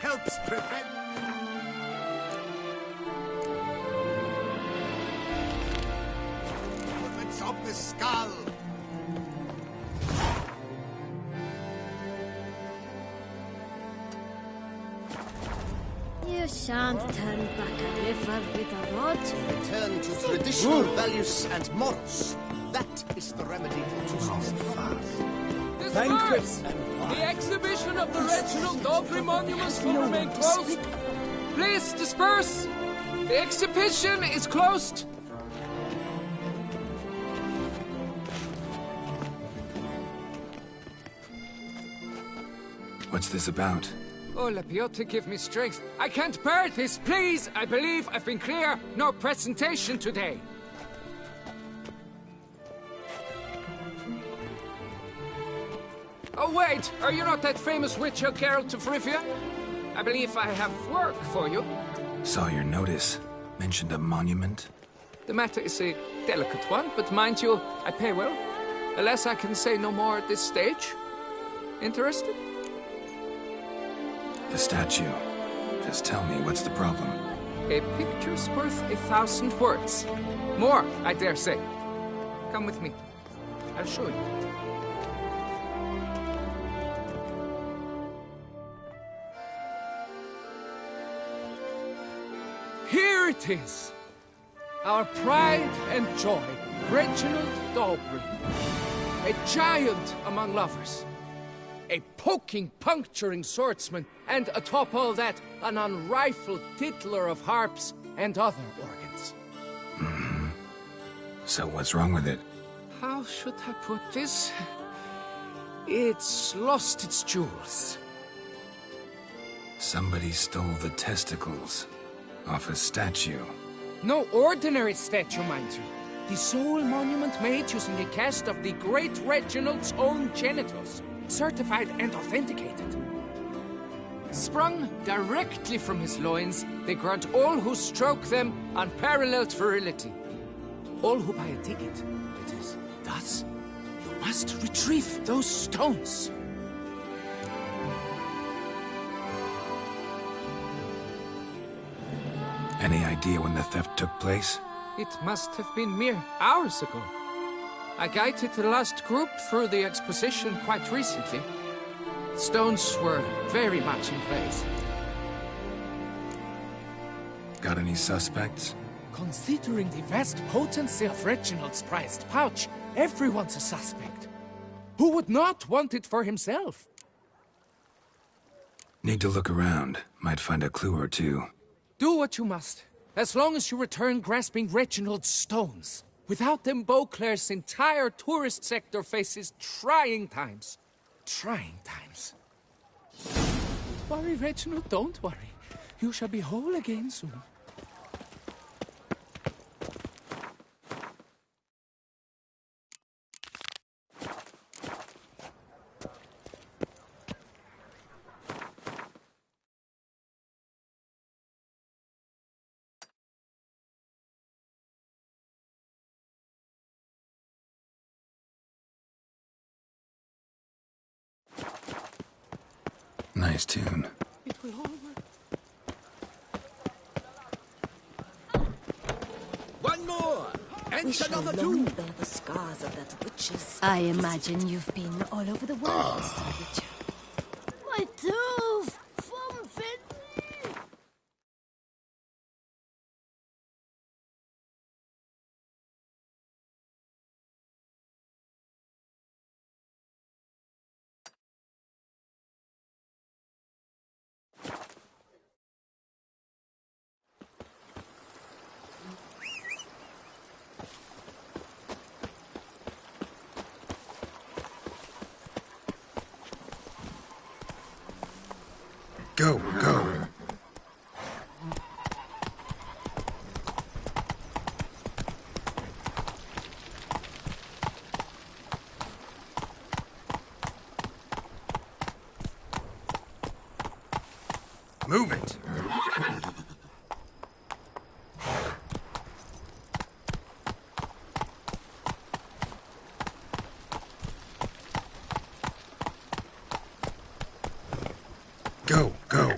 Helps prevent... Movements of the skull. You shan't turn back a river with a rod. Return to traditional values and morals. That is the remedy for Tuesday's Disperse! The exhibition of the Reginald Daubry monuments will remain closed. Please disperse! The exhibition is closed. What's this about? Oh, Lapiote, give me strength. I can't bear this, please! I believe I've been clear. No presentation today. Oh, wait! Are you not that famous witch, Geralt of Rivia? I believe I have work for you. Saw your notice. Mentioned a monument. The matter is a delicate one, but mind you, I pay well. Alas, I can say no more at this stage. Interested? The statue. Just tell me, what's the problem? A picture's worth 1,000 words. More, I dare say. Come with me. I'll show you. Here it is. Our pride and joy, Reginald Daubry. A giant among lovers. A poking, puncturing swordsman, and atop all that, an unrifled tittler of harps and other organs. So what's wrong with it? How should I put this? It's lost its jewels. Somebody stole the testicles off a statue. No ordinary statue, mind you. The sole monument made using a cast of the great Reginald's own genitals. Certified and authenticated. Sprung directly from his loins, they grant all who stroke them unparalleled virility. All who buy a ticket, that is. Thus, you must retrieve those stones. Any idea when the theft took place? It must have been mere hours ago. I guided the last group through the exposition quite recently. Stones were very much in place. Got any suspects? Considering the vast potency of Reginald's prized pouch, everyone's a suspect. Who would not want it for himself? Need to look around. Might find a clue or two. Do what you must, as long as you return grasping Reginald's stones. Without them, Beauclair's entire tourist sector faces trying times. Trying times. Don't worry, Reginald, don't worry. You shall be whole again soon. Nice tune. It will all work. One more! And We shall another long two! bear the scars of that witch's... I imagine you've been all over the world, Sir Richard. My tooth! Something! Go, go. Move it. Go, go.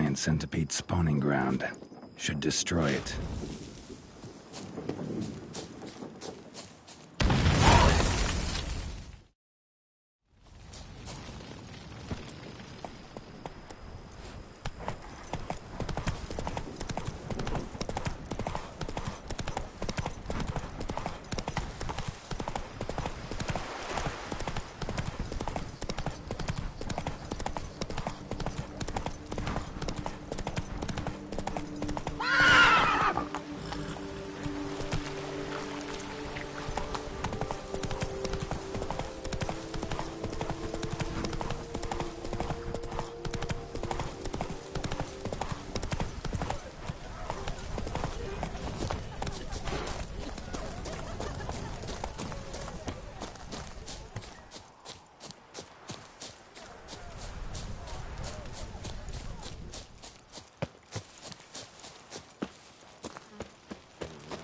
giant centipede spawning ground. Should destroy it.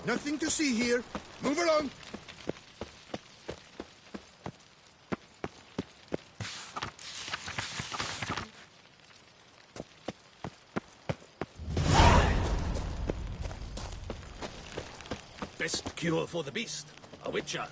Nothing to see here. Move along. Best cure for the beast. A witcher.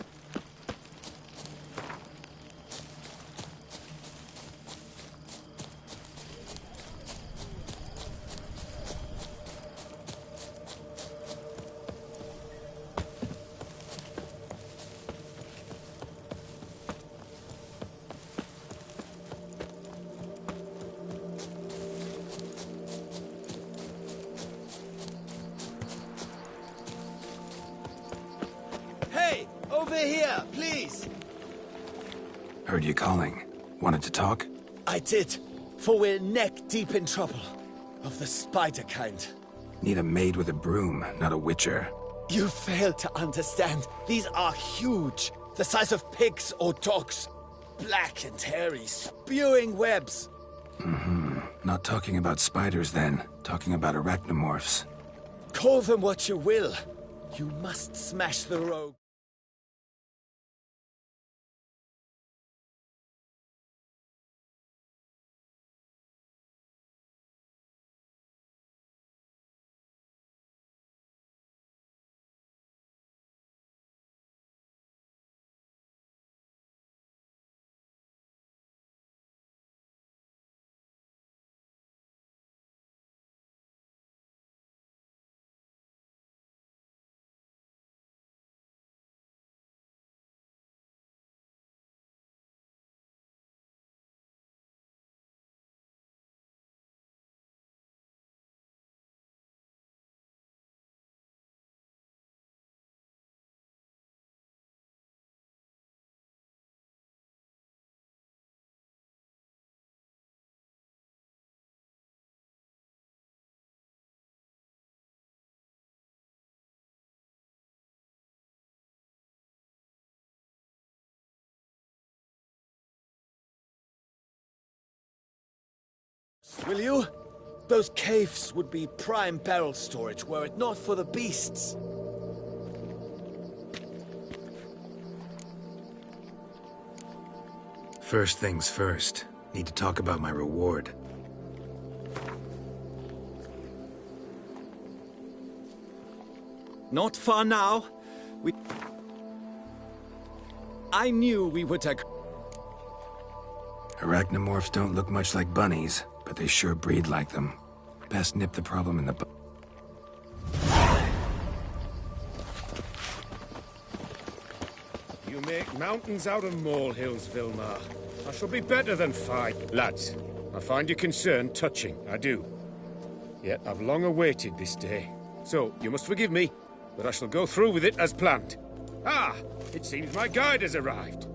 Hey! Over here, please! Heard you calling. Wanted to talk? I did, for we're neck-deep in trouble. Of the spider kind. Need a maid with a broom, not a witcher. You fail to understand. These are huge. The size of pigs or dogs. Black and hairy, spewing webs. Mm-hmm. Not talking about spiders then. Talking about arachnomorphs. Call them what you will. You must smash the rogue. Will you? Those caves would be prime barrel storage were it not for the beasts. First things first. Need to talk about my reward. Not far now. I knew we would take... Arachnomorphs don't look much like bunnies, but they sure breed like them. Best nip the problem in the bud. You make mountains out of molehills, Vilmar. I shall be better than fine. Lads, I find your concern touching, I do. Yet I've long awaited this day. So, you must forgive me, but I shall go through with it as planned. Ah, it seems my guide has arrived.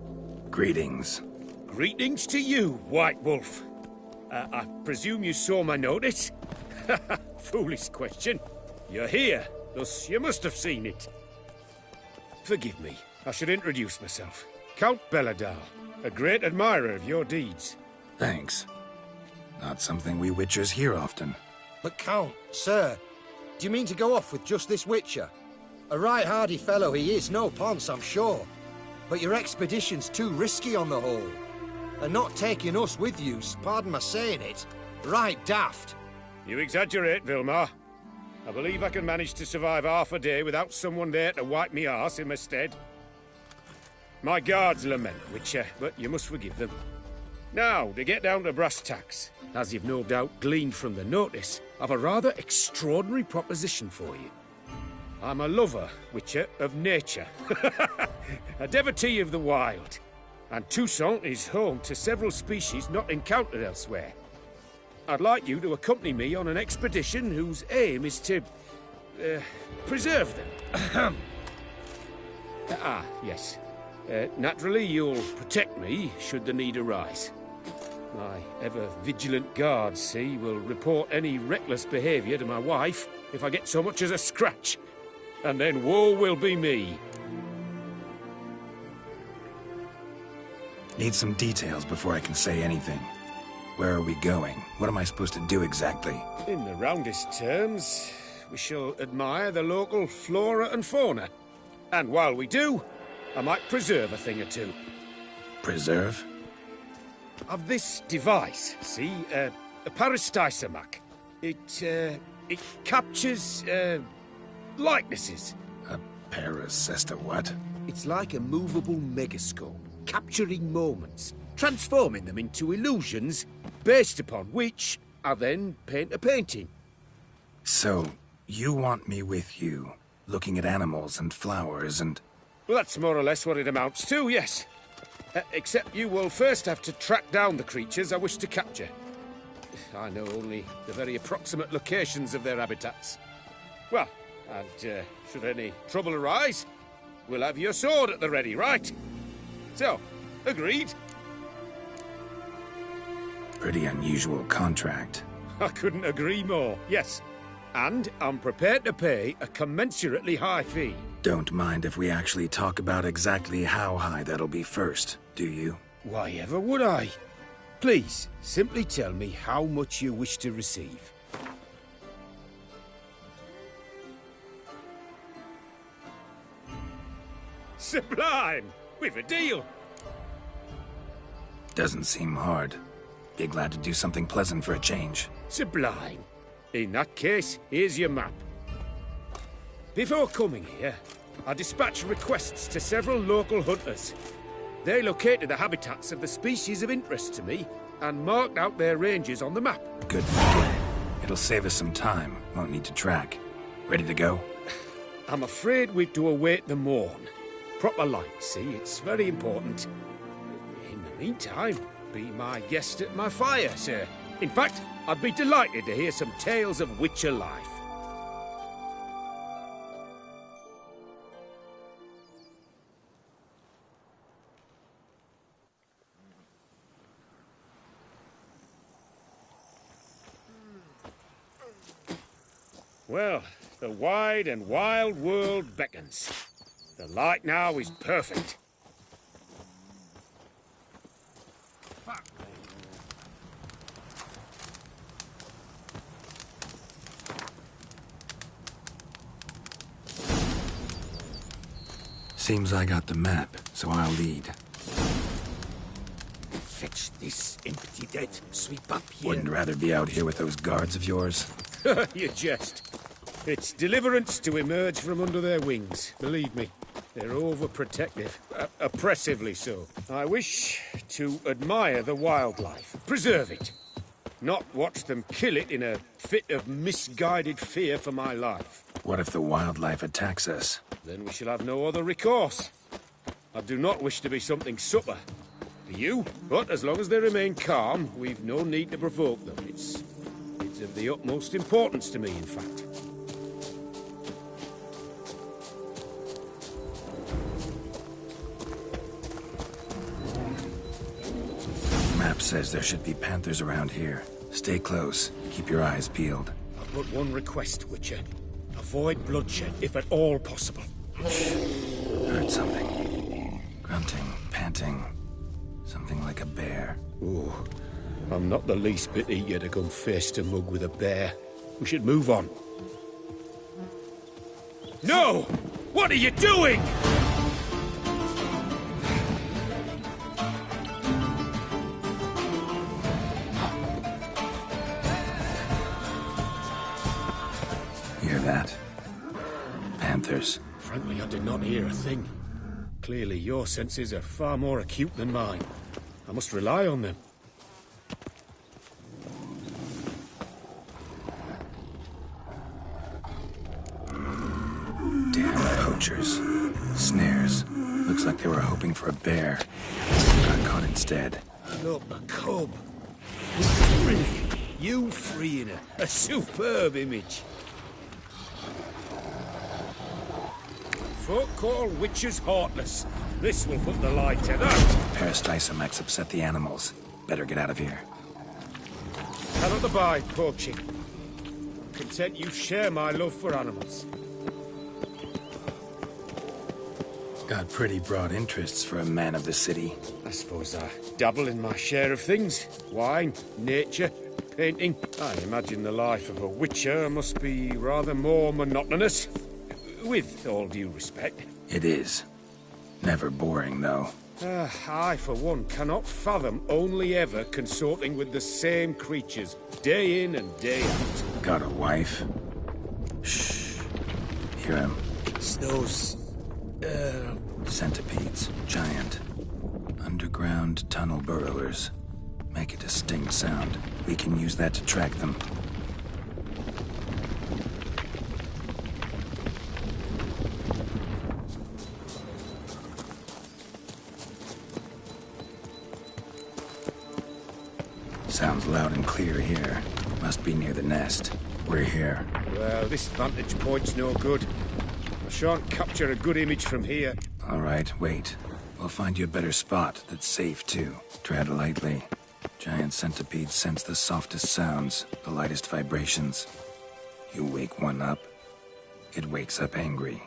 Greetings. Greetings to you, White Wolf. I presume you saw my notice? Foolish question. You're here, thus you must have seen it. Forgive me, I should introduce myself. Count Belladar, a great admirer of your deeds. Thanks. Not something we witchers hear often. But Count, sir, do you mean to go off with just this witcher? A right hardy fellow he is, no ponce, I'm sure. But your expedition's too risky on the whole. And not taking us with you's, pardon my saying it, right daft. You exaggerate, Vilmar. I believe I can manage to survive half a day without someone there to wipe me arse in my stead. My guards lament, Witcher, but you must forgive them. Now, to get down to brass tacks, as you've no doubt gleaned from the notice, I've a rather extraordinary proposition for you. I'm a lover, Witcher, of nature. A devotee of the wild. And Toussaint is home to several species not encountered elsewhere. I'd like you to accompany me on an expedition whose aim is to... preserve them. Yes. Naturally, you'll protect me should the need arise. My ever-vigilant guards, see, will report any reckless behaviour to my wife if I get so much as a scratch. And then woe will be me. Need some details before I can say anything. Where are we going? What am I supposed to do exactly? In the roundest terms, we shall admire the local flora and fauna. And while we do, I might preserve a thing or two. Preserve? Of this device, see, a parastisomac. It captures, likenesses. A parasesta what? It's like a movable megascope, capturing moments, transforming them into illusions, based upon which I then paint a painting. So, you want me with you, looking at animals and flowers and... Well, that's more or less what it amounts to, yes. Except you will first have to track down the creatures I wish to capture. I know only the very approximate locations of their habitats. Well, and should any trouble arise, we'll have your sword at the ready, right? So, agreed? Pretty unusual contract. I couldn't agree more, yes. And I'm prepared to pay a commensurately high fee. Don't mind if we actually talk about exactly how high that'll be first, do you? Why ever would I? Please, simply tell me how much you wish to receive. Sublime! We've a deal! Doesn't seem hard. Be glad to do something pleasant for a change. Sublime. In that case, here's your map. Before coming here, I dispatched requests to several local hunters. They located the habitats of the species of interest to me and marked out their ranges on the map. Good thinking. It'll save us some time. Won't need to track. Ready to go? I'm afraid we've to await the morn. Proper light, see? It's very important. In the meantime, be my guest at my fire, sir. In fact, I'd be delighted to hear some tales of Witcher life. Well, the wide and wild world beckons. The light now is perfect. Seems I got the map, so I'll lead. Fetch this empty dead. Sweep up here. Wouldn't rather be out here with those guards of yours. You jest. It's deliverance to emerge from under their wings, believe me. They're overprotective, oppressively so. I wish to admire the wildlife, preserve it, not watch them kill it in a fit of misguided fear for my life. What if the wildlife attacks us? Then we shall have no other recourse. I do not wish to be something supper for you, but as long as they remain calm, we've no need to provoke them. It's of the utmost importance to me, in fact. Map says there should be panthers around here. Stay close. Keep your eyes peeled. I've but one request, Witcher. Avoid bloodshed, if at all possible. Heard something. Grunting, panting. Something like a bear. Ooh. I'm not the least bit eager to come face to mug with a bear. We should move on. No! What are you doing? that. Panthers. Frankly, I did not hear a thing. Clearly, your senses are far more acute than mine. I must rely on them. Damn poachers. Snares. Looks like they were hoping for a bear. Got caught instead. Look, a cub. Brilliant. You freeing her. A superb image. Folk call witches heartless. This will put the lie to that. Parastysomachs upset the animals. Better get out of here. Cannot abide poaching. Content you share my love for animals. Got pretty broad interests for a man of the city. I suppose I dabble in my share of things. Wine, nature, painting. I imagine the life of a witcher must be rather more monotonous. With all due respect. It is. Never boring, though. I, for one, cannot fathom only ever consorting with the same creatures, day in and day out. Got a wife? Shh. Hear him. It's those... Centipedes. Giant. Underground tunnel burrowers. Make a distinct sound. We can use that to track them. Sounds loud and clear here. Must be near the nest. We're here. Well, this vantage point's no good. I shan't capture a good image from here. All right, wait. We'll find you a better spot that's safe, too. Tread lightly. Giant centipedes sense the softest sounds, the lightest vibrations. You wake one up, it wakes up angry.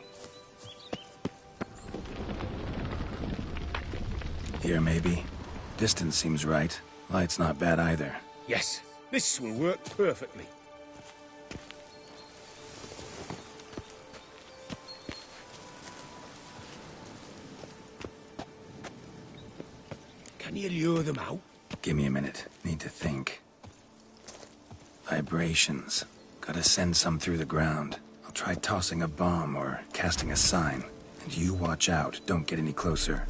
Here, maybe? Distance seems right. Light's not bad either. Yes, this will work perfectly. Can you lure them out? Give me a minute. Need to think. Vibrations. Gotta send some through the ground. I'll try tossing a bomb or casting a sign. And you watch out. Don't get any closer.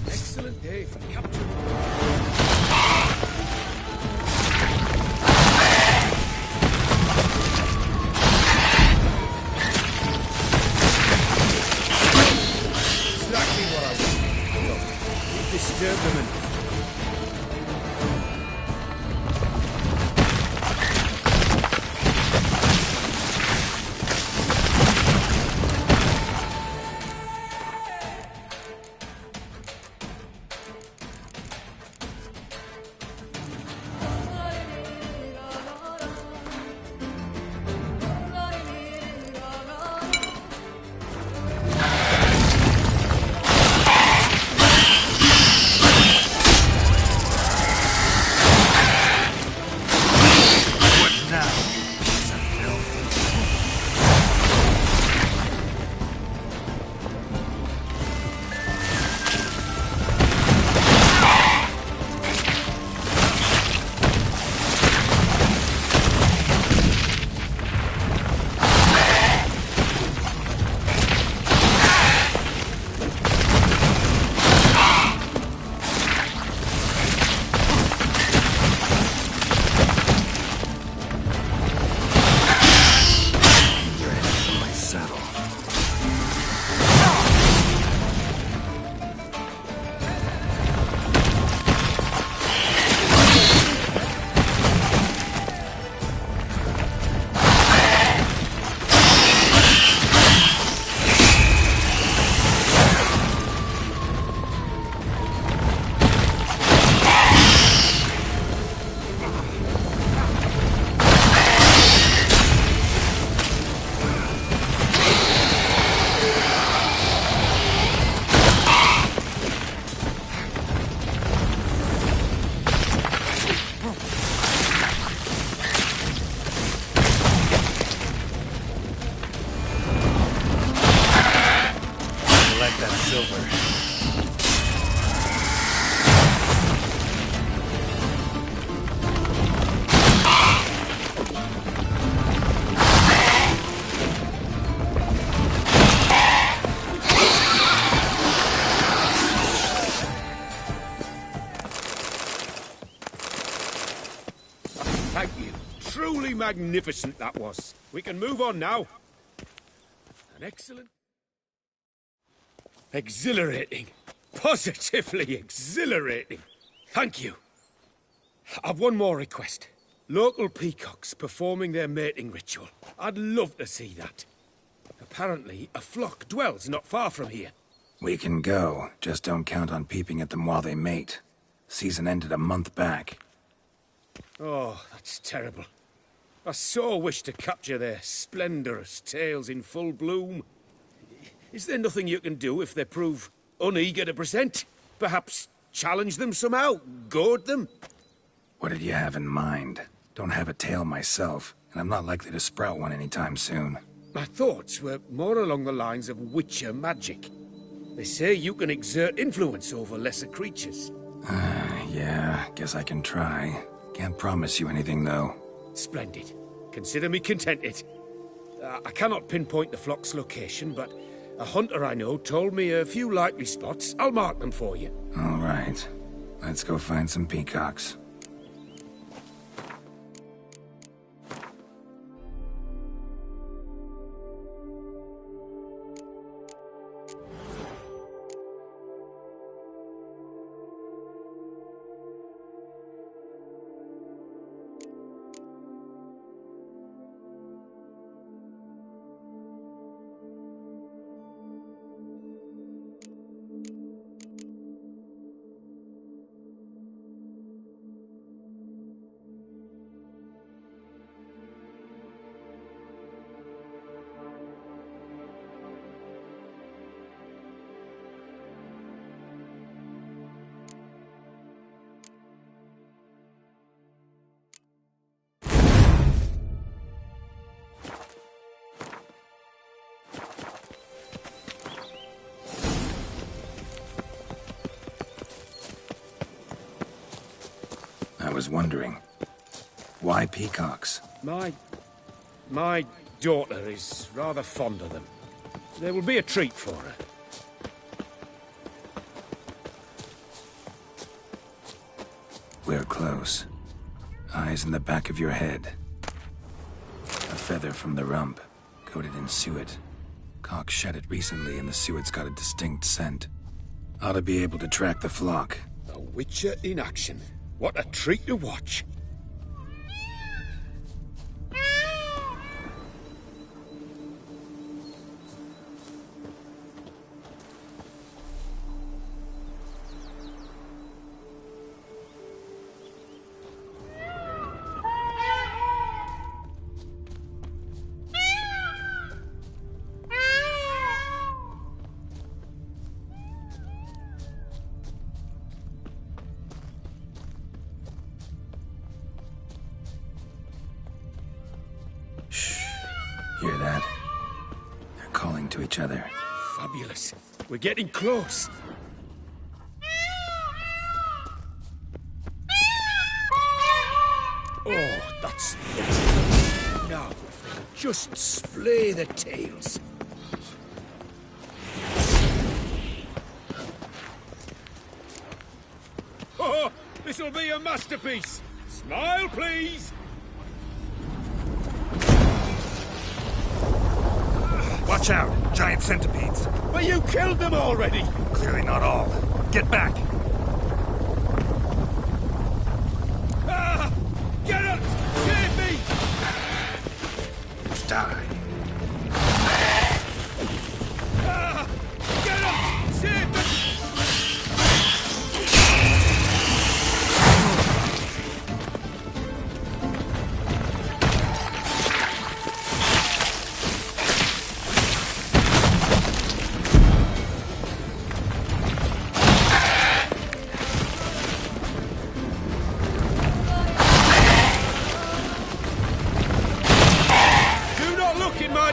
Excellent day for capturing. Exactly what I want. Look, we disturb them and... Thank you. Truly magnificent that was. We can move on now. An excellent... Exhilarating. Positively exhilarating. Thank you. I've one more request. Local peacocks performing their mating ritual. I'd love to see that. Apparently, a flock dwells not far from here. We can go, just don't count on peeping at them while they mate. Season ended a month back. Oh, that's terrible. I so wish to capture their splendorous tails in full bloom. Is there nothing you can do if they prove uneager to present? Perhaps challenge them somehow? Goad them? What did you have in mind? Don't have a tail myself, and I'm not likely to sprout one anytime soon. My thoughts were more along the lines of witcher magic. They say you can exert influence over lesser creatures. Yeah, guess I can try. Can't promise you anything, though. Splendid. Consider me contented. I cannot pinpoint the flock's location, but a hunter I know told me a few likely spots. I'll mark them for you. All right. Let's go find some peacocks. I was wondering, why peacocks? My daughter is rather fond of them. There will be a treat for her. We're close. Eyes in the back of your head. A feather from the rump, coated in suet. Cock shed it recently and the suet's got a distinct scent. Ought to be able to track the flock. A witcher in action. What a treat to watch. Hear that? They're calling to each other. Fabulous. We're getting close. Oh, that's it. Now, if they could just splay the tails. Oh, this'll be a masterpiece. Smile, please. Watch out! Giant centipedes! But you killed them already! Clearly not all. Get back! Ah! Get up! Save me! Die. Ah! Get up! Save me!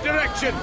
Direction!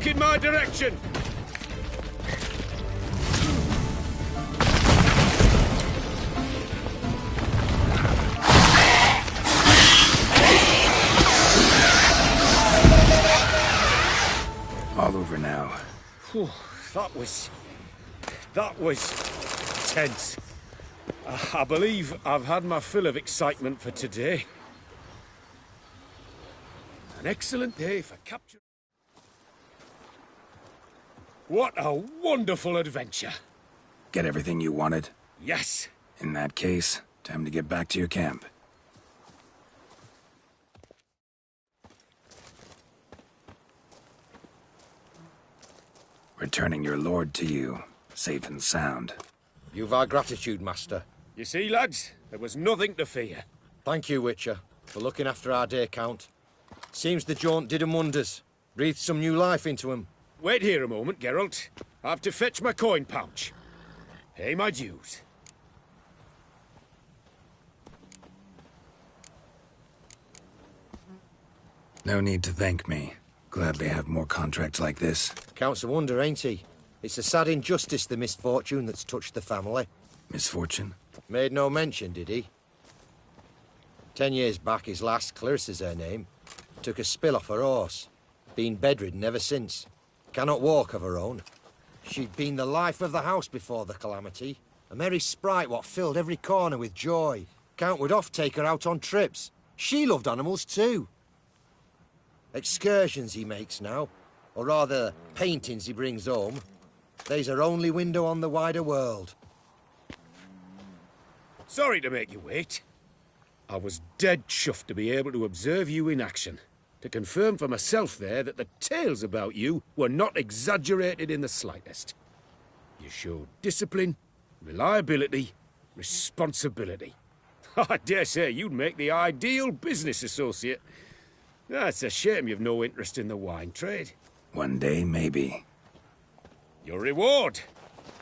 Look in my direction! All over now. Whew, that was tense. I believe I've had my fill of excitement for today. An excellent day for capture. What a wonderful adventure. Get everything you wanted? Yes. In that case, time to get back to your camp. Returning your lord to you, safe and sound. You've our gratitude, Master. You see, lads, there was nothing to fear. Thank you, Witcher, for looking after our day count. Seems the jaunt did 'em wonders. Breathed some new life into 'em. Wait here a moment, Geralt. I have to fetch my coin pouch. Pay my dues. No need to thank me. Gladly have more contracts like this. Count's a wonder, ain't he? It's a sad injustice, the misfortune that's touched the family. Misfortune? Made no mention, did he? 10 years back, his lass, Clarissa's her name, took a spill off her horse. Been bedridden ever since. Cannot walk of her own. She'd been the life of the house before the calamity. A merry sprite what filled every corner with joy. Count would oft take her out on trips. She loved animals too. Excursions he makes now, or rather, paintings he brings home. They's her only window on the wider world. Sorry to make you wait. I was dead chuffed to be able to observe you in action. To confirm for myself there that the tales about you were not exaggerated in the slightest. You showed discipline, reliability, responsibility. I dare say you'd make the ideal business associate. It's a shame you've no interest in the wine trade. One day, maybe. Your reward.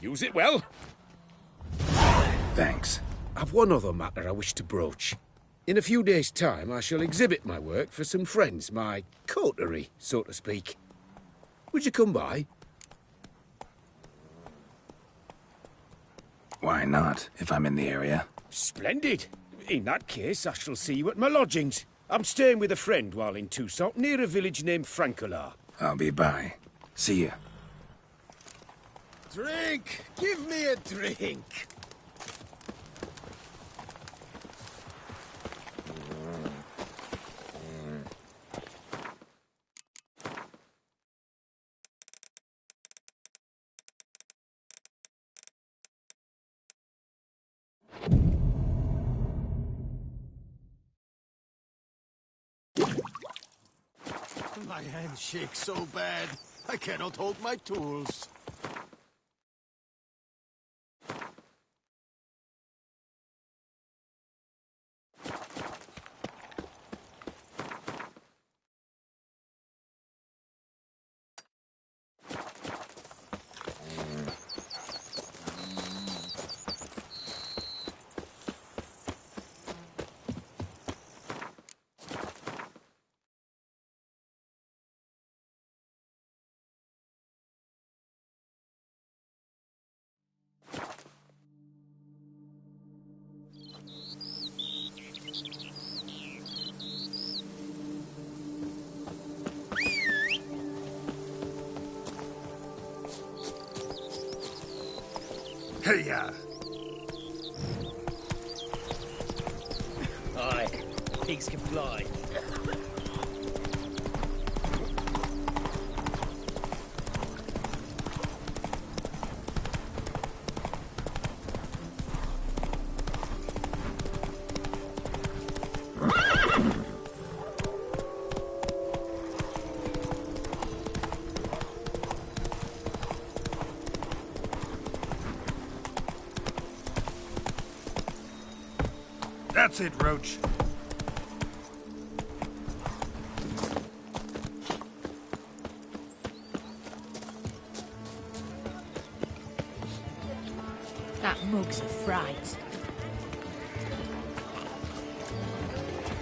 Use it well. Thanks. I've one other matter I wish to broach. In a few days' time, I shall exhibit my work for some friends, my coterie, so to speak. Would you come by? Why not, if I'm in the area? Splendid. In that case, I shall see you at my lodgings. I'm staying with a friend while in Toussaint, near a village named Francolar. I'll be by. See ya. Drink! Give me a drink! My hand shakes so bad, I cannot hold my tools. Hey-ya! Aye, pigs can fly. That's it, Roach. That mug's a fright.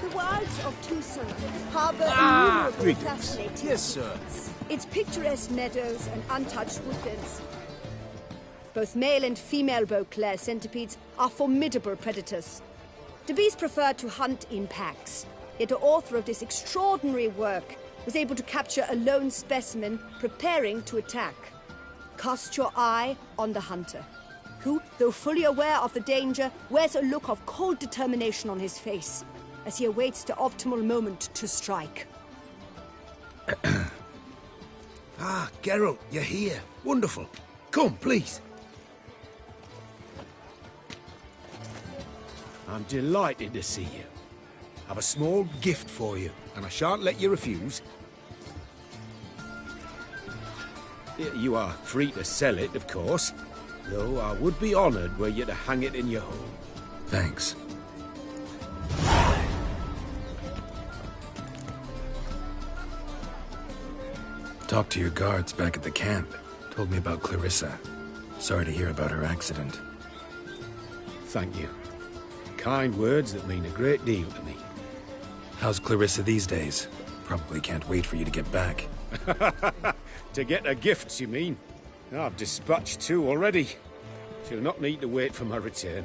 The wilds of Toussaint harbour innumerable fascinating Yes, sir. creatures. its picturesque meadows and untouched woodlands. Both male and female Beauclair centipedes are formidable predators. The bees prefer to hunt in packs, yet the author of this extraordinary work was able to capture a lone specimen preparing to attack. Cast your eye on the hunter, who, though fully aware of the danger, wears a look of cold determination on his face as he awaits the optimal moment to strike. Ah, Geralt, you're here. Wonderful. Come, please. I'm delighted to see you. I've a small gift for you, and I shan't let you refuse. You are free to sell it, of course, though I would be honoured were you to hang it in your home. Thanks. Talked to your guards back at the camp. Told me about Clarissa. Sorry to hear about her accident. Thank you. Kind words that mean a great deal to me. How's Clarissa these days? Probably can't wait for you to get back. To get her gifts, you mean? I've dispatched 2 already. She'll not need to wait for my return.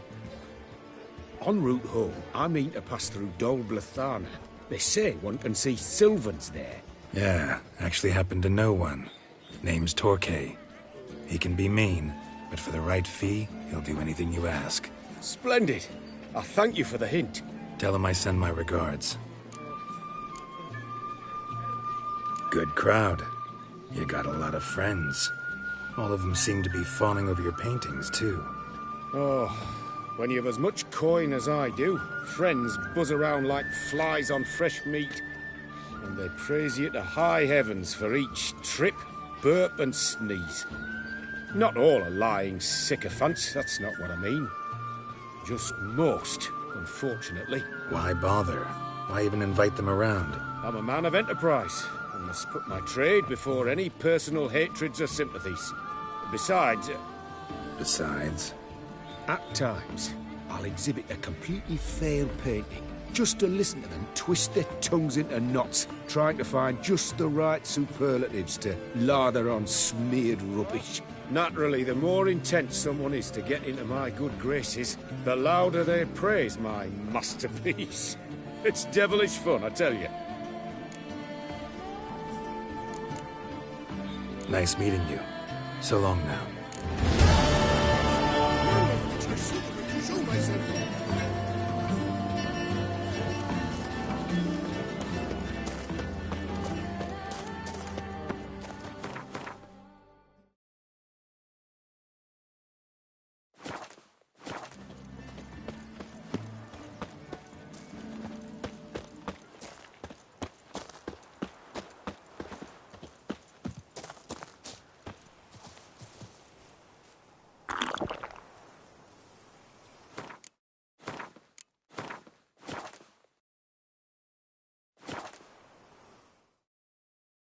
En route home, I mean to pass through Dol Blathana. They say one can see Sylvans there. Yeah, actually happen to know one. Name's Torquay. He can be mean, but for the right fee, he'll do anything you ask. Splendid. I thank you for the hint. Tell him I send my regards. Good crowd. You got a lot of friends. All of them seem to be fawning over your paintings, too. Oh, when you've as much coin as I do, friends buzz around like flies on fresh meat. And they praise you to high heavens for each trip, burp and sneeze. Not all are lying sycophants, that's not what I mean. Just most, unfortunately. Why bother? Why even invite them around? I'm a man of enterprise. I must put my trade before any personal hatreds or sympathies. Besides... Besides? At times, I'll exhibit a completely failed painting, just to listen to them twist their tongues into knots, trying to find just the right superlatives to lather on smeared rubbish. Naturally, the more intent someone is to get into my good graces, the louder they praise my masterpiece. It's devilish fun, I tell you. Nice meeting you. So long now.